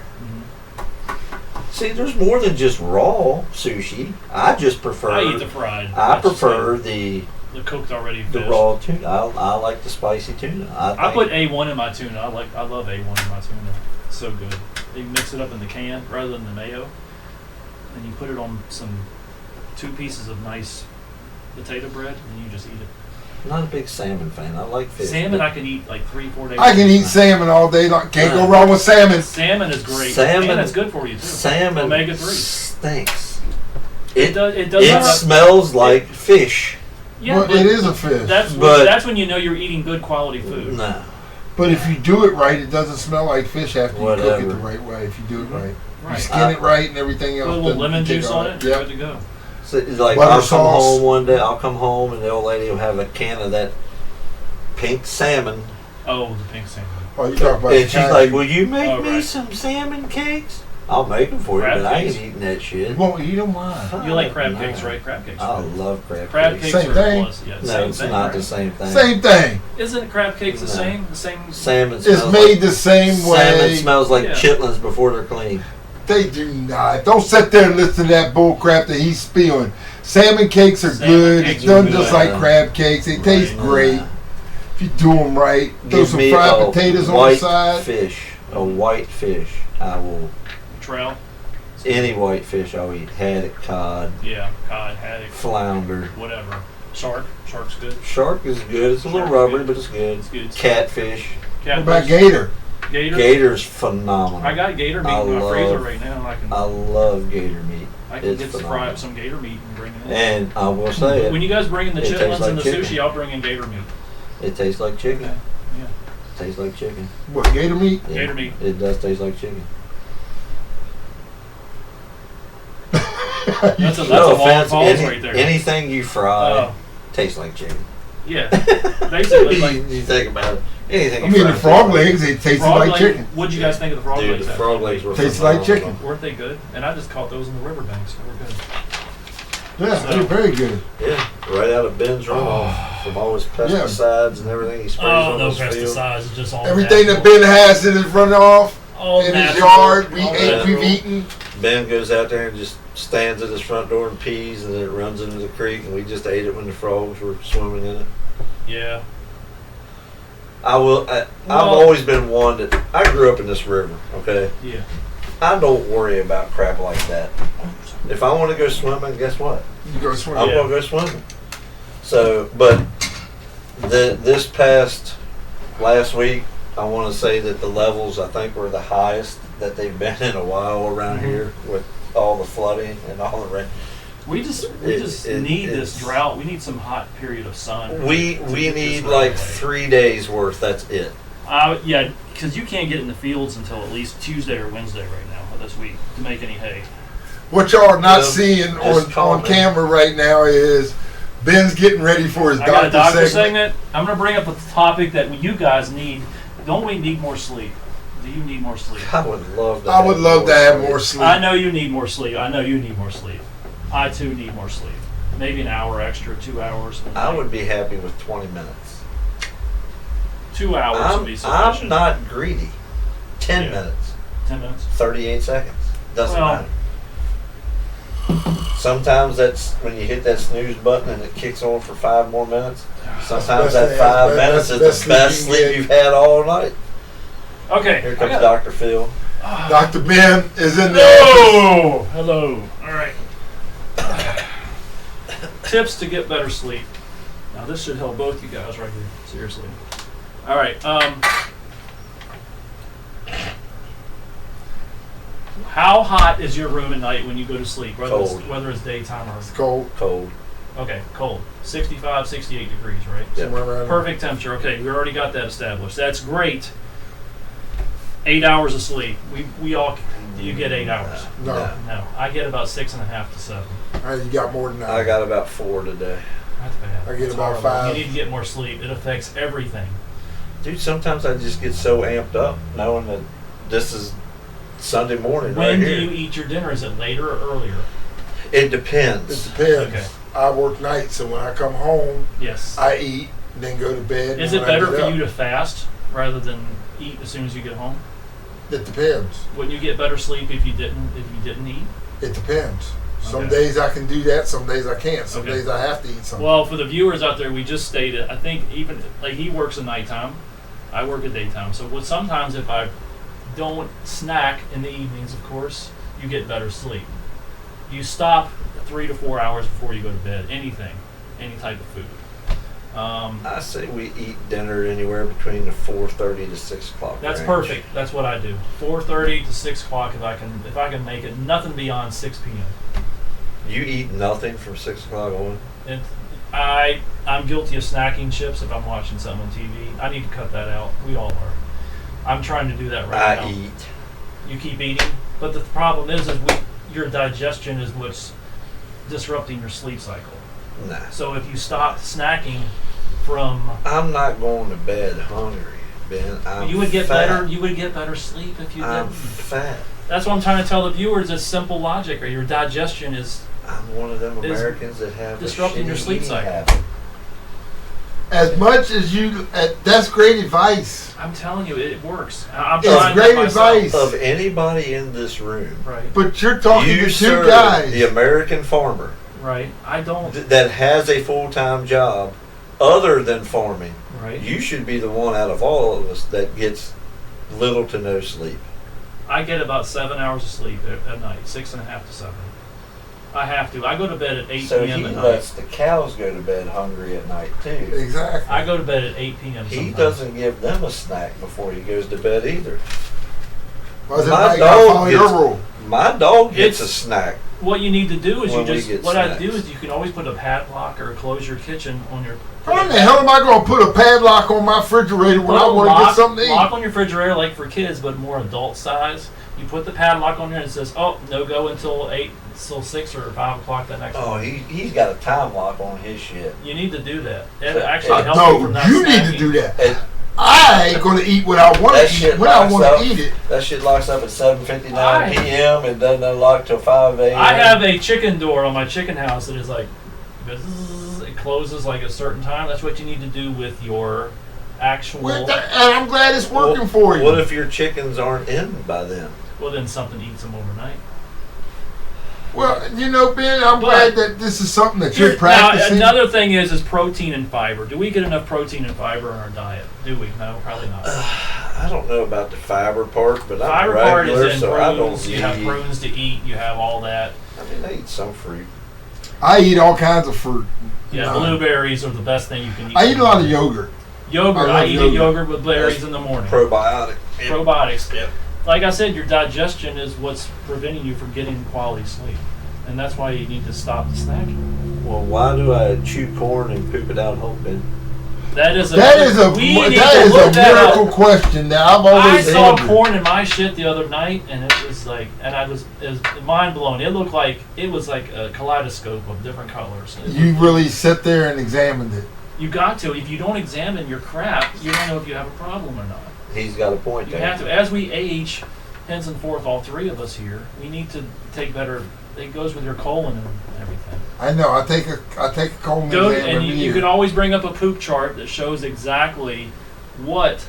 Mm-hmm. See, there's more than just raw sushi. I just prefer. I eat the fried. I That's just prefer like the cooked already fish. raw tuna. I like the spicy tuna. I put A1 in my tuna. I love A1 in my tuna. It's so good. You mix it up in the can rather than the mayo, and you put it on some 2 pieces of nice potato bread, and you just eat it. I'm not a big salmon fan. I like fish. Salmon I can eat like 3-4 days. I can eat salmon all day long. Can't go wrong with salmon. Salmon is great. Salmon- and it's good for you too. Salmon Omega-3. stinks. It does. It does. It have a- smells like fish. Yeah, Well, but it is a fish. That's when you know you're eating good quality food. No. But if you do it right, it doesn't smell like fish after you cook it Whatever. the right way. If you do it right, you Right. skin it right and everything else. Put a little then lemon you take juice all on that. it. You're Yep. good to go. So it's like Butter I'll come sauce. home one day. I'll come home and the old lady will have a can of that pink salmon, Oh, the pink salmon. Oh, you talk about and she's kind like, you- "Will you make Oh, me right. some salmon cakes? I'll make them for you, Crab but I ain't cakes? eating that you shit." won't eat them. Why? You like crab No. cakes, right? Crab cakes. I right? love crab, Crab cakes. cakes Same are thing. plus. Yeah, No, same it's thing, not right? the same thing. Same thing. Isn't crab cakes the No. same? The same. Salmon It's smells made like, the same salmon way. smells like Yeah. chitlins before they're clean. They do not. Don't sit there and listen to that bull crap that he's spewing. Salmon cakes are Salmon good. cakes It's are done good. just like crab cakes. They taste Right. great. If you do them right, throw Give some me fried a potatoes on the white side. fish, a white fish. I will. Trout. Any white fish I'll eat. Haddock, cod, Yeah, cod, haddock, flounder. whatever. Shark. Shark's good. Shark is good. It's a little Shark's rubbery, good. but it's good. It's good. Catfish. What about Catfish. gator? Gator. Gator's phenomenal. I got gator meat I in my freezer love- right now. I love gator meat. I can it's get to fry phenomenal. up some gator meat and bring it in. And I will say it. When you guys bring in the It tastes chitlins like and the chicken. sushi, I'll bring in gator meat. It tastes like chicken. Okay. Yeah. It tastes like chicken. What, gator meat? Yeah, Gator meat. It does taste like chicken. That's a No long offense. pause right there. Anything you fry Oh, tastes like chicken. yeah. Basically, you, like you think about it. Anything I you mean, fry the frog tastes like legs, they tasted frog like leg. chicken. What'd you guys think of the frog Dude, legs? the after frog the legs week? were Tastes like phenomenal. chicken. Weren't they good? And I just caught those in the riverbanks. They were good. Yeah, they're very good. Yeah, right out of Ben's runoff from all his pesticides and everything he sprays Oh, on no his field. pesticides. It's just all Everything that natural. Ben has in his runoff, All in his natural, yard, we all ate, we've natural. eaten. Ben goes out there and just stands at his front door and pees, and then it runs into the creek, and we just ate it when the frogs were swimming in it. Yeah. I will. I've always been one that I grew up in this river. Okay, Yeah. I don't worry about crap like that. If I want to go swimming, guess what? You go swim. I'm gonna go swimming. So, but this past last week, I want to say that the levels I think were the highest that they've been in a while around here with all the flooding and all the rain. We just need this drought. We need some hot period of sun. We to get need this like right away. 3 days worth. That's it. Yeah, because you can't get in the fields until at least Tuesday or Wednesday right now of this week to make any hay. What y'all are not Yeah, seeing just call on me. camera right now is Ben's getting ready for his I got a doctor doctor segment. I'm going to bring up a topic that you guys need. Don't we need more sleep? Do you need more sleep? I would love to. I would love to have more sleep. I know you need more sleep. I know you need more sleep. I too need more sleep. Maybe an hour extra, 2 hours. I would be happy with 20 minutes. 2 hours would be I'm sufficient. not greedy. 10 Yeah. minutes, 10 minutes. 38 seconds. Doesn't Well- matter. Sometimes that's when you hit that snooze button and it kicks on for 5 more minutes. Sometimes best that thing. 5 That's minutes is the best the best sleep you sleep can you've had all night. Okay. Here I comes got- Dr. Phil. Dr. Ben is in there. Hello. Hello. All right. Tips to get better sleep. Now this should help both you guys right here. Seriously. All right. How hot is your room at night when you go to sleep? Cold. Whether it's daytime or It's cold. Cold. okay, cold. 65, 68 degrees, right? Yeah. Somewhere around there. Perfect temperature. Okay, we already got that established. That's great. 8 hours of sleep. We all you get 8 hours. No. No, I get about 6.5 to 7. You got more than that. I got about 4 today. That's bad. I get That's about horrible. 5. You need to get more sleep. It affects everything. Dude, sometimes I just get so amped up knowing that this is Sunday morning right When do here. you eat your dinner? Is it later or earlier? It It depends. depends. Okay. I work nights, so when I come home, Yes. I eat, then go to bed. Is and it when I better get for up, you to fast rather than eat as soon as you get home? It depends. Wouldn't you get better sleep if you didn't eat? It depends. Some Okay. days I can do that. Some days I can't. Some Okay. days I have to eat something. Well, for the viewers out there, we just stated. I think even like he works at nighttime, I work at daytime. So sometimes if I don't snack in the evenings, of course, you get better sleep. You stop 3 to 4 hours before you go to bed. Anything, any type of food. I say we eat dinner anywhere between the 4:30 to 6 o'clock. That's range. perfect. That's what I do. 4:30 to 6 o'clock if I can make it. Nothing beyond 6 p.m. You eat nothing from 6 o'clock on? And I'm guilty of snacking chips if I'm watching something on TV. I need to cut that out. We all are. I'm trying to do that right now. I eat. You keep eating, but the problem is your digestion is what's disrupting your sleep cycle. Nah. So if you stop snacking from, I'm not going to bed hungry, Ben. I'm you would get fat. better. You would get better sleep if you I'm didn't. fat. That's what I'm trying to tell the viewers. It's simple logic. Or your digestion is. I'm one of them Is Americans that have disrupting a your shitty sleep eating cycle. habit. As much as you, that's great advice. I'm telling you, it works. I'm It's trying great that myself. advice. Of anybody in this room, Right. But you're talking you to two serve guys. the American farmer Right. I don't. that has a full-time job other than farming. Right. You should be the one out of all of us that gets little to no sleep. I get about 7 hours of sleep at night, 6.5 to 7. I have to. I go to bed at 8 So p.m. he at night. lets the cows go to bed hungry at night too. Exactly. I go to bed at 8 p.m. He sometimes. doesn't give them a snack before he goes to bed either. Why does My everybody gotta dog follow your gets- rule? My dog gets a It's- snack. What you need to do is When you we just. get What I snacks. do is you can always put a padlock or close your kitchen on your. How in the hell am I going to put a padlock on my refrigerator when I Put a want to get lock- something to Lock eat? on your refrigerator like for kids, but more adult size. You put the padlock on there and it says, "Oh, no go until 6 or 5 o'clock that next Oh, morning." he's got a time lock on his shit. You need to do that. It So- actually helps you No, from not you need to snacking. do that. It, I ain't going to eat what I want That to shit eat when I locks want up. to eat it. that shit locks up at 7:59 I- p.m. and doesn't unlock till 5 a.m. I have a chicken door on my chicken house that is like, bzzz, it closes like a certain time. That's what you need to do with your actual. And I'm glad it's working for you. What if your chickens aren't in by then? Well, then something eats them overnight. Well, you know, Ben, I'm But- glad that this is something that Here- you're practicing. Now, another thing is protein and fiber. Do we get enough protein and fiber in our diet? Do we? No, probably not. I don't know about the fiber part, but I'm Fiber a part regular, is in so I don't prunes. You have eat. prunes to eat. You have all that. I mean, I eat some fruit. I eat all kinds of fruit. Yeah, No. blueberries are the best thing you can eat. I eat a lot of yogurt. Yogurt. I I love eat yogurt. a yogurt with berries in the morning. Probiotic. Probiotics. Yep. Like I said, your digestion is what's preventing you from getting quality sleep, and that's why you need to stop the snacking. Well, why do I chew corn and poop it out whole, Ben? That is That is a we need that to is look a that up. miracle question that I've I always saw wondered. corn in my shit the other night, and it was like, it was mind blowing. It looked like it was like a kaleidoscope of different colors. You really sit there and examined it. You got to. If you don't examine your crap, you don't know if you have a problem or not. He's got a point You there. have to. As we age, henceforth, all three of us here, we need to take better. It goes with your colon and everything. I know. I take a colon Go exam and every you year. can always bring up a poop chart that shows exactly what.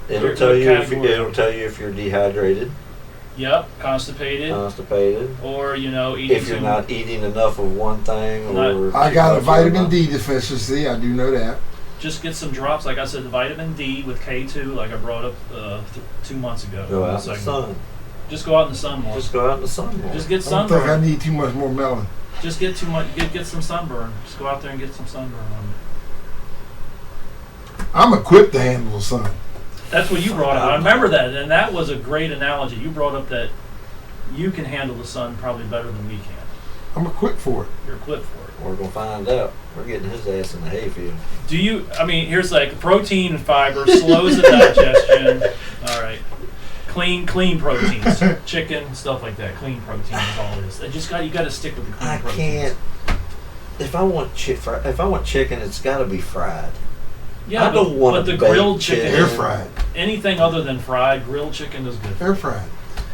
It'll Your tell you if category. it'll tell you if you're dehydrated, Yep, constipated, constipated, or eating. if you're some- not eating enough of one thing, Not- or I got a too much of vitamin another. D deficiency. I do know that. Just get some drops, like I said, the vitamin D with K2, like I brought up 2 months ago. Go out in the Segment. sun. Just go out in the sun more. Just go out in the sun more. Just get I don't think I sunburn. need too much more melon. Just get too much. Get some sunburn. Just go out there and get some sunburn on it. I'm equipped to handle the sun. That's what you brought up. I remember that, and that was a great analogy. You brought up that you can handle the sun probably better than we can. I'm equipped for it. You're equipped for it. We're gonna find out. We're getting his ass in the hayfield. Do you? I mean, here's like protein and fiber slows the digestion. All right, clean proteins, chicken, stuff like that. Clean protein is all it is. You got to stick with the clean I proteins. can't. If I want chicken, it's got to be fried. Yeah, I don't want but the to bake grilled chicken, chicken. Air fried. anything other than fried, grilled chicken is good. Air fried.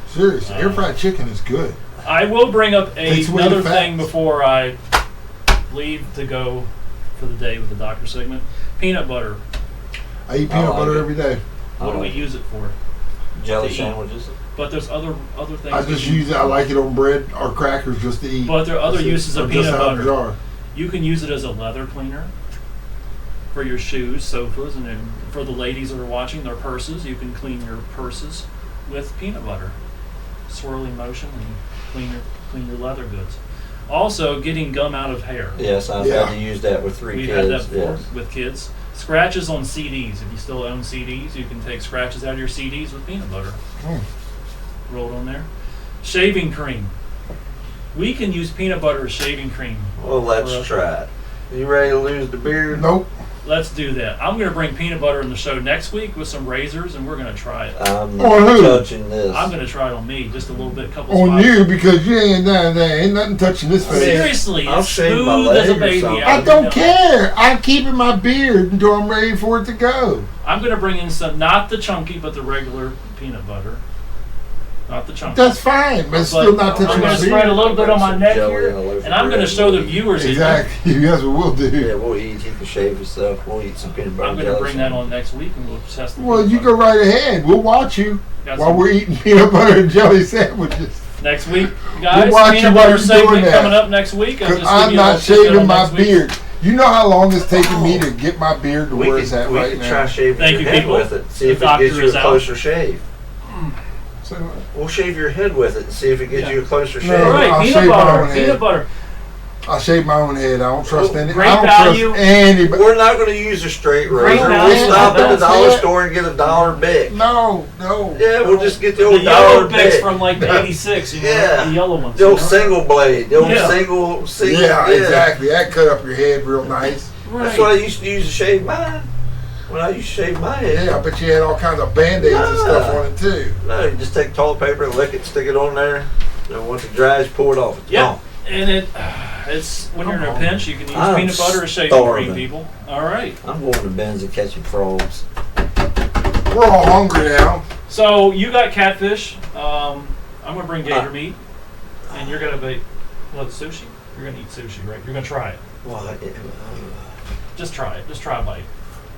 Seriously, air fried chicken is good. I will bring up Takes away another the thing fats. before I leave to go for the day with the doctor segment. Peanut butter. I eat I peanut like butter it. every day. What do we like use it for? Jelly to eat. sandwiches. But there's other things. I we just can- use it. I like it on bread or crackers just to eat. But there are other That's it. uses of Or just peanut out of the butter. jar. You can use it as a leather cleaner for your shoes, sofas, and then for the ladies that are watching, their purses. You can clean your purses with peanut butter, swirling motion, and clean your leather goods. Also, getting gum out of hair. Yes, I've Yeah. had to use that with 3 We've kids. had that before Yes. with kids. Scratches on CDs. If you still own CDs, you can take scratches out of your CDs with peanut butter rolled on there. Shaving cream. We can use peanut butter as shaving cream. Well, let's try it. You ready to lose the beard? Nope. Let's do that. I'm going to bring peanut butter in the show next week with some razors, and we're going to try it. I'm On not who? touching this. I'm going to try it on me, just a little bit, couple On spots. you because you ain't done that. Ain't nothing touching this face. Seriously, I'll it's shave my smooth as a leg or baby. something. I would don't know. care. I'm keeping my beard until I'm ready for it to go. I'm going to bring in some, not the chunky, but the regular peanut butter. Not the chunky. That's fine, but it's still not I'm touching going my to spread a beard. little bit on my Some neck jelly here, and a loaf of and I'm going to bread. show the viewers. Exactly. That's what we'll do. Yeah, we'll eat. He can shave himself. We'll eat some peanut butter. I'm going to jelly bring that sandwich. on next week, and we'll test the Well, peanut you butter. go right ahead. We'll watch you Got while some- we're eating peanut butter and jelly sandwiches. Next week, guys. watch Peanut you while butter you're doing segment that. coming up next week. I'll Because just I'm give you a not little tidbit shaving on my next week. beard. You know how long it's taking me to get my beard to where it's at we right could now. try shaving Thank your you, head people. with it. See The if it gets doctor you is a out. closer shave. So, We'll shave your head with it and see if it gets Yeah. you a closer No. shave. All right, I'll peanut shave my butter. own Peanut head. butter. I shave my own head. I don't trust any. Great I don't value. trust anybody. We're not going to use a straight Great razor. value. We'll stop at the That's dollar it. store and get a dollar Bic. No. Yeah, we'll just get the The old yellow dollar Bics Bic. from like the 86, you know, Yeah. the yellow ones. The old you know? single blade. The old Yeah. single. Yeah, exactly. That cut up your head real nice. That's what I used to use to shave mine. When I used to shave my head. Yeah, I bet you had all kinds of band-aids and stuff on it too. No, you just take toilet paper, lick it, stick it on there. Then once it dries, pour it off. It's Yeah. gone. And it's when you're in a Come on. pinch, you can use I'm peanut butter as shaving starving. cream, people. All right. I'm going to Ben's and catching frogs. We're all hungry now. So you got catfish. I'm gonna bring gator meat, and you're gonna be what sushi. You're gonna eat sushi, right? You're gonna try it. Well, Just try it. Just try a bite.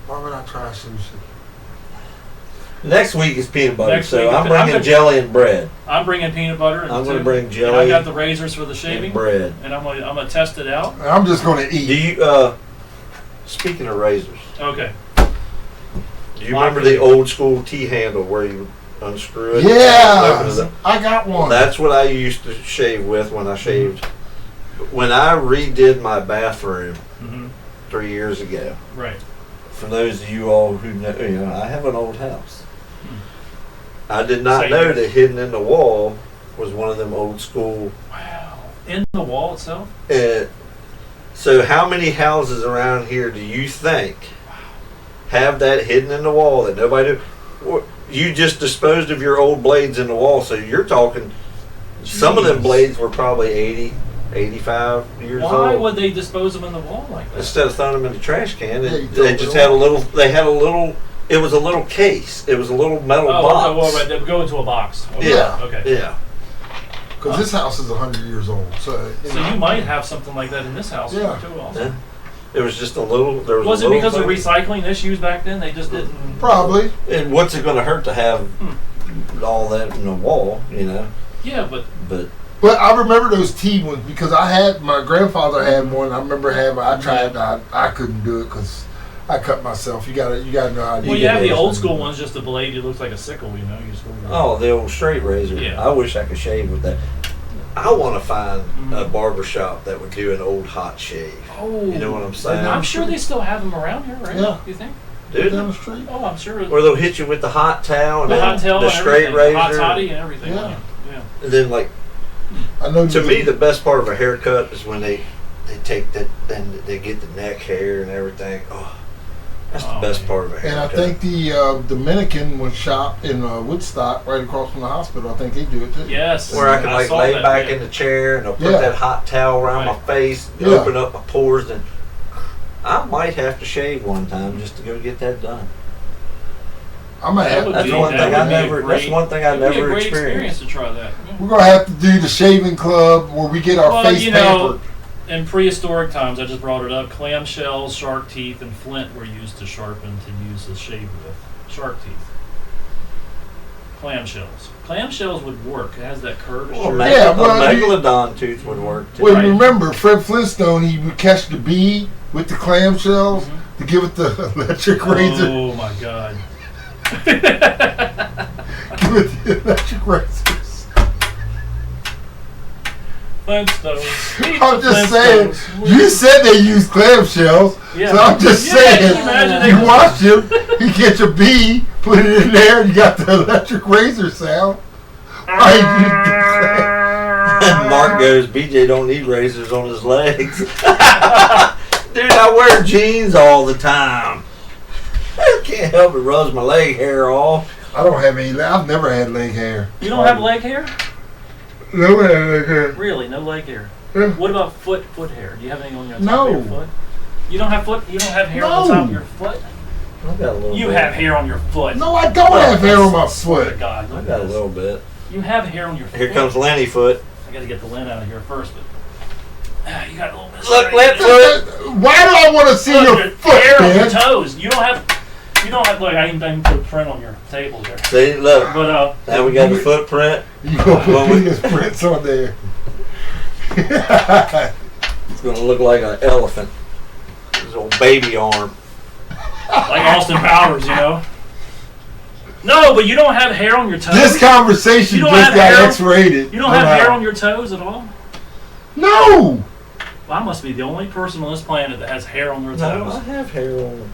Why would I try sushi? next week is peanut butter, Next so week, I'm bringing I'm gonna- jelly and bread. I'm bringing peanut butter. I'm going to bring And I jelly got the razors for the shaving, and bread. and I'm gonna test it out. I'm just gonna Do eat. you, speaking of razors, Okay. do you remember the old school T-handle where you unscrew it? Yeah, Open it up? I got one. That's what I used to shave with when I shaved. When I redid my bathroom Mm-hmm. 3 years ago, Right. for those of you all who know, I have an old house. I did not Same know here. that hidden in the wall was one of them old school. Wow. In the wall itself. So how many houses around here do you think have that hidden in the wall that nobody do? Or you just disposed of your old blades in the wall, so you're talking. Some of them Jeez. blades were probably 80, 85 years Why old. would they dispose them in the wall like that? Instead of throwing them in the trash can, Yeah, you they throw just it had a little. They had a little. It was a little case. It was a little metal Oh, box. well, right. They would go into a box. Okay. Yeah. Okay. Yeah. Because this house is 100 years old. So So you might have something like that in this house Yeah. too. Also. Yeah. It was just a little. There was. Was a it little because of thing. recycling issues back then? They just didn't. probably. And what's it going to hurt to have all that in the wall? Yeah, but But I remember those T ones because I had my grandfather had one. I remember having. I tried. I couldn't do it because I cut myself. You gotta know how to. well, do you have the that. old school ones, just a blade. It looks like a sickle. You know, you just go. Oh, the old straight razor. Yeah. I wish I could shave with that. I want to find a Mhm. barber shop that would do an old hot shave. Oh, You know what I'm saying? I'm sure they still have them around here, right? Yeah. You think? Dude. down the street. Oh, I'm sure. Or they'll hit you with the hot towel and The then hot tail the and straight everything, razor. hot toddy and everything. Yeah. Yeah. And then, like, I know. to me, the best part of a haircut is when they take that and they get the neck hair and everything. Oh, that's the Oh, best man. part of a And I haircut. think the Dominican was shop in Woodstock, right across from the hospital. I think they do it too. Yes. where I can like saw lay that, back yeah. in the chair and they'll put Yeah. that hot towel around Right. my face, Yeah. open up my pores, and I might have to shave one time just to go get that done. I might That have. would That's be- one that thing would I be a never. great- That's one thing I It'd be a never great experienced. experience to try that. Yeah. We're gonna have to do the shaving club where we get our Well, face you know, pampered. in prehistoric times, I just brought it up. Clamshells, shark teeth, and flint were used to sharpen to use as shave with. Shark teeth. Clamshells. Clamshells would work. It has that curvature. Well, Yeah, well, a you- megalodon tooth would work too. Well, Right. remember Fred Flintstone? He would catch the bee with the clamshells Mhm. to give it the electric razor. Oh my god. Give it the electric razors. Flintstones. I'm just saying. Flintstones. You said they use clamshells, Yeah. so I'm just Yeah, saying. can you imagine they- You watch him. He catch a bee, put it in there, and you got the electric razor sound. Why you do that? And Mark goes, BJ don't need razors on his legs. Dude, I wear jeans all the time. I can't help it rubs my leg hair off. I don't have any. I've never had leg hair. You don't have leg hair? No leg hair. Really, no leg hair. Yeah. What about foot hair? Do you have any on your top No. of your foot? You don't have foot. You don't have hair on the top of your foot. I got a little You bit. have hair on your foot. No, I don't have hair on my Swear to foot. God, I look got at a this. little bit. You have hair on your foot. Here comes Lenny foot. I got to get the lint out of here first, but you got a little bit. of Look, straight let's hair. look. Why do I want to see Look, your your foot, hair on your man? toes. You don't have. Look, I can put a print on your table there. See, look. But Now we got the footprint. You gonna Well, put we- penis prints on there? It's gonna look like an elephant. His old baby arm. like Austin Powers, you know. No, but you don't have hair on your toes. This conversation You don't just have got hair? X-rated. You don't have hair on your toes at all. No. Well, I must be the only person on this planet that has hair on their No, toes. I have hair on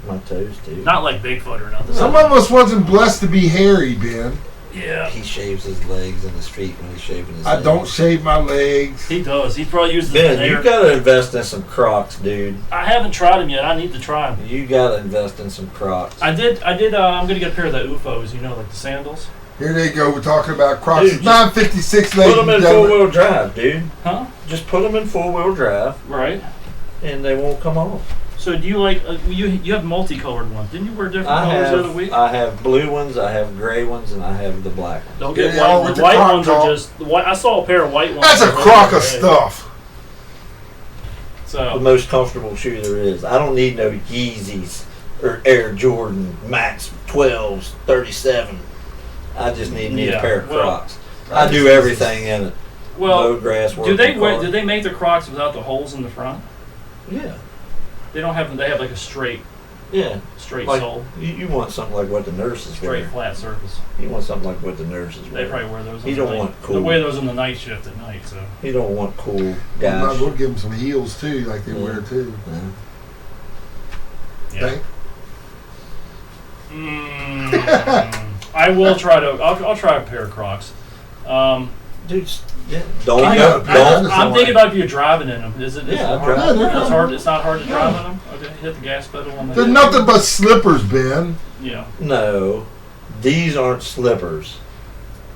my toes too. Not like Bigfoot or nothing. Some of us wasn't blessed to be hairy, Ben. Yeah, He shaves his legs and his feet when he's shaving his I legs. don't shave my legs. he does. He probably uses Ben, hair. you gotta invest in some Crocs, dude. I haven't tried them yet. I need to try them. You gotta invest in some Crocs. I did. I'm gonna get a pair of the UFOs. You know, like the sandals. Here they go. We're talking about Crocs. Dude, It's 956, Put ladies them and in gentlemen. 4-wheel drive, dude. Huh? Just put them in 4-wheel drive, Right. and they won't come off. So do you like? You have multicolored ones? Didn't you wear different colors the other week? I have blue ones, I have gray ones, and I have the black ones. Don't get Yeah, white all ones. with The the white Croc ones are talk. just. The white, I saw a pair of white ones. That's a the other crock of day. stuff. The So most comfortable shoe there is. I don't need no Yeezys or Air Jordan Max 12s, 37. I just need me a Yeah, pair of well, Crocs. I do everything in it. Well, Mow grass, work do they on the car. do they make the Crocs without the holes in the front? Yeah, They don't have. They have like a straight yeah. Like, sole, you want something like what the nurses straight wear. flat surface. You want something like what the nurses They wear. probably wear those. You on don't the night. want cool. They wear those on the night shift at night. So You don't want cool You might guys. as well give them some heels too, like they Yeah. wear too. yeah. Think? I will try to. I'll try a pair of Crocs. Dude, yeah. Don't I go. know. Don't. I'm thinking about if you're driving in them. Is it? Yeah, hard? I'm driving. Yeah, It's hard. It's not hard to drive in them. Okay, hit the gas pedal on the. They're nothing but slippers, Ben. Yeah. No, these aren't slippers.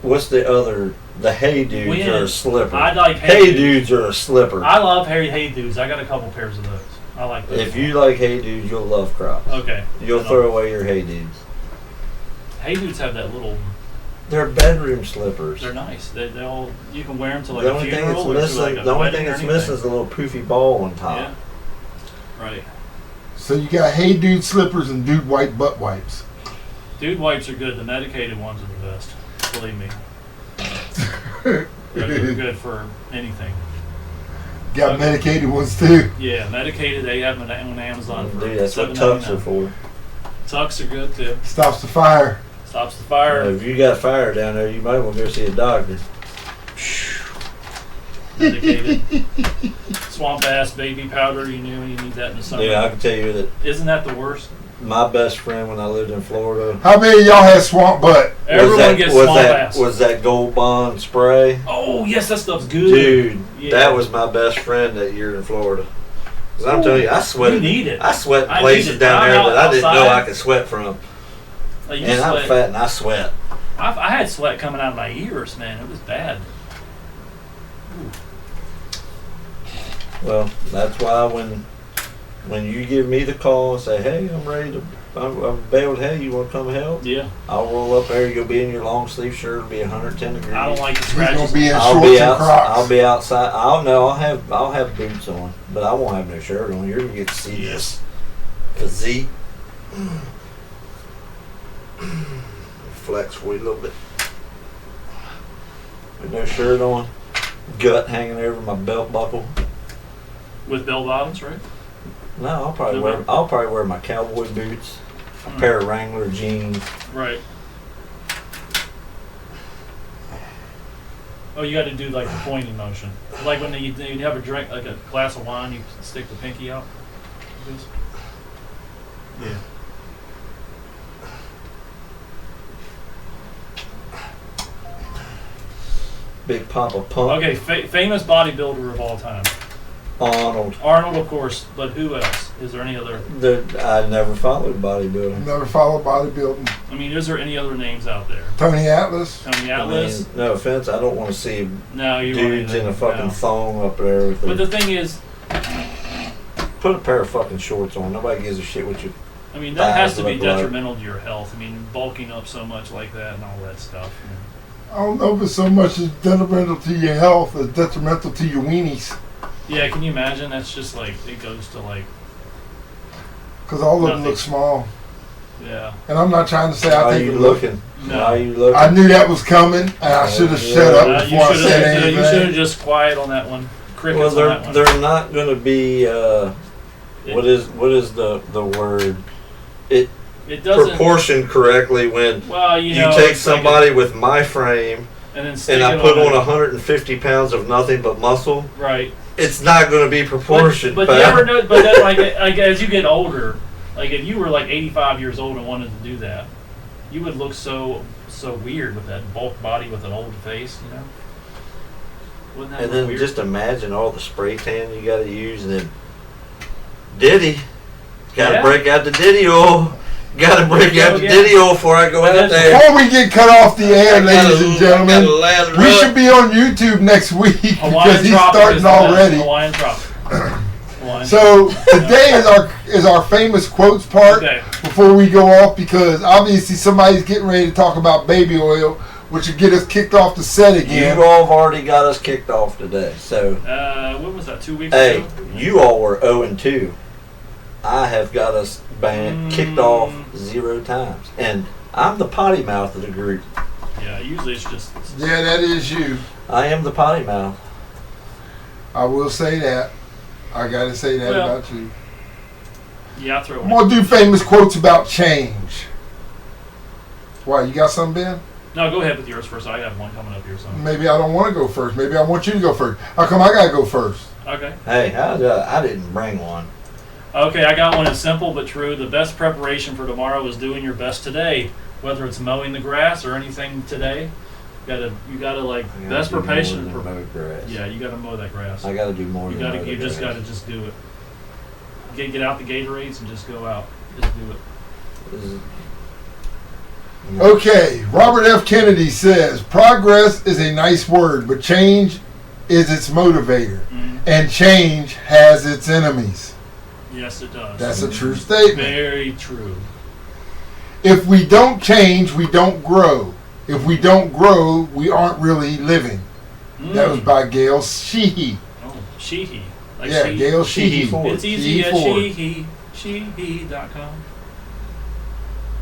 What's the other? The Hey Dudes When- are a slipper. I like Hey Hey Dudes are a slipper. I love Hey Dudes. I got a couple pairs of those. I like those. If you like Hey Dudes, you'll love Crocs. Okay. You'll Then throw away your Hey Dudes. Hey Dudes have that little. They're bedroom slippers. They're nice. They all you can wear them to like The a only thing funeral that's or to missing, like a the only wedding thing or that's anything. missing is a little poofy ball on top. Yeah. Right. So you got Hey Dude slippers and Dude White butt wipes. Dude wipes are good. The medicated ones are the best. Believe me. They're good for anything. Got medicated ones too. Yeah, medicated. They have them on Amazon for Dude, that's what $7.99. tucks are for. Tucks are good too. Stops the fire. Stops the fire. If you got fire down there, you might want to go see a doctor. Medicated. Swamp ass baby powder. You need that in the summer. Yeah, I can tell you that Isn't that the worst? my best friend when I lived in Florida How many of y'all had swamp butt? Everyone gets swamp ass. was that Gold Bond spray. Oh yes, that stuff's good. Dude, Yeah. that was my best friend that year in Florida. 'Cause I'm telling you, I sweated. You need it. I sweat in I need places it. down I'm there out that I didn't know outside. I could sweat from. Like, you And I'm sweat. fat and I sweat. I had sweat coming out of my ears, man. It was bad. Well, that's why when you give me the call and say, hey, I'm ready to, I'm bailed, hey, you want to come help? Yeah. I'll roll up there. You'll be in your long sleeve shirt. It'll be 110 degrees. I don't like the He's gonna scratches. be in I'll shorts be and out. Crocs. I'll be outside. I'll have boots on, but I won't have no shirt on. You're gonna get to see this physique. Flex for you a little bit. With no shirt on, gut hanging over my belt buckle. With bell bottoms, right? No, I'll probably wear my cowboy boots, a pair of Wrangler jeans. Right. Oh, you got to do like the pointing motion, like when you have a drink, like a glass of wine, you stick the pinky out. This. Yeah. Big Papa Pump. Okay, famous bodybuilder of all time. Arnold. Arnold, of course, but who else? Is there any other? I never followed bodybuilding. Never followed bodybuilding. I mean, is there any other names out there? Tony Atlas. Tony I Atlas? mean, no offense, I don't want to see No, you dudes in a fucking no. thong up there with But their, the thing is, put a pair of fucking shorts on. Nobody gives a shit what you. I mean, that has to be look like. detrimental to your health. I mean, bulking up so much like that and all that stuff. I don't know if it's so much as detrimental to your health as detrimental to your weenies. Yeah, can you imagine? That's just like, it goes to like, Because all of them Nothing. look small. yeah. And I'm not trying to say How I are think you it look. looking? No. How are you looking? I knew that was coming, and I should have shut up You before I said should have anything. just quiet on that one. well, Crickets on that one. they're not going to be. What is the word? It It doesn't. proportioned correctly when Well, you know, take it's like somebody with my frame and then stick and I it put on a 150 pounds of nothing but muscle. right. It's not going to be proportioned. But you ever know? But then, like as you get older, like if you were like 85 years old and wanted to do that, you would look so weird with that bulk body with an old face, you know. Wouldn't that And look then weird? just imagine all the spray tan you got to use, and then Diddy, got to Yeah. break out the Diddy oil. Got to break out the Yeah. Diddy oil before I go But out that's- there. Before we get cut off the air, ladies and gentlemen, we should be. be on YouTube next week Hawaiian because he's Tropic starting is the best. already. Hawaiian Tropic. Hawaiian So today is our famous quotes part. Okay. Before we go off, because obviously somebody's getting ready to talk about baby oil, which will get us kicked off the set You again. all have already got us kicked off today. So, What was that? 2 weeks hey, ago. you all were 0-2. I have got us kicked off 0 times, and I'm the potty mouth of the group. Yeah, usually it's just. Yeah, that is you. I am the potty mouth. I will say that. I gotta say that Well, about you. Yeah, I throw I'm it. gonna do famous quotes about change. Why, you got some, Ben? No, go ahead with yours first. I have one coming up here. So. Maybe I don't want to go first. Maybe I want you to go first. How come I gotta go first? Okay. Hey, I didn't bring one. Okay, I got one that's simple but true. The best preparation for tomorrow is doing your best today. Whether it's mowing the grass or anything today, you gotta like I gotta best do more preparation. than mow grass. Yeah, you gotta mow that grass. I gotta do more You than gotta, mow you the just grass. gotta just do it. Get out the Gatorades and just go out. Just do it. This is- Okay, Robert F. Kennedy says, progress is a nice word, but change is its motivator. Mhm. And change has its enemies. Yes, it does. That's a true statement. Very true. If we don't change, we don't grow. If we don't grow, we aren't really living. That was by Gail Sheehy. Oh, Sheehy. Like Yeah, Sheehy. Gail Sheehy Sheehy. Ford. It's easy Sheehy at Ford. Sheehy.com.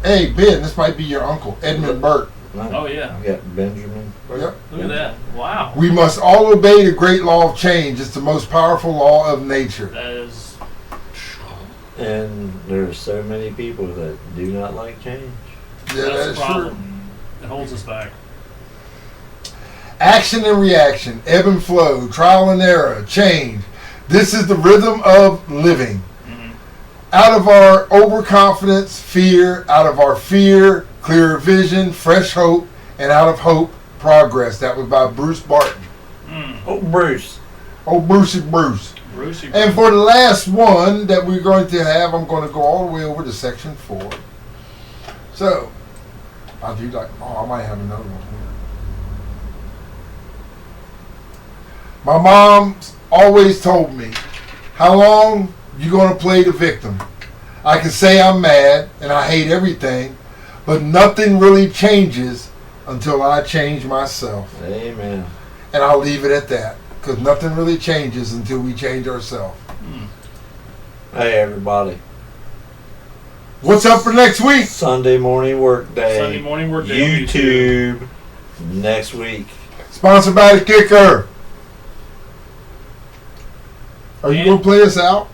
Hey, Ben, this might be your uncle, Edmund Burke. Oh, yeah. I got Benjamin. Yep. Look at that. Wow. We must all obey the great law of change. It's the most powerful law of nature. That is. And there's so many people that do not like change. Yeah, That's that's the true. problem. It holds us back. Action and reaction, ebb and flow, trial and error, change. This is the rhythm of living. Mhm. Out of our overconfidence, fear. Out of our fear, clearer vision, fresh hope. And out of hope, progress. That was by Bruce Barton. Mm. Oh, Bruce. Oh, Brucey Bruce. Brucey. And for the last one that we're going to have, I'm going to go all the way over to section 4. So, I do like, I might have another one here. My mom always told me, how long you going to play the victim? I can say I'm mad and I hate everything, but nothing really changes until I change myself. Amen. And I'll leave it at that, because nothing really changes until we change ourselves. Hey, everybody. What's up for next week? Sunday morning work day. Sunday morning work day on YouTube next week. Sponsored by the Kicker. Are you And- going to play us out?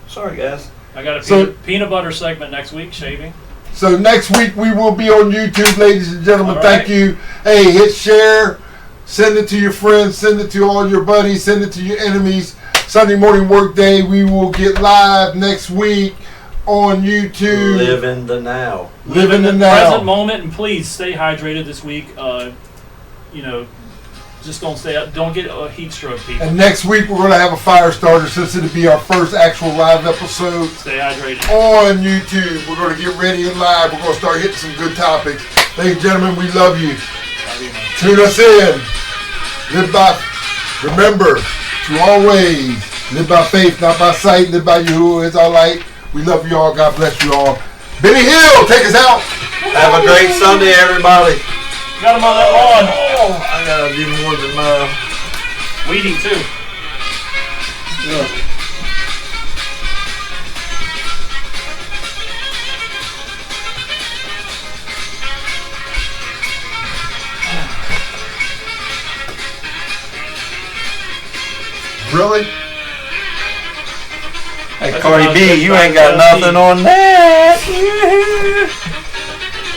Sorry, guys. I got a So- peanut butter segment next week, shaving. So next week we will be on YouTube, ladies and gentlemen. All Thank right. you. Hey, hit share. Send it to your friends. Send it to all your buddies. Send it to your enemies. Sunday morning work day. We will get live next week on YouTube. Live in the now. Live in the present now. moment, and please stay hydrated this week. Just don't stay up. Don't get a heat stroke, people. And next week we're going to have a fire starter, since it'll be our first actual live episode Stay hydrated. on YouTube. We're going to get ready and live. We're going to start hitting some good topics. Ladies and gentlemen, we love you. Love you, man. Tune us in. Live by, remember to always live by faith, not by sight. Live by Yahuwah is our light. We love you all. God bless you all. Benny Hill, take us out. Have a great Sunday, everybody. Got him on that lawn. I gotta do more than Weeding too. Really? Hey, That's Cardi about B, as you good ain't as got I've nothing seen. on that.